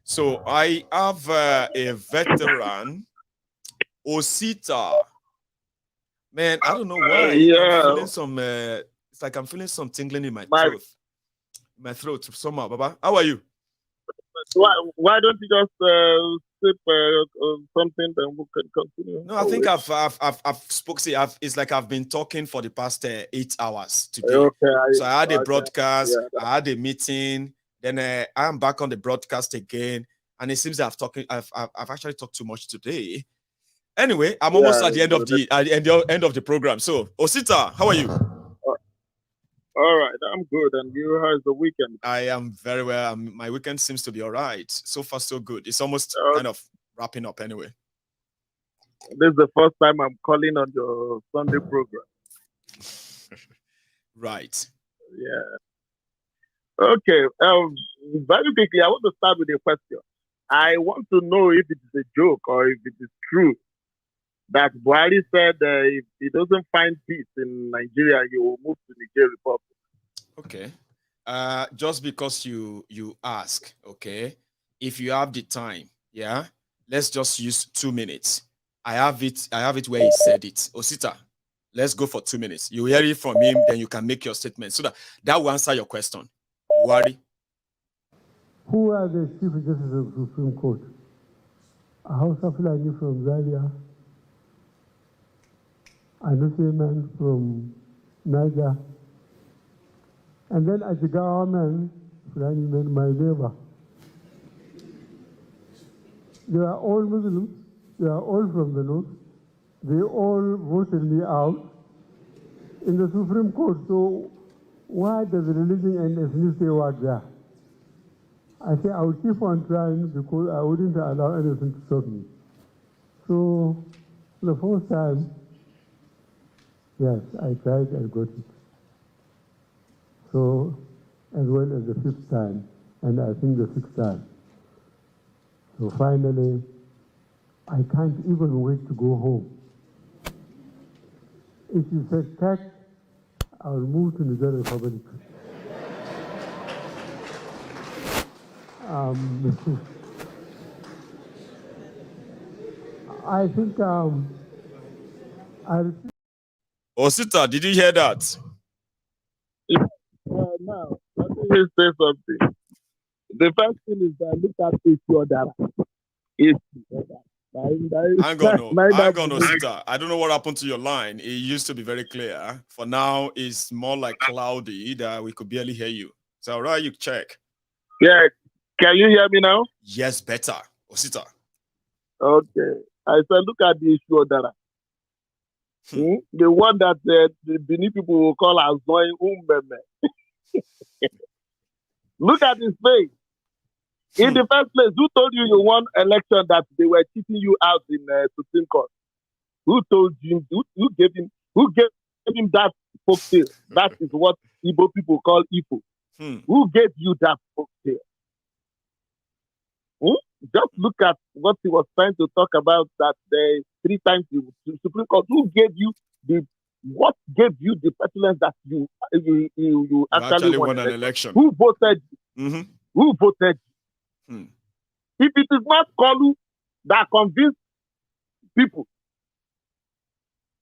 So I have a veteran, Osita. Man, I don't know why. I'm feeling some. It's like I'm feeling some tingling in my throat. My throat somehow. Baba, how are you? Why don't you just sip something, then we can continue? No, I think I've spoken. It's like I've been talking for the past 8 hours today. Okay, so I had a broadcast. I had a meeting. Then I'm back on the broadcast again, and it seems that I've actually talked too much today. Anyway, I'm almost at the end of the end of the program. So, Osita, how are you? All right, I'm good. And you, how's the weekend? I am very well. My weekend seems to be all right. So far, so good. It's almost kind of wrapping up anyway. This is the first time I'm calling on your Sunday program. Right. Yeah. Okay. Very quickly, I want to start with a question. I want to know if it is a joke or if it is true that Buhari said if he doesn't find peace in Nigeria, he will move to Niger Republic. Okay. Just because you ask, okay, if you have the time, let's just use 2 minutes. I have it where he said it. Osita, let's go for 2 minutes. You hear it from him, then you can make your statement so that will answer your question. Buhari. Who are the Chief Justices of the Supreme Court? Hausa Fulani from Zaria, Anusiman from Niger, and then as a government, Fulani men, my neighbor. They are all Muslims, they are all from the north, they all voted me out in the Supreme Court, so why does religion and ethnicity work there? I say I will keep on trying because I wouldn't allow anything to stop me. So the first time, yes, I tried and got it. So as well as the 5th time, and I think the 6th time. So finally, I can't even wait to go home. If you said tax, I'll move to Niger Republic. I think Osita, did you hear that? Now, let me say something. The first thing is that look at Isuodara. Hang on, Osita. I don't know what happened to your line. It used to be very clear. For now, it's more like cloudy that we could barely hear you. So, right, you check. Yeah, can you hear me now? Yes, better. Osita. Okay. I said, look at the Isuodara. The one that the Benin people will call as Zoe Umbeme. Look at his face. In the first place, who told you you won election that they were cheating you out in Supreme Court? Who told him? Who gave him that folktale? That is what Igbo people call Ifo. Who gave you that folktale? Just look at what he was trying to talk about. That 3 times the Supreme Court. Who gave you what gave you the petulance that you actually won an election? Who voted? Who voted? If it is not Kolu that convinced people,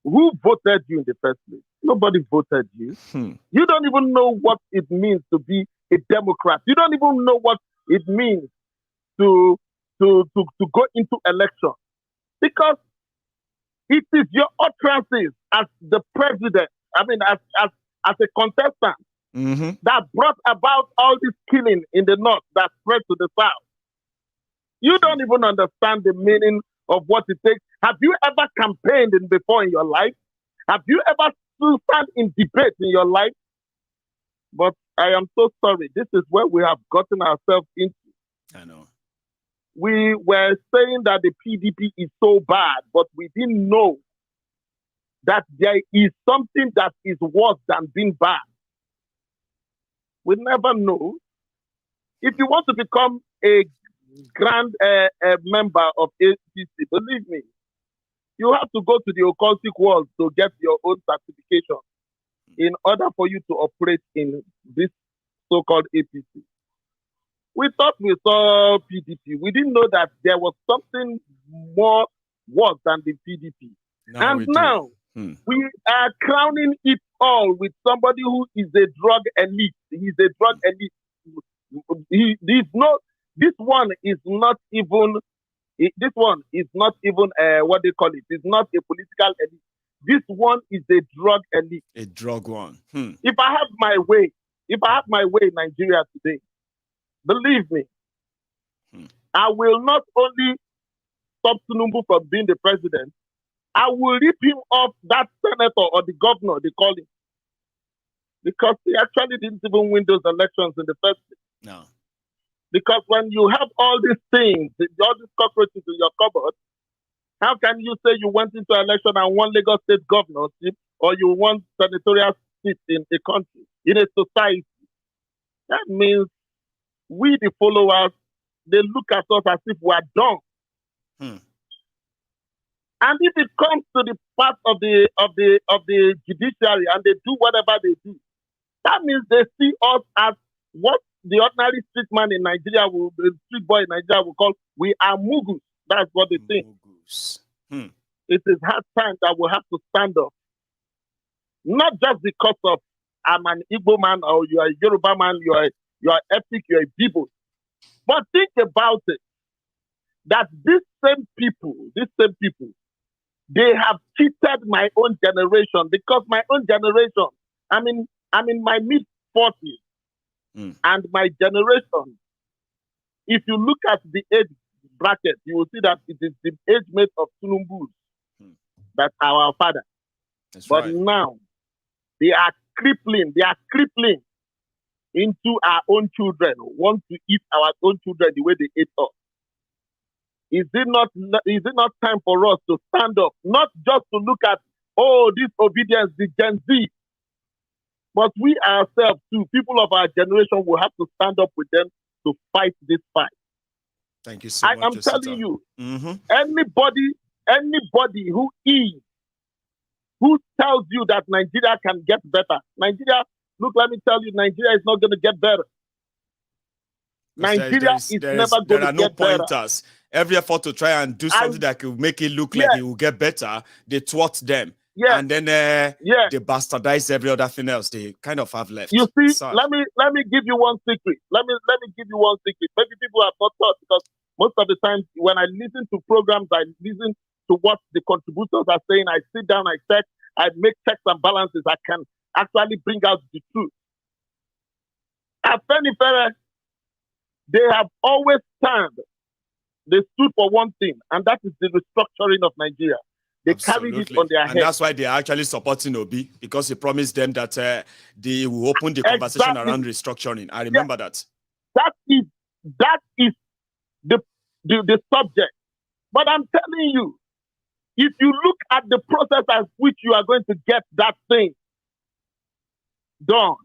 who voted you in the first place? Nobody voted you. You don't even know what it means to be a Democrat. You don't even know what it means to go into election, because it is your utterances as the president, I mean, as a contestant, that brought about all this killing in the north that spread to the south. You don't even understand the meaning of what it takes. Have you ever campaigned before in your life? Have you ever stand in debate in your life? But I am so sorry. This is where we have gotten ourselves into. I know. We were saying that the PDP is so bad, but we didn't know that there is something that is worse than being bad. We never know. If you want to become a grand member of APC, believe me, you have to go to the occultic world to get your own certification in order for you to operate in this so-called APC. We thought we saw PDP. We didn't know that there was something more worse than the PDP. Now, we are crowning it all with somebody who is a drug elite. He's a drug elite. This one is not even what they call it. It's not a political elite. This one is a drug elite. A drug one. If I have my way in Nigeria today, believe me, I will not only stop Tinubu from being the president, I will rip him off that senator or the governor, they call him. Because he actually didn't even win those elections in the first place. No. Because when you have all these things, all these cockroaches in your cupboard, how can you say you went into election and won Lagos State governorship, or you won senatorial seat in a country, in a society? That means we, the followers, they look at us as if we are dumb. And if it comes to the part of the judiciary and they do whatever they do, that means they see us as what the ordinary street man in Nigeria the street boy in Nigeria will call, we are mugus. That's what they think. It is hard time that we have to stand up. Not just because of I'm an Igbo man or you are a Yoruba man, you are ethnic, you are a Igbo. But think about it, that these same people, they have cheated my own generation, because my own generation, I'm in my mid-40s, and my generation, if you look at the age bracket, you will see that it is the age mate of Tinubu that our father. But now, they are crippling into our own children, want to eat our own children the way they ate us. Is it not time for us to stand up, not just to look at, this obedience, the Gen Z, but we ourselves too, people of our generation, will have to stand up with them to fight this fight. Thank you so much. I'm telling you, Mm-hmm. anybody who tells you that Nigeria can get better, Nigeria, look, let me tell you, Nigeria is not going to get better. Nigeria is never going to get better. There are no pointers. Every effort to try and do something that could make it look like it will get better, they thwart them. Yeah. And then they bastardize every other thing else they kind of have left. You see, let me give you one secret. Let me give you one secret. Maybe people have not thought, because most of the time when I listen to programs, I listen to what the contributors are saying. I sit down, I check, I make checks and balances. I can actually bring out the truth. Afenifere, they have always they stood for one thing, and that is the restructuring of Nigeria. They carried it on their head. And that's why they are actually supporting Obi, because he promised them that they will open the conversation around restructuring. I remember that. That is the subject. But I'm telling you, if you look at the process at which you are going to get that thing done,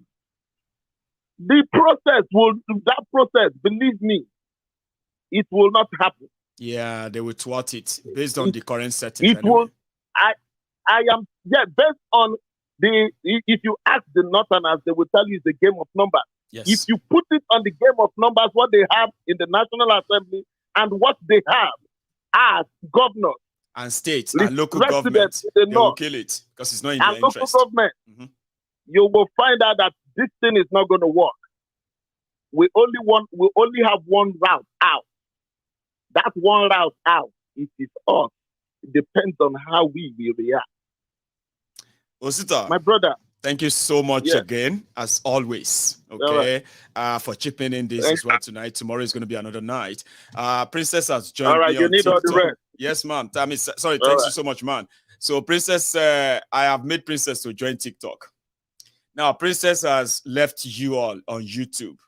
that process, believe me, it will not happen. Yeah, they will thwart it based on the current settings. It will. Based on if you ask the Northerners, they will tell you it's a game of numbers. Yes. If you put it on the game of numbers, what they have in the National Assembly and what they have as governors and states and local governments, they will kill it because it's not in their interest. And local government, you will find out that this thing is not going to work. We only have one route out. That one route out, it is us. It depends on how we will react. Osita, my brother, thank you so much again, as always. Okay, for chipping in this as well tonight. Tomorrow is going to be another night. Princess has joined me on TikTok. All the rest. Yes, ma'am. Sorry, thanks you so much, man. So, Princess, I have made Princess to join TikTok. Now, Princess has left you all on YouTube,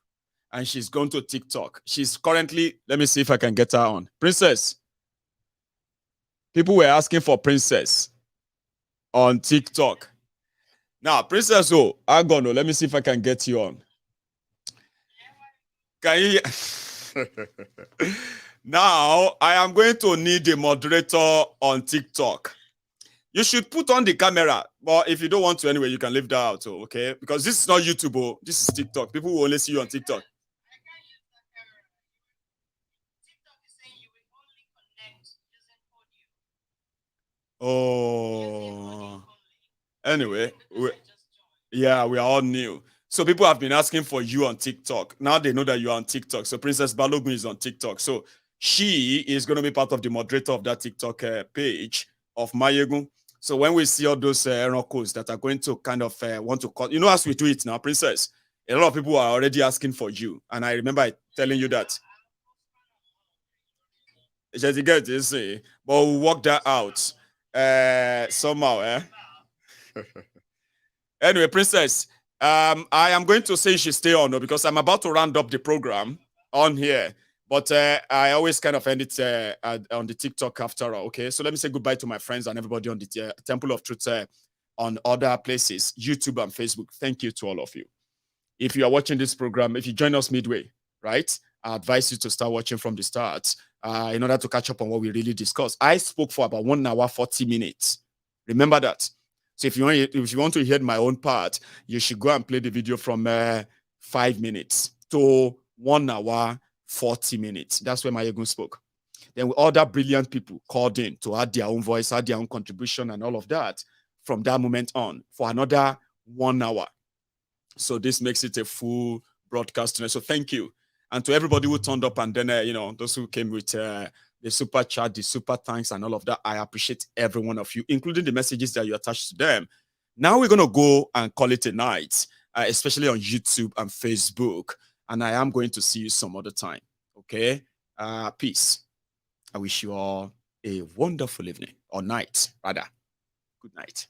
and she's gone to TikTok. She's currently, let me see if I can get her on. Princess, people were asking for Princess on TikTok. Now, Princess, let me see if I can get you on. Can you? Now, I am going to need a moderator on TikTok. You should put on the camera, but if you don't want to anyway, you can leave that out, okay? Because this is not YouTube, this is TikTok. People will only see you on TikTok. Oh, anyway, we are all new. So people have been asking for you on TikTok. Now they know that you are on TikTok. So Princess Balogun is on TikTok. So she is going to be part of the moderator of that TikTok page of Mayegun. So when we see all those codes that are going to kind of want to call, as we do it now, Princess, a lot of people are already asking for you. And I remember telling you that. But we'll work that out. Somehow, Anyway, Princess, I am going to say you should stay on because I'm about to round up the program on here. But I always kind of end it on the TikTok after all, okay? So let me say goodbye to my friends and everybody on the Temple of Truth on other places, YouTube and Facebook. Thank you to all of you. If you are watching this program, if you join us midway, right, I advise you to start watching from the start in order to catch up on what we really discussed. I spoke for about 1 hour, 40 minutes. Remember that. So if you want to hear my own part, you should go and play the video from 5 minutes to 1 hour, 40 minutes. That's where Mayegun spoke. Then other brilliant people called in to add their own voice, add their own contribution and all of that from that moment on for another 1 hour. So this makes it a full broadcast tonight. So thank you. And to everybody who turned up and then, those who came with the super chat, the super thanks and all of that, I appreciate every one of you, including the messages that you attached to them. Now we're going to go and call it a night, especially on YouTube and Facebook. And I am going to see you some other time. Okay? Peace. I wish you all a wonderful evening or night, rather. Good night.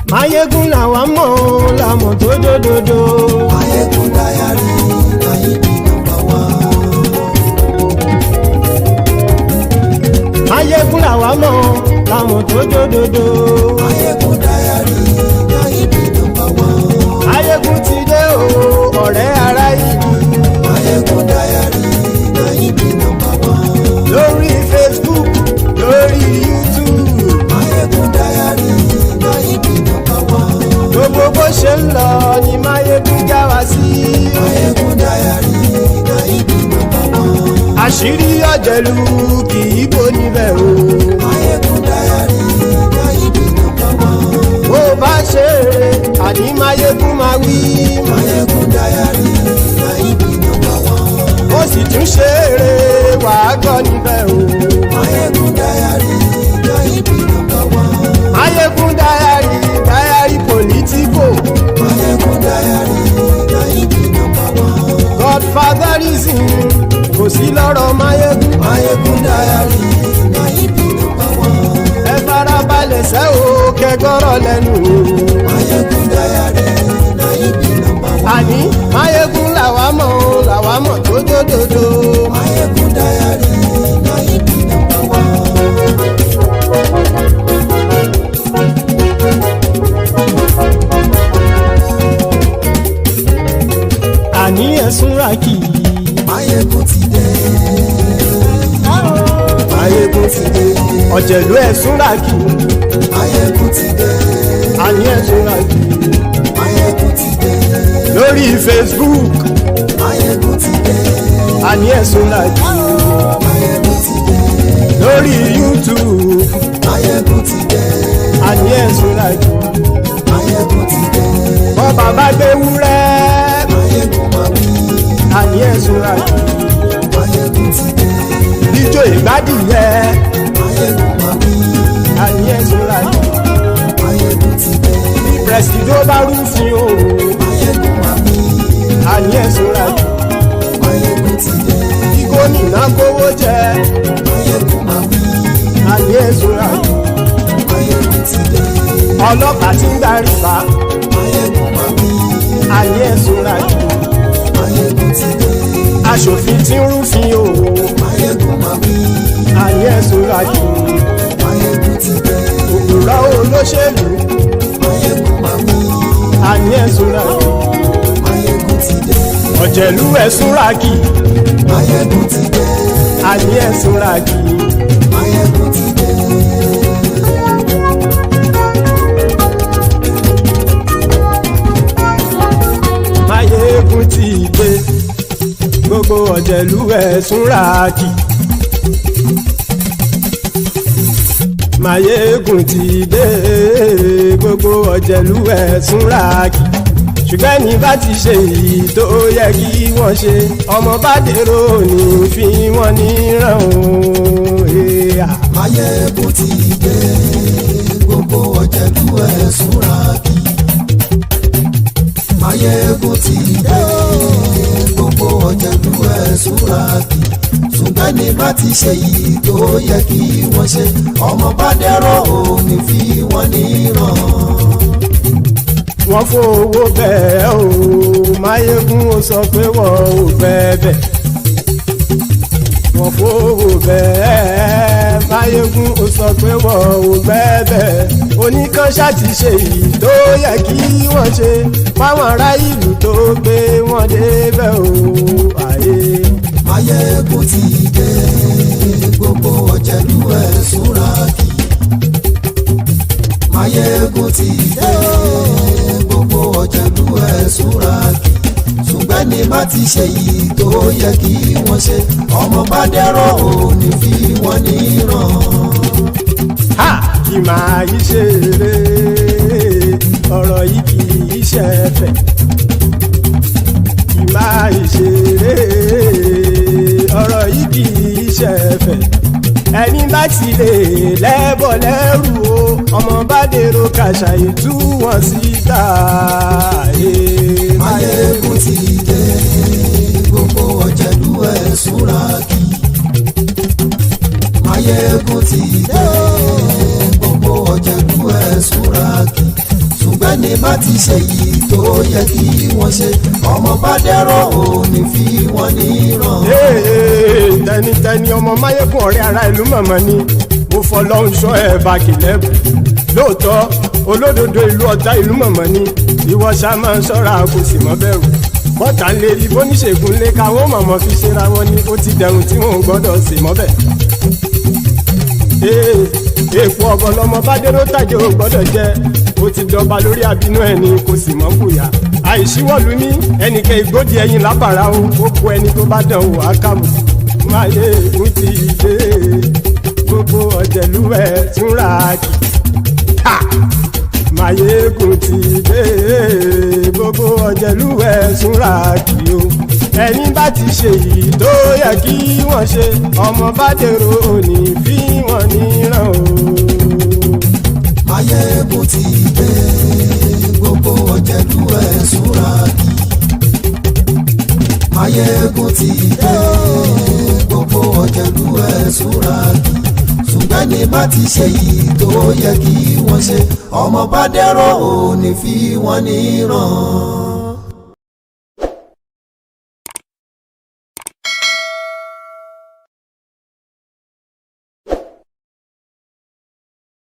Mayegun làwa mọ̀ làmọ̀ tó dòdòdò. Mayegun diary na he be number one. Mayegun làwa mọ̀ làmọ̀ tó dòdòdò. Mayegun diary na he be number one. Mayegun ti dé o ọ̀rẹ́ ara ìlú. Mayegun diary na he be number one. Lórí Facebook lórí YouTube. Mayegun diary na he be number one. Gbogbo bó ṣe ń lọ ni Mayegun já wa sí. Mayegun diary na he be number one. Àṣírí ọ̀jẹ̀lú kì í bò níbẹ̀ o. Mayegun diary na he be number one. Bó bá ṣe eré àní Mayegun máa wí. Mayegun diary na he be number one. Ó sì tún ṣe eré wàá gbọ́ níbẹ̀ o. Mayegun diary na he be number one. Mayegun diary politico. Mayegun diary na he be number one. Godfatherism kò sí lọ́rọ̀ Mayegun. Mayegun diary na he be number one. Ẹ farabalẹ̀ sẹ́ o kẹgọ́rọ̀ lẹ́nu o. Mayegun diary na he be number one. Àní Mayegun làwa mọ̀ tó dòdòdò. Mayegun diary na he be number one. Àní ẹ̀sùn ràkì. Mayegun ti dé. Mayegun ti dé. Ọ̀jẹ̀lú ẹ̀sùn ràkì. Mayegun ti dé. Àní ẹ̀sùn ràkì. Mayegun ti dé. Lórí Facebook. Mayegun ti dé. Àní ẹ̀sùn ràkì. Mayegun ti dé. Lórí YouTube. Mayegun ti dé. Àní ẹ̀sùn ràkì. Mayegun ti dé. Bọ́ bàbá gbé wúrẹ́. Mayegun máa wí. Àní ẹ̀sùn ràkì. Mayegun ti dé. Ijó ìgbádìyẹ. Mayegun máa wí. Àní ẹ̀sùn ràkì. Mayegun ti dé. Pẹ̀sìdó bá rúfin o. Mayegun máa wí. Àní ẹ̀sùn ràkì. Mayegun ti dé. Kí gómìnà kówó jẹ. Mayegun máa wí. Àní ẹ̀sùn ràkì. Mayegun ti dé. Ọlọ́pàá tí ń darí bá. Mayegun máa wí. Àní ẹ̀sùn ràkì. Mayegun ti dé. Aṣòfin tí ń rúfin o. Mayegun máa wí. Àní ẹ̀sùn ràkì. Mayegun ti dé. Òpùrọ́ olóṣèlú. Mayegun máa wí. Àní ẹ̀sùn ràkì. Mayegun ti dé. Ọ̀jẹ̀lú ẹ̀sùn ràkì. Mayegun ti dé. Àní ẹ̀sùn ràkì. Mayegun ti dé. Mayegun ti dé. Gbogbo ọ̀jẹ̀lú ẹ̀sùn ràkì. Mayegun ti dé. Gbogbo ọ̀jẹ̀lú ẹ̀sùn ràkì. Ṣùgbọ́n ní bá ti ṣe èyí tó yẹ kí wọ́n ṣe, ọmọ bá dèrò ní fi wọ́n níran o. Mayegun ti dé. Gbogbo ọ̀jẹ̀lú ẹ̀sùn ràkì. Mayegun ti dé. Gbogbo ọ̀jẹ̀lú ẹ̀sùn ràkì. Ṣùgbọ́n ní bá ti ṣe èyí tó yẹ kí wọ́n ṣe, ọmọ bá dèrò ní fi wọ́n níran. Wọ́n fowó bẹ́ẹ̀ o. Mayegun ó sọ pé wọ́n ò fẹ́ bẹ̀. Wọ́n fowó bẹ́ẹ̀. Mayegun ó sọ pé wọ́n ò fẹ́ bẹ̀. Oníkanṣá ti ṣe èyí tó yẹ kí wọ́n ṣe fáwọn ará ìlú tó gbé wọn débẹ̀ o. Àyè. Mayegun ti dé. Gbogbo ọ̀jẹ̀lú ẹ̀sùn ràkì. Mayegun ti dé. Gbogbo ọ̀jẹ̀lú ẹ̀sùn ràkì. Ṣùgbọ́n ní bá ti ṣe yìí tó yẹ kí wọ́n ṣe, ọmọ bá dẹ́rọ̀ ò ní fi wọ́n níran. Ha! Kì máa yí ṣe eré. Ọ̀rọ̀ yìí kì í ṣe ẹ̀fẹ̀. Kì máa yí ṣe eré. Ọ̀rọ̀ yìí kì í ṣe ẹ̀fẹ̀. Ẹni bá ti lè lẹ́bọ̀ lẹ́rù o, ọmọ bá dèrò kàṣà ìtú wọn síta. Mayegun ti dé. Gbogbo ọ̀jẹ̀lú ẹ̀sùn ràkì. Mayegun ti dé. Gbogbo ọ̀jẹ̀lú ẹ̀sùn ràkì. Ṣùgbọ́n ní ní bá ti ṣe yìí tó yẹ kí wọ́n ṣe ọmọ bá dẹ́rọ̀ ò ní fi wọ́n níran. tẹnitẹni ọmọ máyégún ọ̀rẹ́ ara ìlú mọ̀mọ́ ni mo fọlọ́run sọ ẹ̀ bá kìlẹ́bù lóòótọ́ olódodo ìlú ọ̀tá ìlú mọ̀mọ́ ni ìwọ ṣá máa ń ṣọ́ra kò sì mọ́ bẹ̀rù bọ́tà ń lè rí bóníṣègùn lé káwọn mọ̀mọ́ fi ṣera wọn ni ó ti dẹrùn tí wọn ò gbọ́dọ̀ sè mọ́bẹ̀. èèpo ọ̀gọ̀lọ́mọ bá dérò tàjẹ́ ò gbọ́dọ̀ jẹ́ ó ti dọba lórí àbínú ẹni kò sì mọ́ bùyà àìsíwọ́lu ní ẹnìkẹ́ ìgbódì ẹyin lábàrá o ó kó ẹni tó bá dán wò á kàmù máyé ègún ti dé gbogbo ọ̀jẹ̀lú ẹ̀ túnra kì máyégún ti dé gbogbo ọ̀jẹ̀lú ẹ̀ túnra kì o ẹni bá ti ṣe yìí tó yẹ kí wọ́n ṣe ọmọ bá dèrò òní fi wọ́n níran o. máyégún ti dé gbogbo ọ̀jẹ̀lú ẹ̀ túnra kì máyégún ti dé gbogbo ọ̀jẹ̀lú ẹ̀ túnra kì ṣùgbọ́n ní bá ti ṣe yìí tó yẹ kí wọ́n ṣe ọmọ bá dẹ́rọ̀ ò ní fi wọ́n níran.